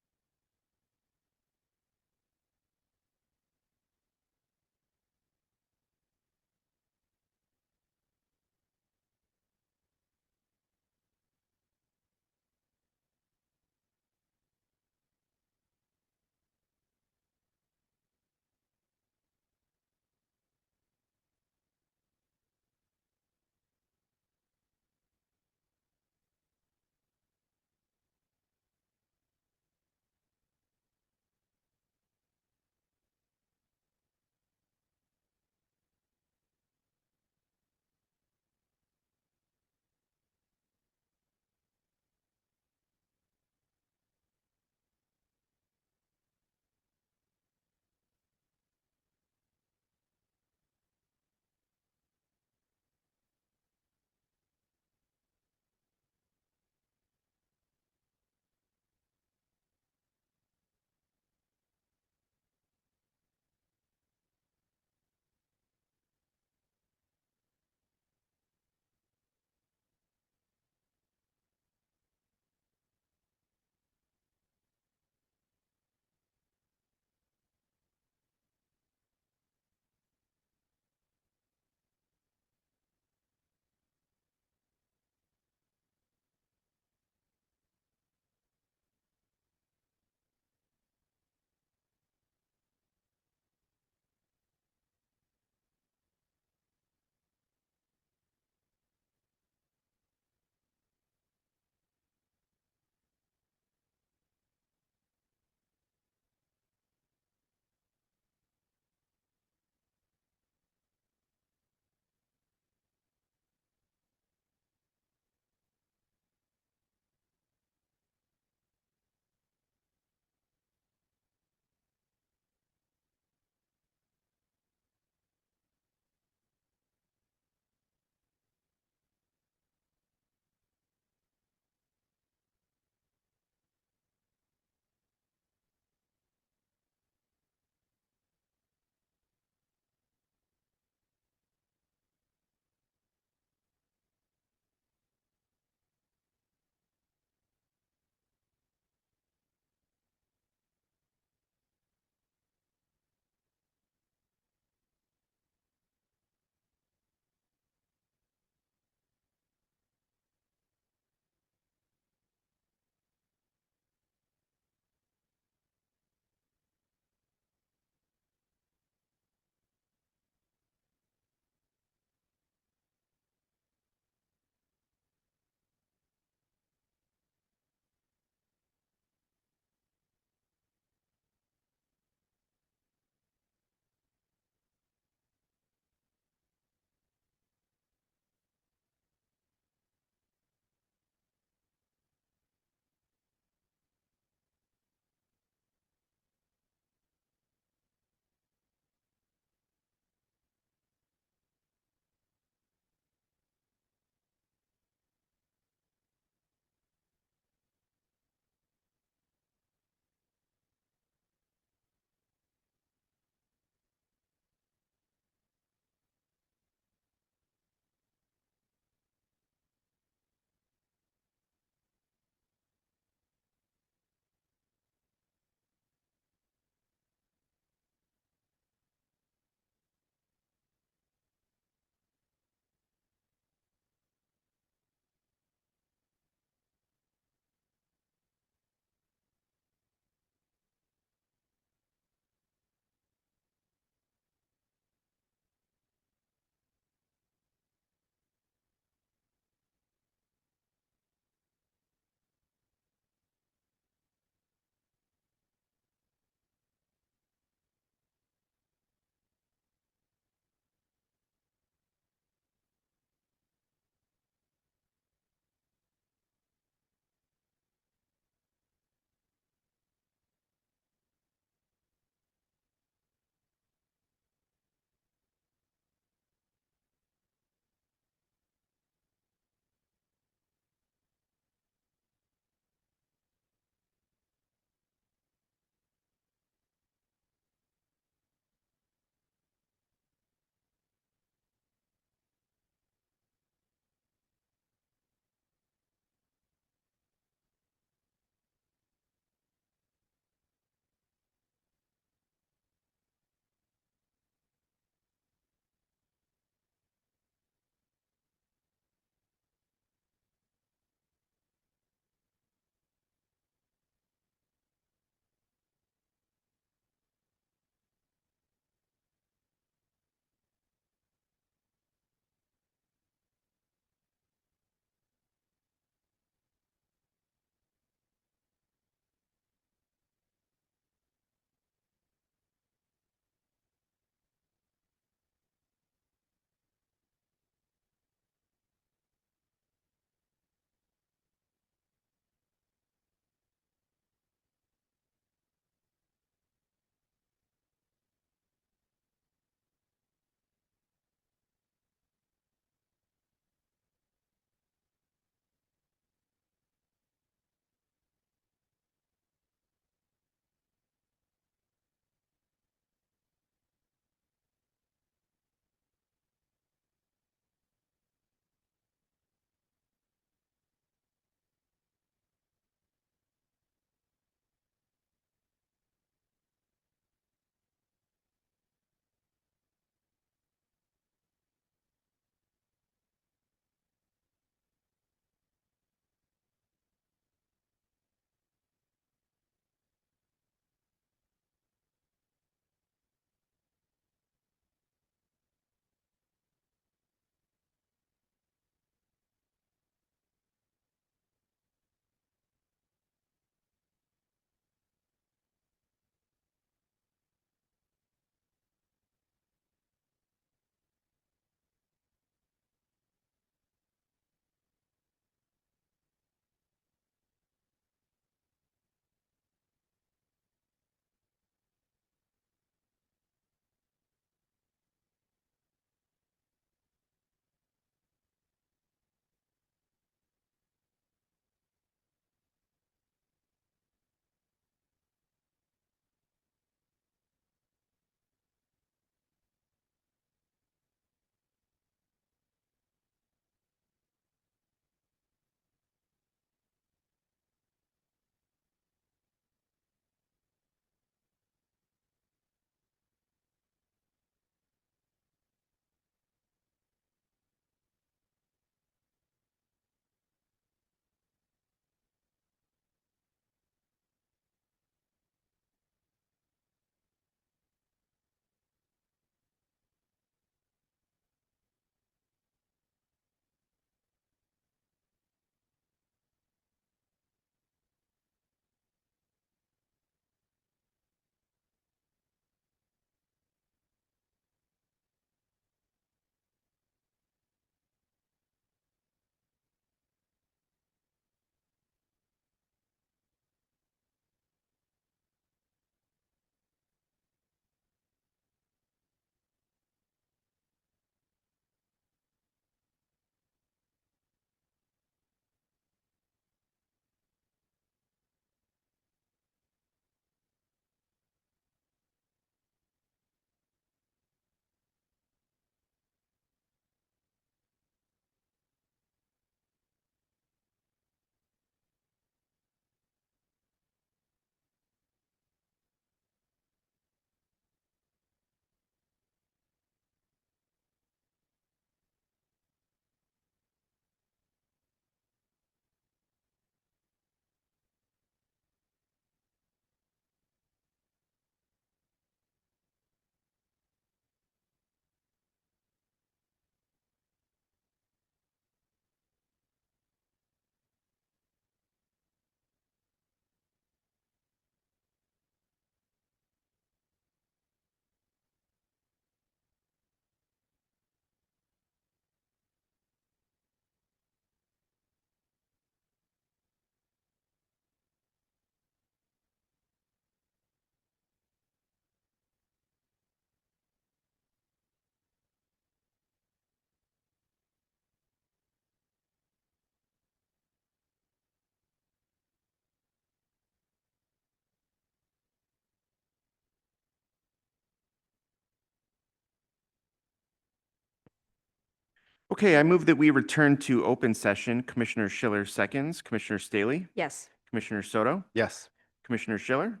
Okay, I move that we return to open session. Commissioner Schiller seconds, Commissioner Staley, Yes. Commissioner Soto, Yes. Commissioner Schiller,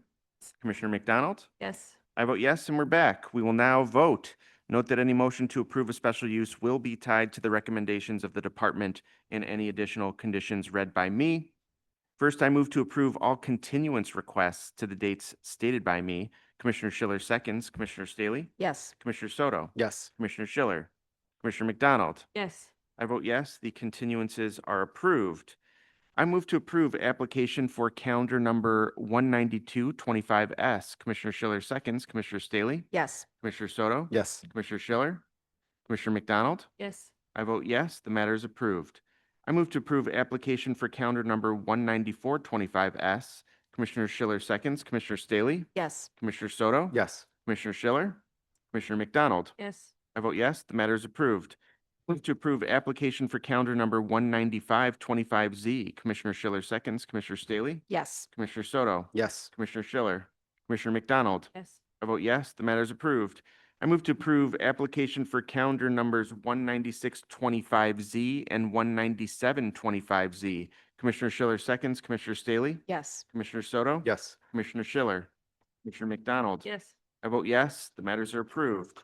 Commissioner McDonald. Yes. I vote yes, and we're back. We will now vote. Note that any motion to approve a special use will be tied to the recommendations of the department and any additional conditions read by me. First, I move to approve all continuance requests to the dates stated by me. Commissioner Schiller seconds, Commissioner Staley, Yes. Commissioner Soto, Yes. Commissioner Schiller, Commissioner McDonald. Yes. I vote yes, the continuances are approved. I move to approve application for calendar number 19225S. Commissioner Schiller seconds, Commissioner Staley, Yes. Commissioner Soto, Yes. Commissioner Schiller, Commissioner McDonald. Yes. I vote yes, the matter is approved. I move to approve application for calendar number 19425S. Commissioner Schiller seconds, Commissioner Staley, Yes. Commissioner Soto, Yes. Commissioner Schiller, Commissioner McDonald. Yes. I vote yes, the matter is approved. Move to approve application for calendar number 19525Z. Commissioner Schiller seconds, Commissioner Staley, Yes. Commissioner Soto, Yes. Commissioner Schiller, Commissioner McDonald. Yes. I vote yes, the matter is approved. I move to approve application for calendar numbers 19625Z and 19725Z. Commissioner Schiller seconds, Commissioner Staley, Yes. Commissioner Soto, Yes. Commissioner Schiller, Commissioner McDonald. Yes. I vote yes, the matters are approved.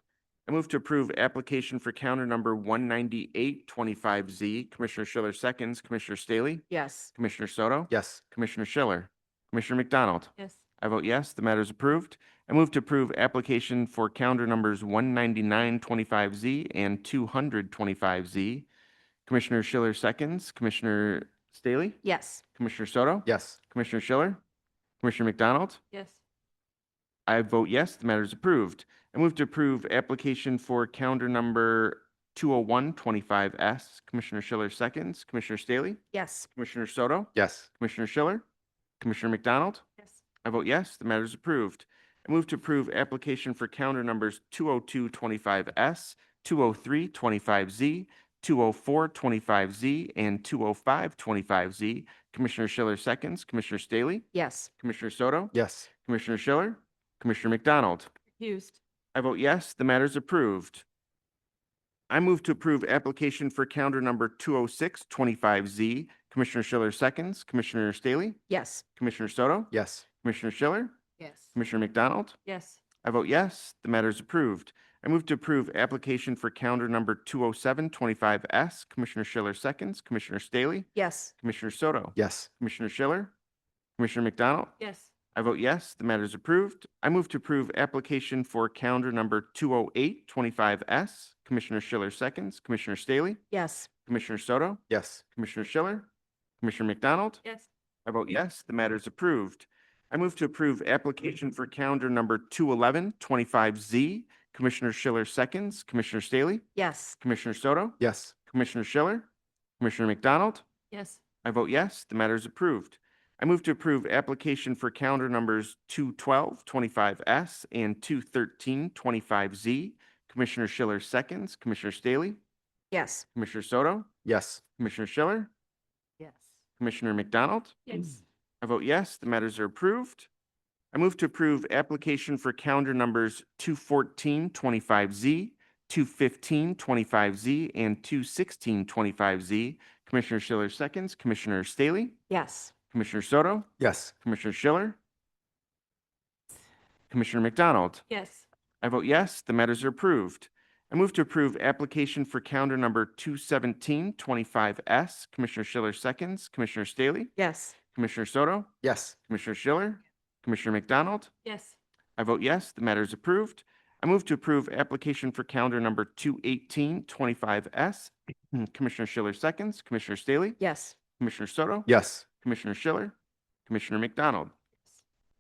I move to approve application for calendar number 19825Z. Commissioner Schiller seconds, Commissioner Staley, Yes. Commissioner Soto, Yes. Commissioner Schiller, Commissioner McDonald. Yes. I vote yes, the matter is approved. I move to approve application for calendar numbers 19925Z and 225Z. Commissioner Schiller seconds, Commissioner Staley, Yes. Commissioner Soto, Yes. Commissioner Schiller, Commissioner McDonald. Yes. I vote yes, the matter is approved. I move to approve application for calendar number 20125S. Commissioner Schiller seconds, Commissioner Staley, Yes. Commissioner Soto, Yes. Commissioner Schiller, Commissioner McDonald. Yes. I vote yes, the matter is approved. I move to approve application for calendar numbers 20225S, 20325Z, 20425Z, and 20525Z. Commissioner Schiller seconds, Commissioner Staley, Yes. Commissioner Soto, Yes. Commissioner Schiller, Commissioner McDonald. Used. I vote yes, the matter is approved. I move to approve application for calendar number 20625Z. Commissioner Schiller seconds, Commissioner Staley, Yes. Commissioner Soto, Yes. Commissioner Schiller, Yes. Commissioner McDonald. Yes. I vote yes, the matter is approved. I move to approve application for calendar number 20725S. Commissioner Schiller seconds, Commissioner Staley, Yes. Commissioner Soto, Yes. Commissioner Schiller, Commissioner McDonald. Yes. I vote yes, the matter is approved. I move to approve application for calendar number 20825S. Commissioner Schiller seconds, Commissioner Staley, Yes. Commissioner Soto, Yes. Commissioner Schiller, Commissioner McDonald. Yes. I vote yes, the matter is approved. I move to approve application for calendar number 21125Z. Commissioner Schiller seconds, Commissioner Staley, Yes. Commissioner Soto, Yes. Commissioner Schiller, Commissioner McDonald. Yes. I vote yes, the matter is approved. I move to approve application for calendar numbers 21225S and 21325Z. Commissioner Schiller seconds, Commissioner Staley, Yes. Commissioner Soto, Yes. Commissioner Schiller, Yes. Commissioner McDonald. Yes. I vote yes, the matters are approved. I move to approve application for calendar numbers 21425Z, 21525Z, and 21625Z. Commissioner Schiller seconds, Commissioner Staley, Yes. Commissioner Soto, Yes. Commissioner Schiller, Commissioner McDonald. Yes. I vote yes, the matters are approved. I move to approve application for calendar number 21725S. Commissioner Schiller seconds, Commissioner Staley, Yes. Commissioner Soto, Yes. Commissioner Schiller, Commissioner McDonald. Yes. I vote yes, the matter is approved. I move to approve application for calendar number 21825S. Commissioner Schiller seconds, Commissioner Staley, Yes. Commissioner Soto, Yes. Commissioner Schiller, Commissioner McDonald.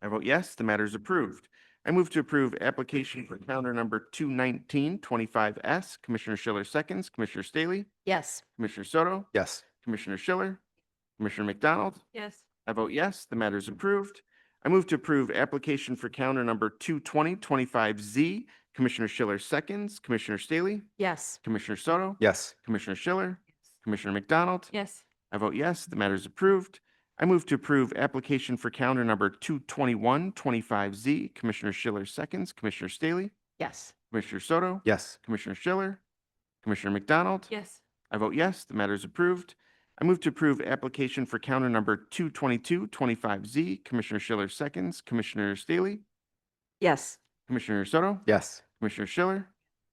I vote yes, the matter is approved. I move to approve application for calendar number 21925S. Commissioner Schiller seconds, Commissioner Staley, Yes. Commissioner Soto, Yes. Commissioner Schiller, Commissioner McDonald. Yes. I vote yes, the matter is approved. I move to approve application for calendar number 22025Z. Commissioner Schiller seconds, Commissioner Staley, Yes. Commissioner Soto, Yes. Commissioner Schiller, Commissioner McDonald. Yes. I vote yes, the matter is approved. I move to approve application for calendar number 22125Z. Commissioner Schiller seconds, Commissioner Staley, Yes. Commissioner Soto, Yes. Commissioner Schiller, Commissioner McDonald. Yes. I vote yes, the matter is approved. I move to approve application for counter number 22225Z. Commissioner Schiller seconds, Commissioner Staley, Yes. Commissioner Soto, Yes. Commissioner Schiller,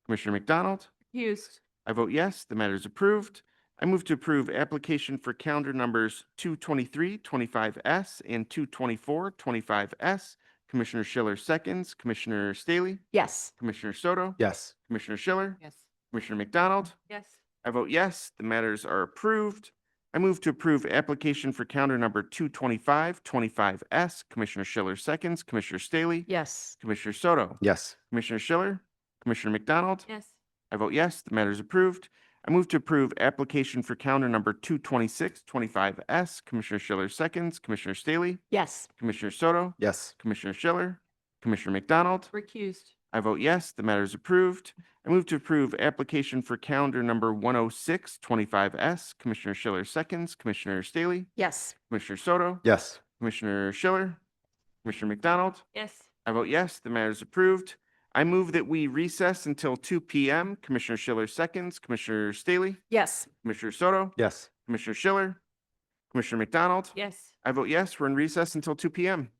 Commissioner McDonald. Recused. I vote yes, the matter is approved. I move to approve application for calendar numbers 22325S and 22425S. Commissioner Schiller seconds, Commissioner Staley, Yes. Commissioner Soto, Yes. Commissioner Schiller, Yes. Commissioner McDonald. Yes. I vote yes, the matters are approved. I move to approve application for calendar number 22525S. Commissioner Schiller seconds, Commissioner Staley, Yes. Commissioner Soto, Yes. Commissioner Schiller, Commissioner McDonald. Yes. I vote yes, the matter is approved. I move to approve application for calendar number 22625S. Commissioner Schiller seconds, Commissioner Staley, Yes. Commissioner Soto, Yes. Commissioner Schiller, Commissioner McDonald. Recused. I vote yes, the matter is approved. I move to approve application for calendar number 10625S. Commissioner Schiller seconds, Commissioner Staley, Yes. Commissioner Soto, Yes. Commissioner Schiller, Commissioner McDonald. Yes. I vote yes, the matter is approved. I move that we recess until 2 p.m. Commissioner Schiller seconds, Commissioner Staley, Yes. Commissioner Soto, Yes. Commissioner Schiller, Commissioner McDonald. Yes. I vote yes, we're in recess until 2 p.m.